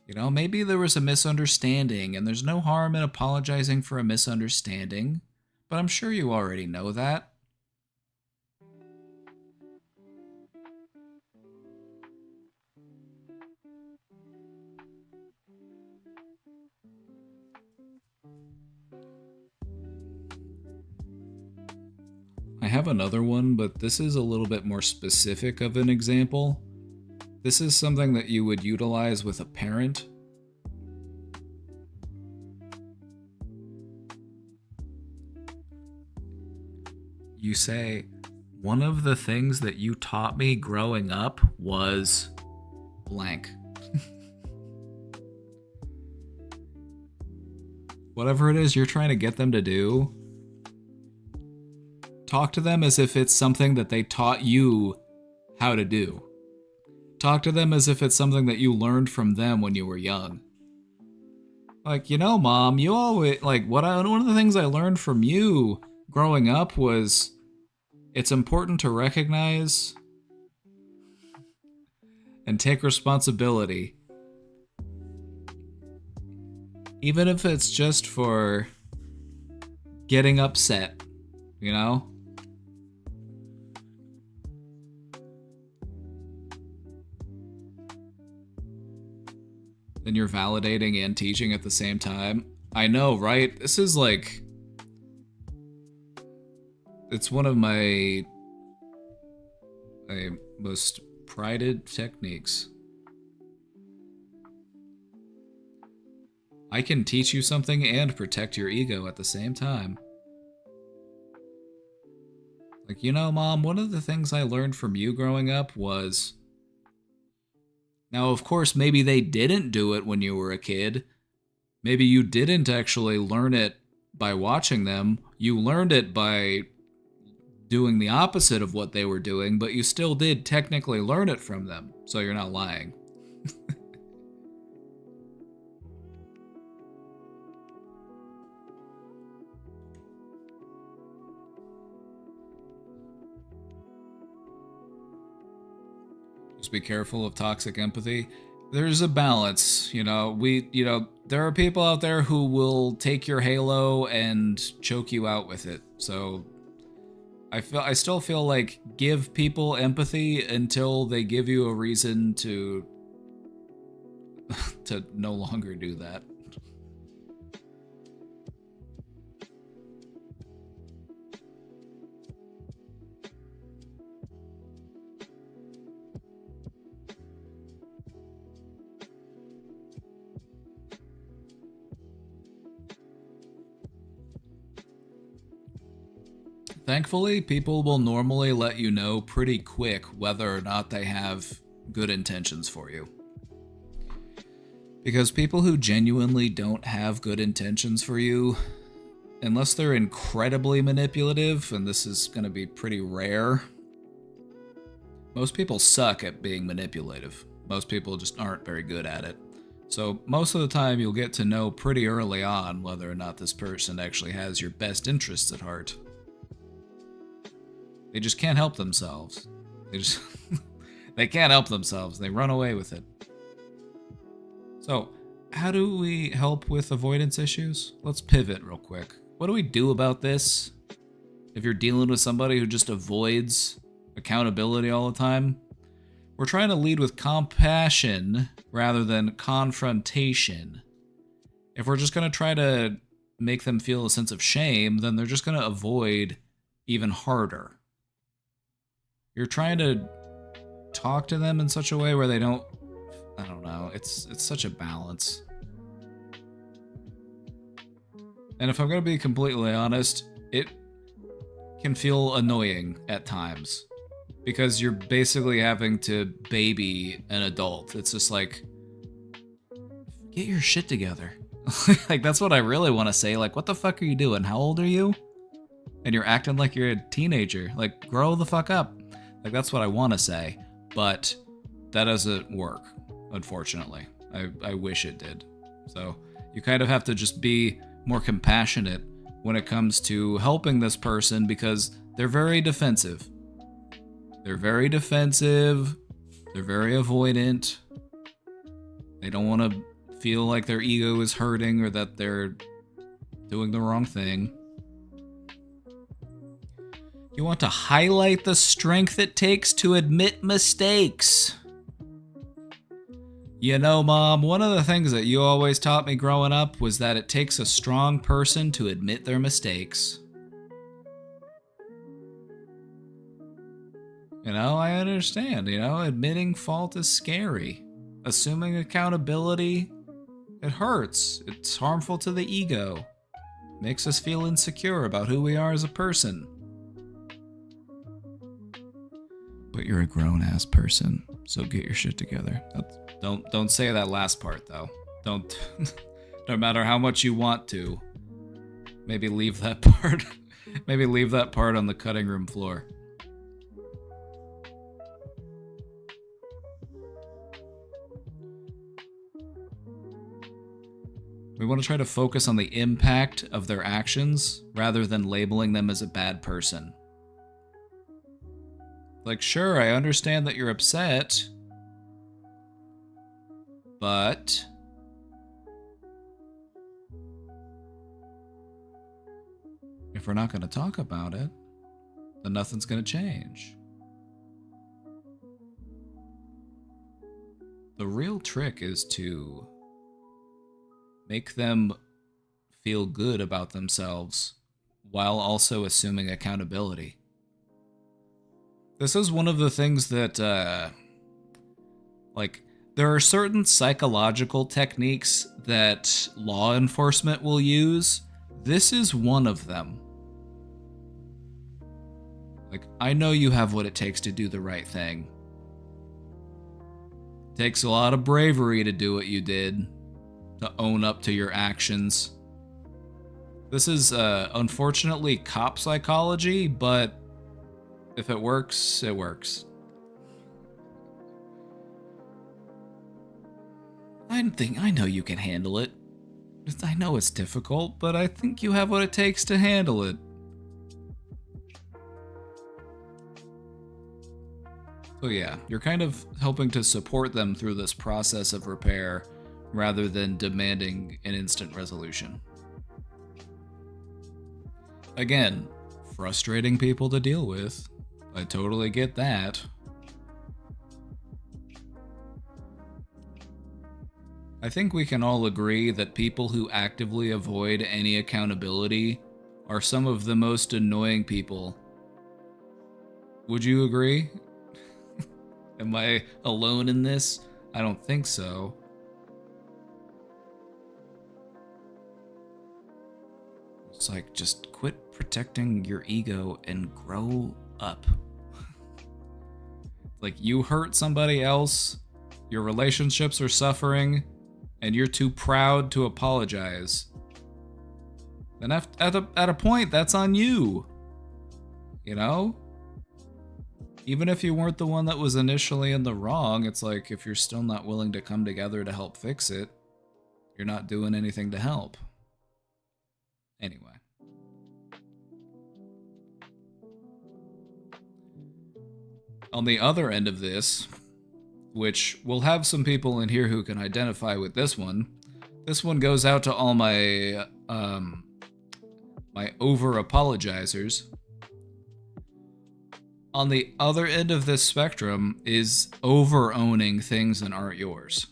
You know, maybe there was a misunderstanding, and there's no harm in apologizing for a misunderstanding, but I'm sure you already know that. I have another one, but this is a little bit more specific of an example. This is something that you would utilize with a parent. You say, one of the things that you taught me growing up was blank. Whatever it is you're trying to get them to do, talk to them as if it's something that they taught you how to do. Talk to them as if it's something that you learned from them when you were young. Like, you know, Mom, you always, like, one of the things I learned from you growing up was it's important to recognize and take responsibility. Even if it's just for getting upset, you know? Then you're validating and teaching at the same time. I know, right? This is like... It's one of my most prided techniques. I can teach you something and protect your ego at the same time. Like, you know, Mom, one of the things I learned from you growing up was Now, of course, maybe they didn't do it when you were a kid. Maybe you didn't actually learn it by watching them. You learned it by doing the opposite of what they were doing, but you still did technically learn it from them. So you're not lying. Just be careful of toxic empathy. There's a balance, there are people out there who will take your halo and choke you out with it. So I still feel like give people empathy until they give you a reason to to no longer do that. Thankfully, people will normally let you know pretty quick whether or not they have good intentions for you. Because people who genuinely don't have good intentions for you, unless they're incredibly manipulative, and this is going to be pretty rare, most people suck at being manipulative. Most people just aren't very good at it. So most of the time you'll get to know pretty early on whether or not this person actually has your best interests at heart. They just can't help themselves. They can't help themselves. They run away with it. So, how do we help with avoidance issues? Let's pivot real quick. What do we do about this? If you're dealing with somebody who just avoids accountability all the time, we're trying to lead with compassion rather than confrontation. If we're just going to try to make them feel a sense of shame, then they're just going to avoid even harder. You're trying to talk to them in such a way where they don't, I don't know, it's such a balance. And if I'm going to be completely honest, it can feel annoying at times because you're basically having to baby an adult. It's just like, get your shit together. Like, that's what I really want to say. Like, what the fuck are you doing? How old are you? And you're acting like you're a teenager. Like, grow the fuck up. Like, that's what I want to say. But that doesn't work, unfortunately. I wish it did. So you kind of have to just be more compassionate when it comes to helping this person because they're very defensive. They're very defensive. They're very avoidant. They don't want to feel like their ego is hurting or that they're doing the wrong thing. You want to highlight the strength it takes to admit mistakes. You know, Mom, one of the things that you always taught me growing up was that it takes a strong person to admit their mistakes. I understand, admitting fault is scary. Assuming accountability, it hurts. It's harmful to the ego. Makes us feel insecure about who we are as a person. But you're a grown-ass person, so get your shit together. Don't say that last part, though. Don't, no matter how much you want to. Maybe leave that part. Maybe leave that part on the cutting room floor. We want to try to focus on the impact of their actions rather than labeling them as a bad person. Like, sure, I understand that you're upset, but if we're not going to talk about it, then nothing's going to change. The real trick is to make them feel good about themselves while also assuming accountability. This is one of the things that, there are certain psychological techniques that law enforcement will use. This is one of them. I know you have what it takes to do the right thing. takes a lot of bravery to do what you did, to own up to your actions. This is, unfortunately, cop psychology, but if it works, it works. I know you can handle it. I know it's difficult, but I think you have what it takes to handle it. So yeah, you're kind of helping to support them through this process of repair rather than demanding an instant resolution. Again, frustrating people to deal with. I totally get that. I think we can all agree that people who actively avoid any accountability are some of the most annoying people. Would you agree? Am I alone in this? I don't think so. It's like, just quit protecting your ego and grow up. Like, you hurt somebody else, your relationships are suffering, and you're too proud to apologize. Then at a point, that's on you. You know? Even if you weren't the one that was initially in the wrong, it's like, if you're still not willing to come together to help fix it, you're not doing anything to help. Anyway. On the other end of this, which we'll have some people in here who can identify with this one goes out to all my, my over-apologizers. On the other end of this spectrum is over-owning things that aren't yours.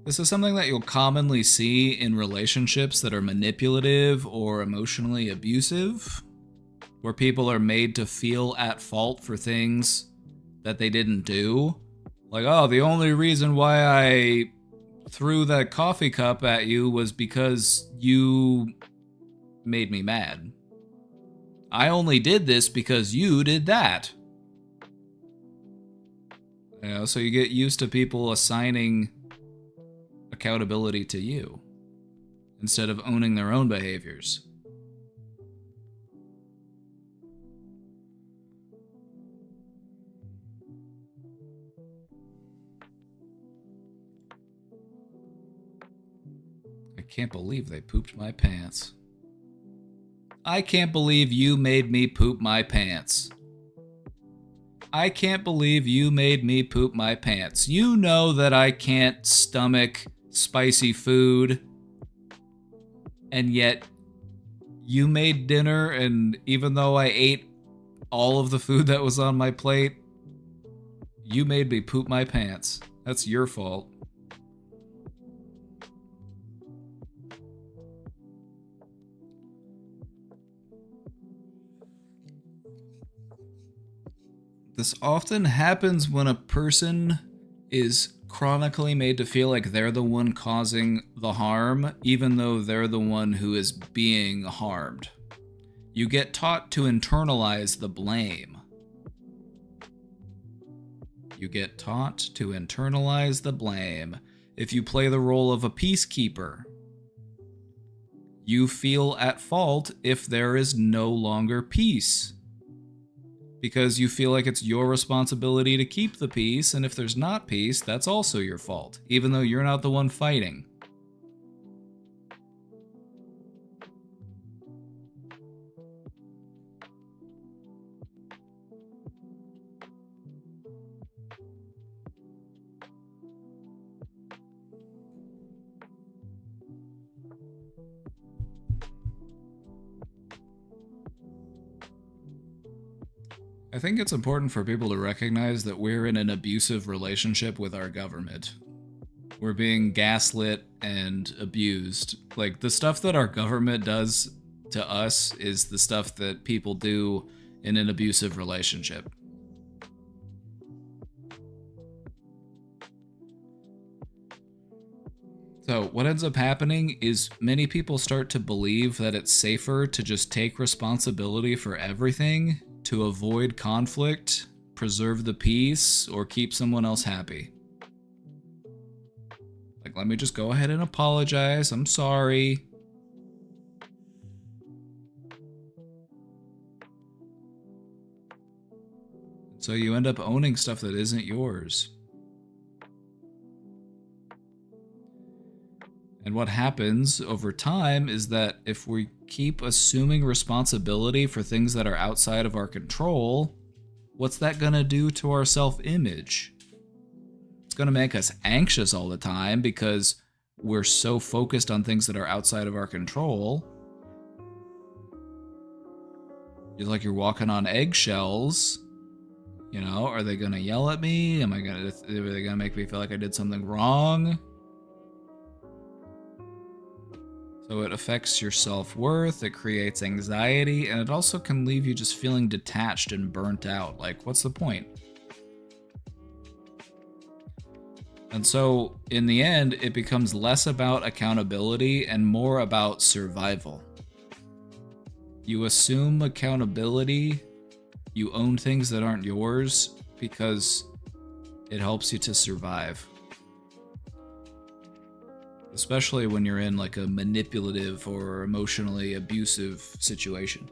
This is something that you'll commonly see in relationships that are manipulative or emotionally abusive, where people are made to feel at fault for things that they didn't do. Like, oh, the only reason why I threw that coffee cup at you was because you made me mad. I only did this because you did that. You know, so you get used to people assigning accountability to you instead of owning their own behaviors. I can't believe they pooped my pants. I can't believe you made me poop my pants. I can't believe you made me poop my pants. You know that I can't stomach spicy food, and yet you made dinner, and even though I ate all of the food that was on my plate, you made me poop my pants. That's your fault. This often happens when a person is chronically made to feel like they're the one causing the harm, even though they're the one who is being harmed. You get taught to internalize the blame. You get taught to internalize the blame. If you play the role of a peacekeeper, you feel at fault if there is no longer peace, because you feel like it's your responsibility to keep the peace, and if there's not peace, that's also your fault, even though you're not the one fighting. I think it's important for people to recognize that we're in an abusive relationship with our government. We're being gaslit and abused. Like, the stuff that our government does to us is the stuff that people do in an abusive relationship. So what ends up happening is many people start to believe that it's safer to just take responsibility for everything, to avoid conflict, preserve the peace, or keep someone else happy. Like, let me just go ahead and apologize. I'm sorry. So you end up owning stuff that isn't yours. And what happens over time is that if we keep assuming responsibility for things that are outside of our control, what's that gonna do to our self-image? It's gonna make us anxious all the time because we're so focused on things that are outside of our control. It's like you're walking on eggshells. You know, are they gonna yell at me? Are they gonna make me feel like I did something wrong? So it affects your self-worth, it creates anxiety, and it also can leave you just feeling detached and burnt out. Like, what's the point? And so, in the end, it becomes less about accountability and more about survival. You assume accountability, you own things that aren't yours because it helps you to survive. Especially when you're in like a manipulative or emotionally abusive situation.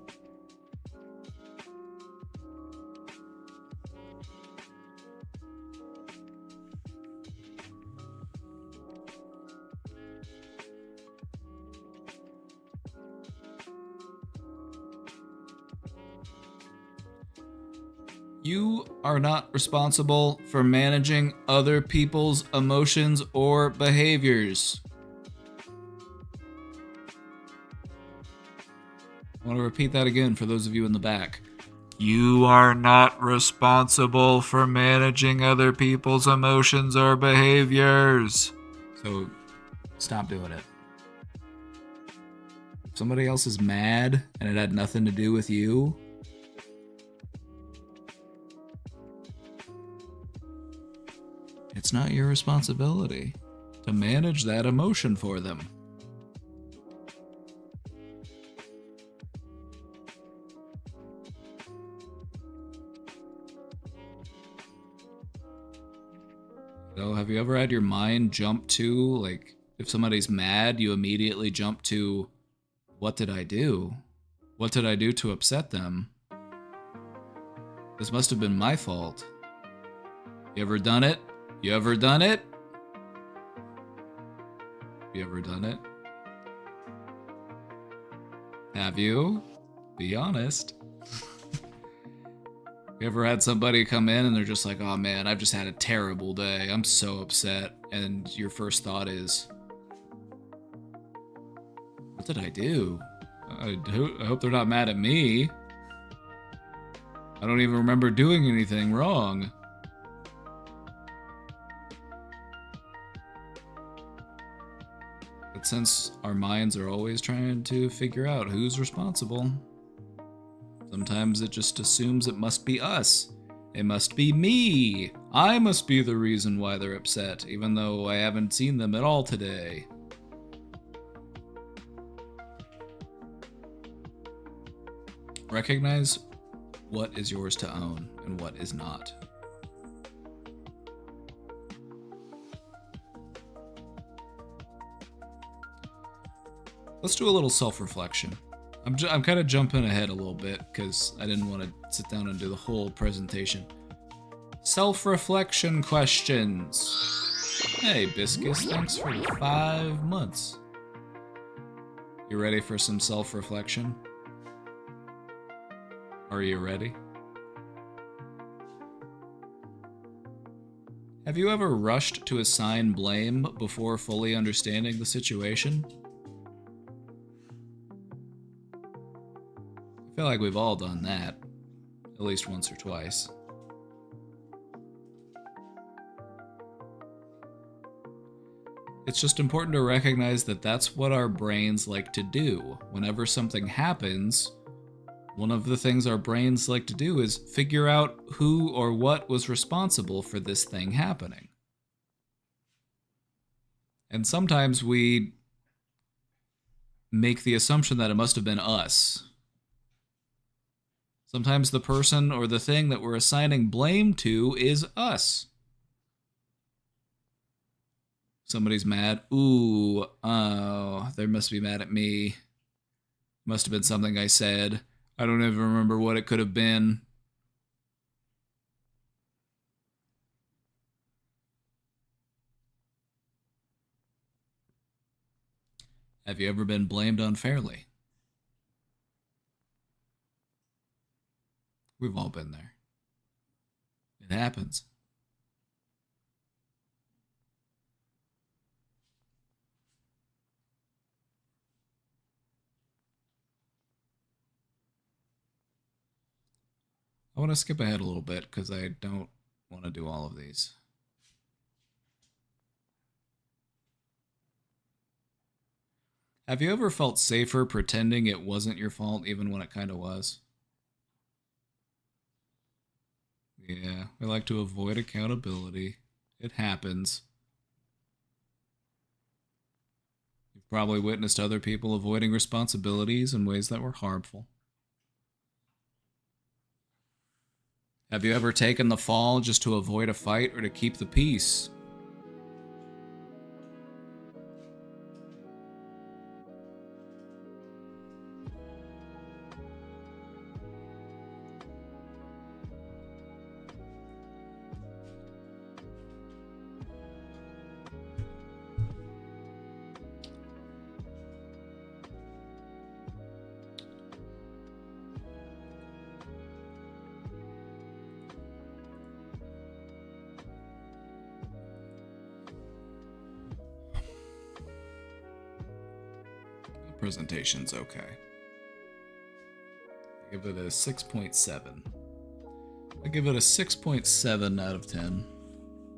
You are not responsible for managing other people's emotions or behaviors. I want to repeat that again for those of you in the back. You are not responsible for managing other people's emotions or behaviors. So, stop doing it. If somebody else is mad and it had nothing to do with you, it's not your responsibility to manage that emotion for them. So have you ever had your mind jump to, like, if somebody's mad, you immediately jump to, what did I do? What did I do to upset them? This must have been my fault. You ever done it? You ever done it? You ever done it? Have you? Be honest. You ever had somebody come in and they're just like, oh man, I've just had a terrible day. I'm so upset. And your first thought is, what did I do? I hope they're not mad at me. I don't even remember doing anything wrong. But since our minds are always trying to figure out who's responsible, sometimes it just assumes it must be us. It must be me. I must be the reason why they're upset, even though I haven't seen them at all today. Recognize what is yours to own and what is not. Let's do a little self-reflection. I'm kind of jumping ahead a little bit because I didn't want to sit down and do the whole presentation. Self-reflection questions. Hey, Biscus, thanks for 5 months. You ready for some self-reflection? Are you ready? Have you ever rushed to assign blame before fully understanding the situation? I feel like we've all done that, at least once or twice. It's just important to recognize that that's what our brains like to do. Whenever something happens, one of the things our brains like to do is figure out who or what was responsible for this thing happening. And sometimes we make the assumption that it must have been us. Sometimes the person or the thing that we're assigning blame to is us. Somebody's mad. Ooh, oh, they must be mad at me. Must have been something I said. I don't even remember what it could have been. Have you ever been blamed unfairly? We've all been there. It happens. I want to skip ahead a little bit because I don't want to do all of these. Have you ever felt safer pretending it wasn't your fault even when it kind of was? Yeah, we like to avoid accountability. It happens. You've probably witnessed other people avoiding responsibilities in ways that were harmful. Have you ever taken the fall just to avoid a fight or to keep the peace? Presentation's okay. I give it a 6.7. I give it a 6.7 out of 10.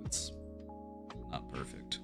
It's not perfect.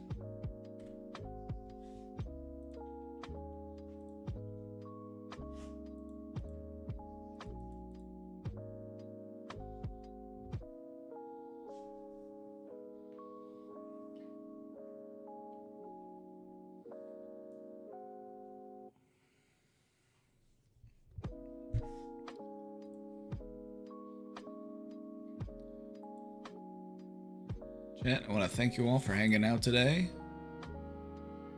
Chat, I want to thank you all for hanging out today.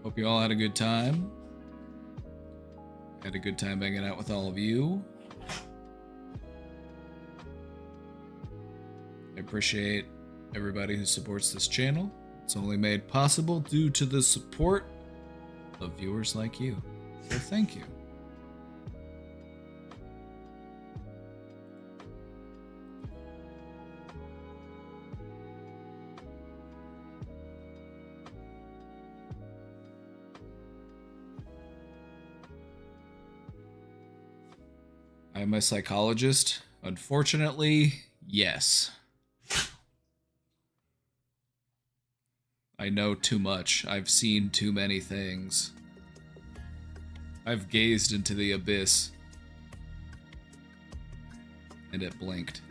Hope you all had a good time. Had a good time hanging out with all of you. I appreciate everybody who supports this channel. It's only made possible due to the support of viewers like you. So thank you. Am I a psychologist? Unfortunately, yes. I know too much. I've seen too many things. I've gazed into the abyss. And it blinked.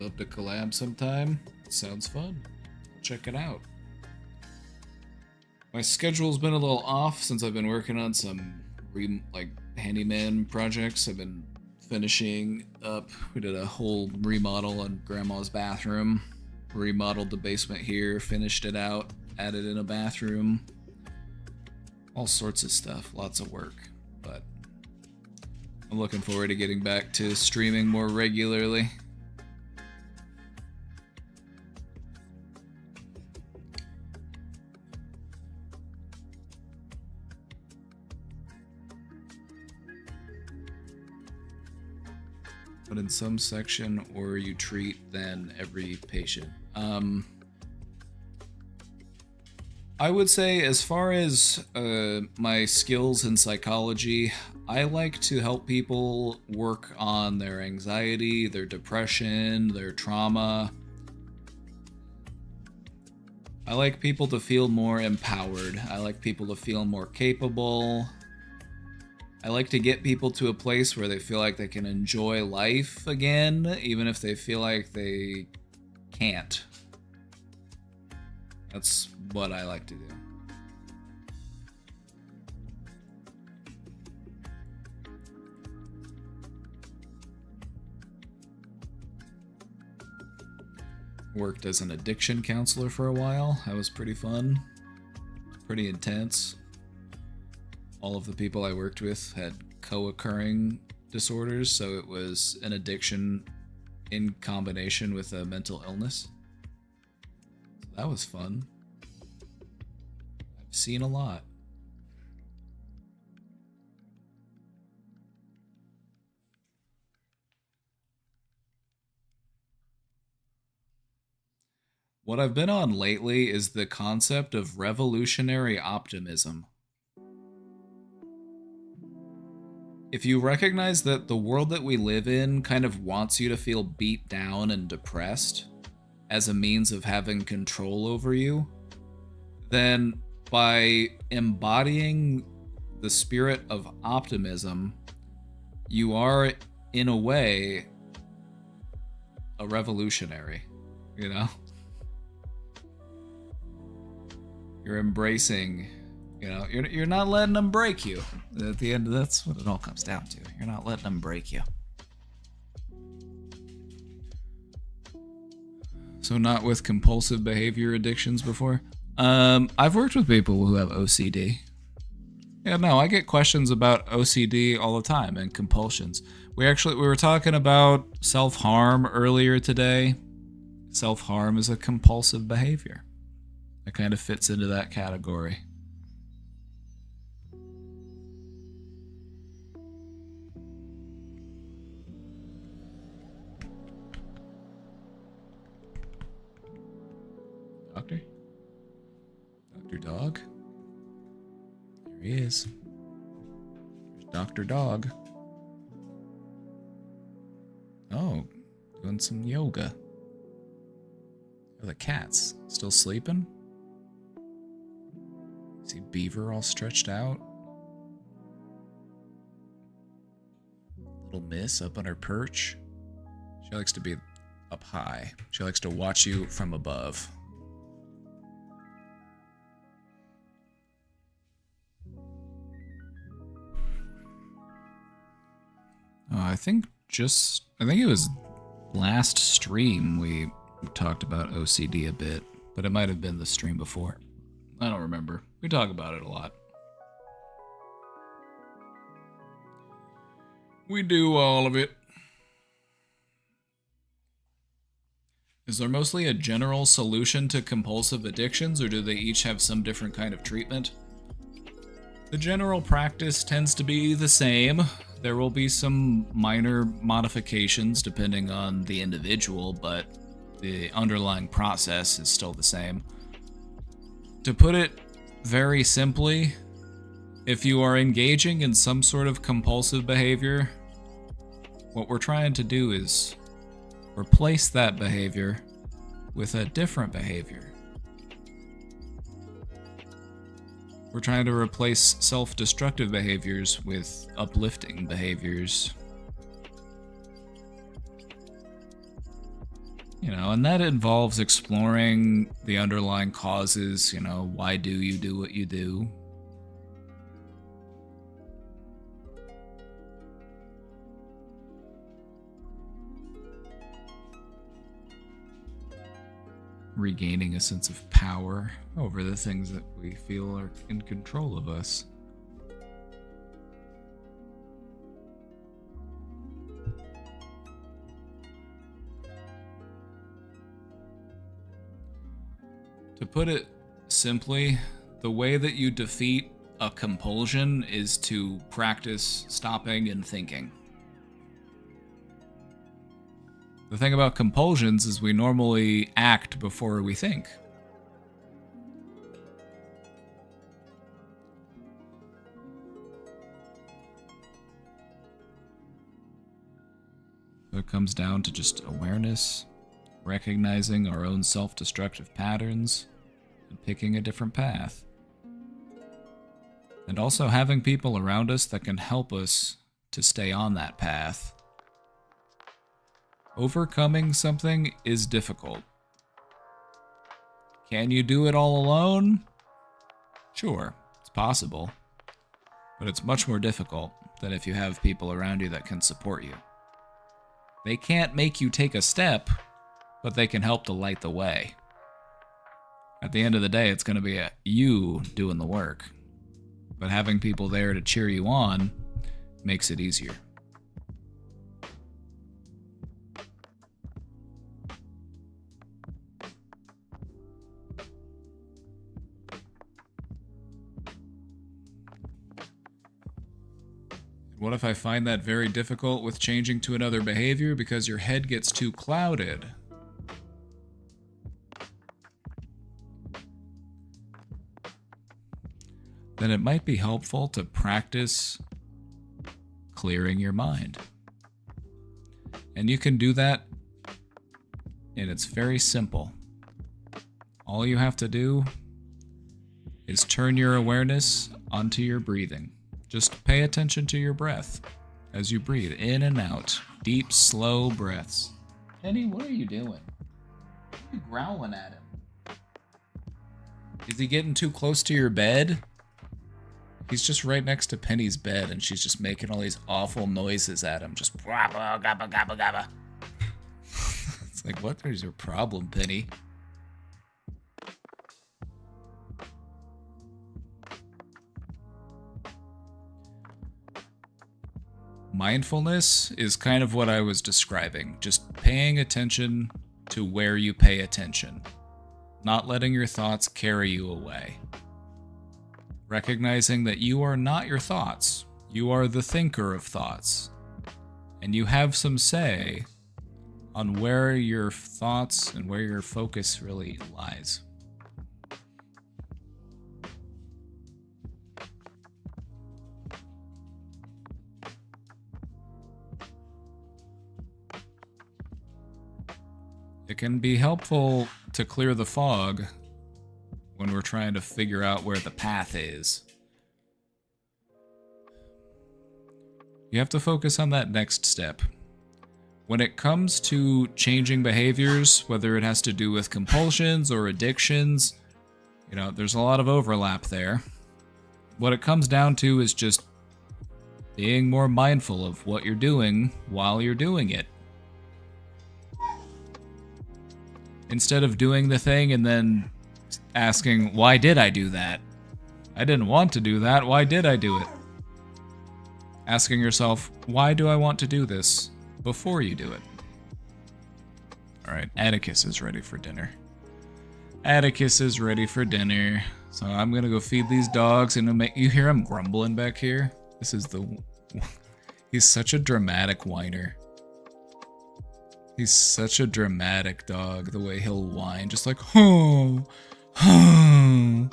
Love to collab sometime. Sounds fun. Check it out. My schedule's been a little off since I've been working on some handyman projects. I've been finishing up. We did a whole remodel on Grandma's bathroom. Remodeled the basement here, finished it out, added in a bathroom. All sorts of stuff, lots of work. But I'm looking forward to getting back to streaming more regularly. But in some section, or you treat then every patient. I would say, as far as my skills in psychology, I like to help people work on their anxiety, their depression, their trauma. I like people to feel more empowered. I like people to feel more capable. I like to get people to a place where they feel like they can enjoy life again, even if they feel like they can't. That's what I like to do. Worked as an addiction counselor for a while. That was pretty fun. Pretty intense. All of the people I worked with had co-occurring disorders, so it was an addiction in combination with a mental illness. So that was fun. I've seen a lot. What I've been on lately is the concept of revolutionary optimism. If you recognize that the world that we live in kind of wants you to feel beat down and depressed as a means of having control over you, then by embodying the spirit of optimism, you are, in a way, a revolutionary, you know? You're embracing, you know, you're not letting them break you. At the end, that's what it all comes down to. You're not letting them break you. So not with compulsive behavior addictions before? I've worked with people who have OCD. Yeah, no, I get questions about OCD all the time and compulsions. We were talking about self-harm earlier today. Self-harm is a compulsive behavior. It kind of fits into that category. Doctor? Dr. Dog? Here he is. There's Dr. Dog. Oh, doing some yoga. Oh, the cat's still sleeping? See Beaver all stretched out. Little Miss up on her perch. She likes to be up high. She likes to watch you from above. I think it was last stream we talked about OCD a bit, but it might have been the stream before. I don't remember. We talk about it a lot. We do all of it. Is there mostly a general solution to compulsive addictions, or do they each have some different kind of treatment? The general practice tends to be the same. There will be some minor modifications depending on the individual, but the underlying process is still the same. To put it very simply, if you are engaging in some sort of compulsive behavior, what we're trying to do is replace that behavior with a different behavior. We're trying to replace self-destructive behaviors with uplifting behaviors. You know, and that involves exploring the underlying causes, you know, why do you do what you do? Regaining a sense of power over the things that we feel are in control of us. To put it simply, the way that you defeat a compulsion is to practice stopping and thinking. The thing about compulsions is we normally act before we think. So it comes down to just awareness, recognizing our own self-destructive patterns, and picking a different path. And also having people around us that can help us to stay on that path. Overcoming something is difficult. Can you do it all alone? Sure, it's possible. But it's much more difficult than if you have people around you that can support you. They can't make you take a step, but they can help to light the way. At the end of the day, it's going to be you doing the work. But having people there to cheer you on makes it easier. What if I find that very difficult with changing to another behavior because your head gets too clouded? Then it might be helpful to practice clearing your mind. And you can do that, and it's very simple. All you have to do is turn your awareness onto your breathing. Just pay attention to your breath as you breathe in and out. Deep, slow breaths. Penny, what are you doing? What are you growling at him? Is he getting too close to your bed? He's just right next to Penny's bed, and she's just making all these awful noises at him. Just gabba, gabba, gabba, gabba. It's like, what is your problem, Penny? Mindfulness is kind of what I was describing. Just paying attention to where you pay attention. Not letting your thoughts carry you away. Recognizing that you are not your thoughts. You are the thinker of thoughts. And you have some say on where your thoughts and where your focus really lies. It can be helpful to clear the fog when we're trying to figure out where the path is. You have to focus on that next step. When it comes to changing behaviors, whether it has to do with compulsions or addictions, there's a lot of overlap there. What it comes down to is just being more mindful of what you're doing while you're doing it. Instead of doing the thing and then asking, why did I do that? I didn't want to do that. Why did I do it? Asking yourself, why do I want to do this before you do it? All right, Atticus is ready for dinner. Atticus is ready for dinner. So I'm going to go feed these dogs and you hear him grumbling back here? He's such a dramatic whiner. He's such a dramatic dog, the way he'll whine, just like, oh, oh.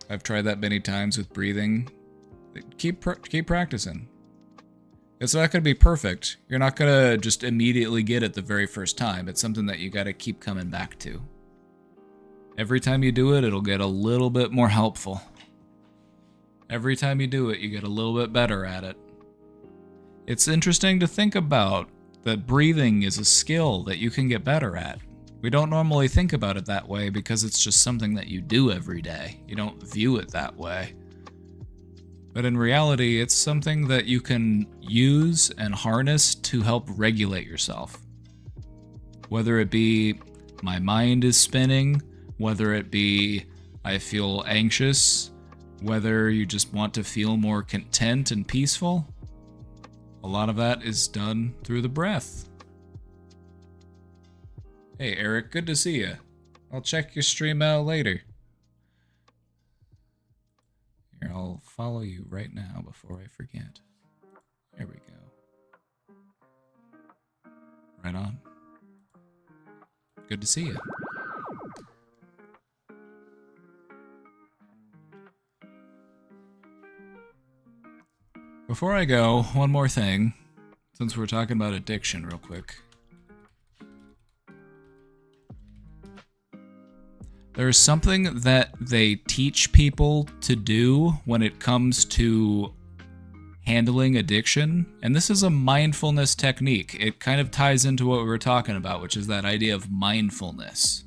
I've tried that many times with breathing. Keep practicing. It's not going to be perfect. You're not going to just immediately get it the very first time. It's something that you got to keep coming back to. Every time you do it, it'll get a little bit more helpful. Every time you do it, you get a little bit better at it. It's interesting to think about that breathing is a skill that you can get better at. We don't normally think about it that way because it's just something that you do every day. You don't view it that way. But in reality, it's something that you can use and harness to help regulate yourself. Whether it be my mind is spinning, whether it be I feel anxious, whether you just want to feel more content and peaceful, a lot of that is done through the breath. Hey Eric, good to see you. I'll check your stream out later. Here, I'll follow you right now before I forget. There we go. Right on. Good to see you. Before I go, one more thing, since we're talking about addiction real quick. There's something that they teach people to do when it comes to handling addiction, and this is a mindfulness technique. It kind of ties into what we were talking about, which is that idea of mindfulness.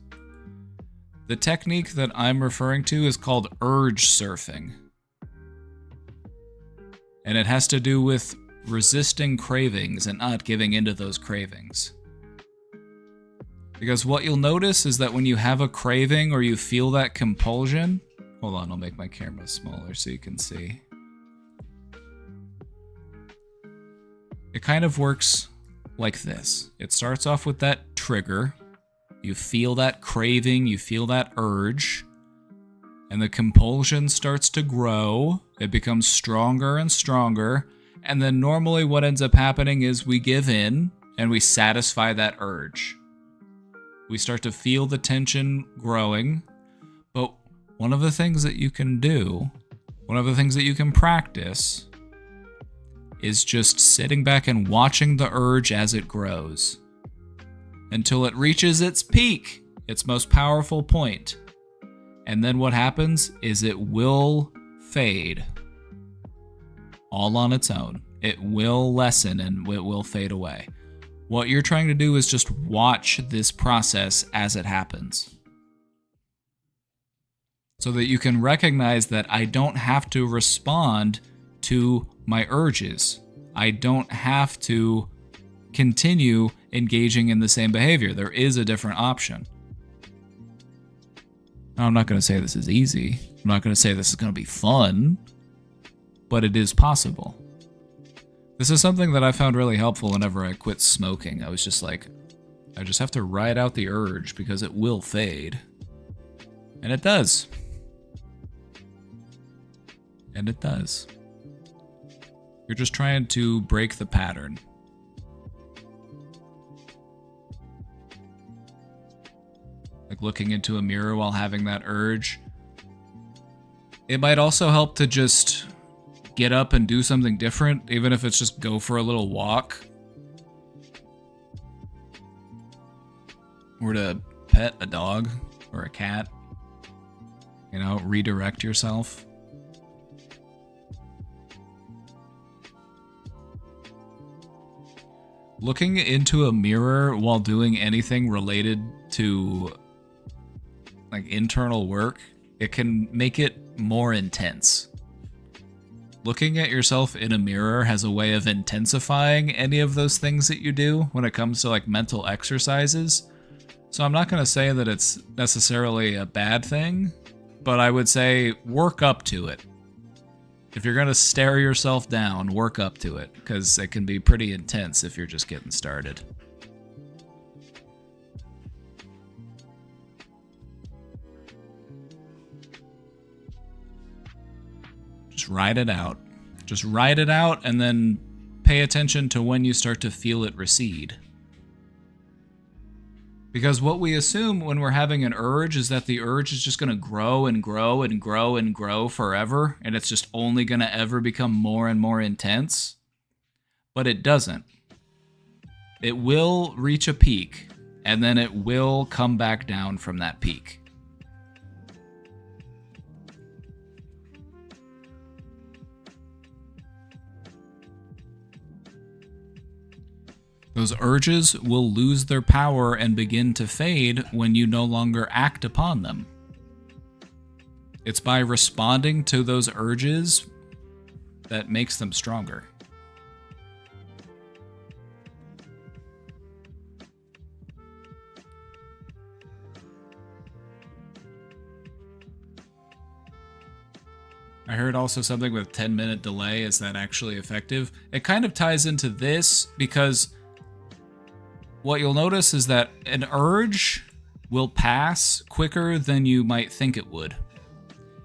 The technique that I'm referring to is called urge surfing. And it has to do with resisting cravings and not giving into those cravings. Because what you'll notice is that when you have a craving or you feel that compulsion... Hold on, I'll make my camera smaller so you can see. It kind of works like this. It starts off with that trigger. You feel that craving, you feel that urge, and the compulsion starts to grow. It becomes stronger and stronger, and then normally what ends up happening is we give in and we satisfy that urge. We start to feel the tension growing, but one of the things that you can do, one of the things that you can practice, is just sitting back and watching the urge as it grows until it reaches its peak, its most powerful point. And then what happens is it will fade all on its own. It will lessen and it will fade away. What you're trying to do is just watch this process as it happens, so that you can recognize that I don't have to respond to my urges. I don't have to continue engaging in the same behavior. There is a different option. Now, I'm not going to say this is easy. I'm not going to say this is going to be fun, but it is possible. This is something that I found really helpful whenever I quit smoking. I was just like, I just have to ride out the urge because it will fade. And it does. And it does. You're just trying to break the pattern. Like looking into a mirror while having that urge. It might also help to just get up and do something different, even if it's just go for a little walk. Or to pet a dog or a cat. You know, redirect yourself. Looking into a mirror while doing anything related to like internal work, it can make it more intense. Looking at yourself in a mirror has a way of intensifying any of those things that you do when it comes to like mental exercises. So I'm not going to say that it's necessarily a bad thing, but I would say work up to it. If you're going to stare yourself down, work up to it, because it can be pretty intense if you're just getting started. Just ride it out. Just ride it out and then pay attention to when you start to feel it recede. Because what we assume when we're having an urge is that the urge is just going to grow and grow and grow and grow forever, and it's just only going to ever become more and more intense. But it doesn't. It will reach a peak, and then it will come back down from that peak. Those urges will lose their power and begin to fade when you no longer act upon them. It's by responding to those urges that makes them stronger. I heard also something with 10-minute delay. Is that actually effective? It kind of ties into this because what you'll notice is that an urge will pass quicker than you might think it would.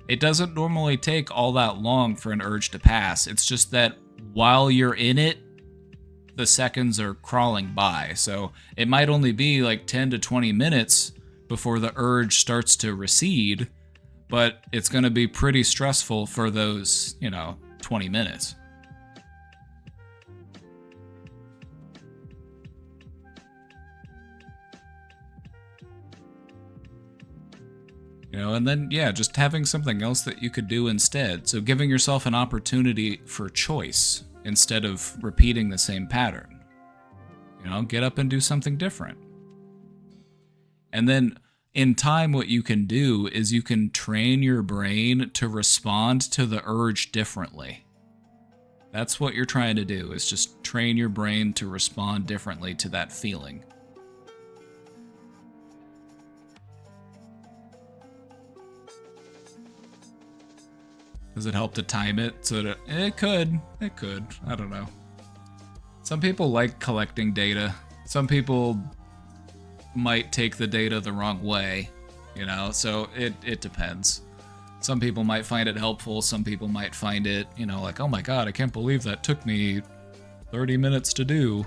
It doesn't normally take all that long for an urge to pass. It's just that while you're in it, the seconds are crawling by. So it might only be like 10 to 20 minutes before the urge starts to recede, but it's going to be pretty stressful for those, 20 minutes. You know, and then, yeah, just having something else that you could do instead. So giving yourself an opportunity for choice instead of repeating the same pattern. You know, get up and do something different. And then in time, what you can do is you can train your brain to respond to the urge differently. That's what you're trying to do, is just train your brain to respond differently to that feeling. Does it help to time it so that it could? It could. I don't know. Some people like collecting data. Some people might take the data the wrong way, you know, so it depends. Some people might find it helpful. Some people might find it, you know, like, oh my god, I can't believe that took me 30 minutes to do.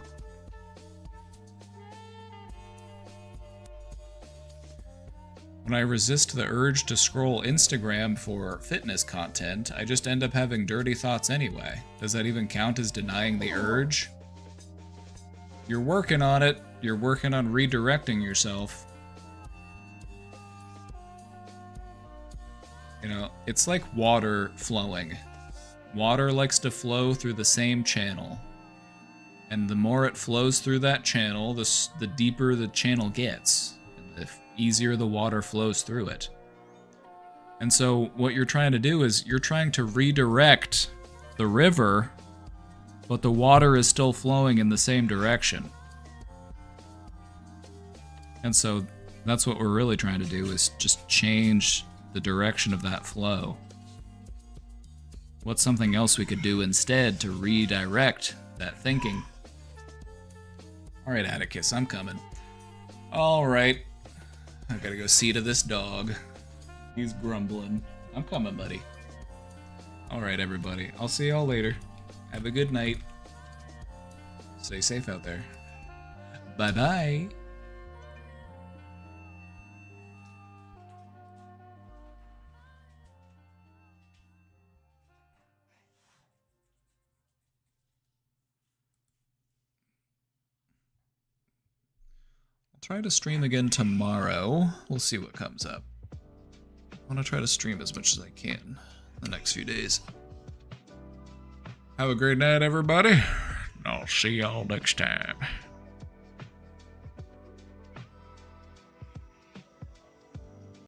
When I resist the urge to scroll Instagram for fitness content, I just end up having dirty thoughts anyway. Does that even count as denying the urge? You're working on it. You're working on redirecting yourself. You know, it's like water flowing. Water likes to flow through the same channel. And the more it flows through that channel, the deeper the channel gets. And the easier the water flows through it. And so what you're trying to do is you're trying to redirect the river, but the water is still flowing in the same direction. And so that's what we're really trying to do, is just change the direction of that flow. What's something else we could do instead to redirect that thinking? All right, Atticus, I'm coming. All right. I gotta go see to this dog. He's grumbling. I'm coming, buddy. All right, everybody. I'll see y'all later. Have a good night. Stay safe out there. Bye-bye. Try to stream again tomorrow. We'll see what comes up. I want to try to stream as much as I can the next few days. Have a great night, everybody. I'll see y'all next time.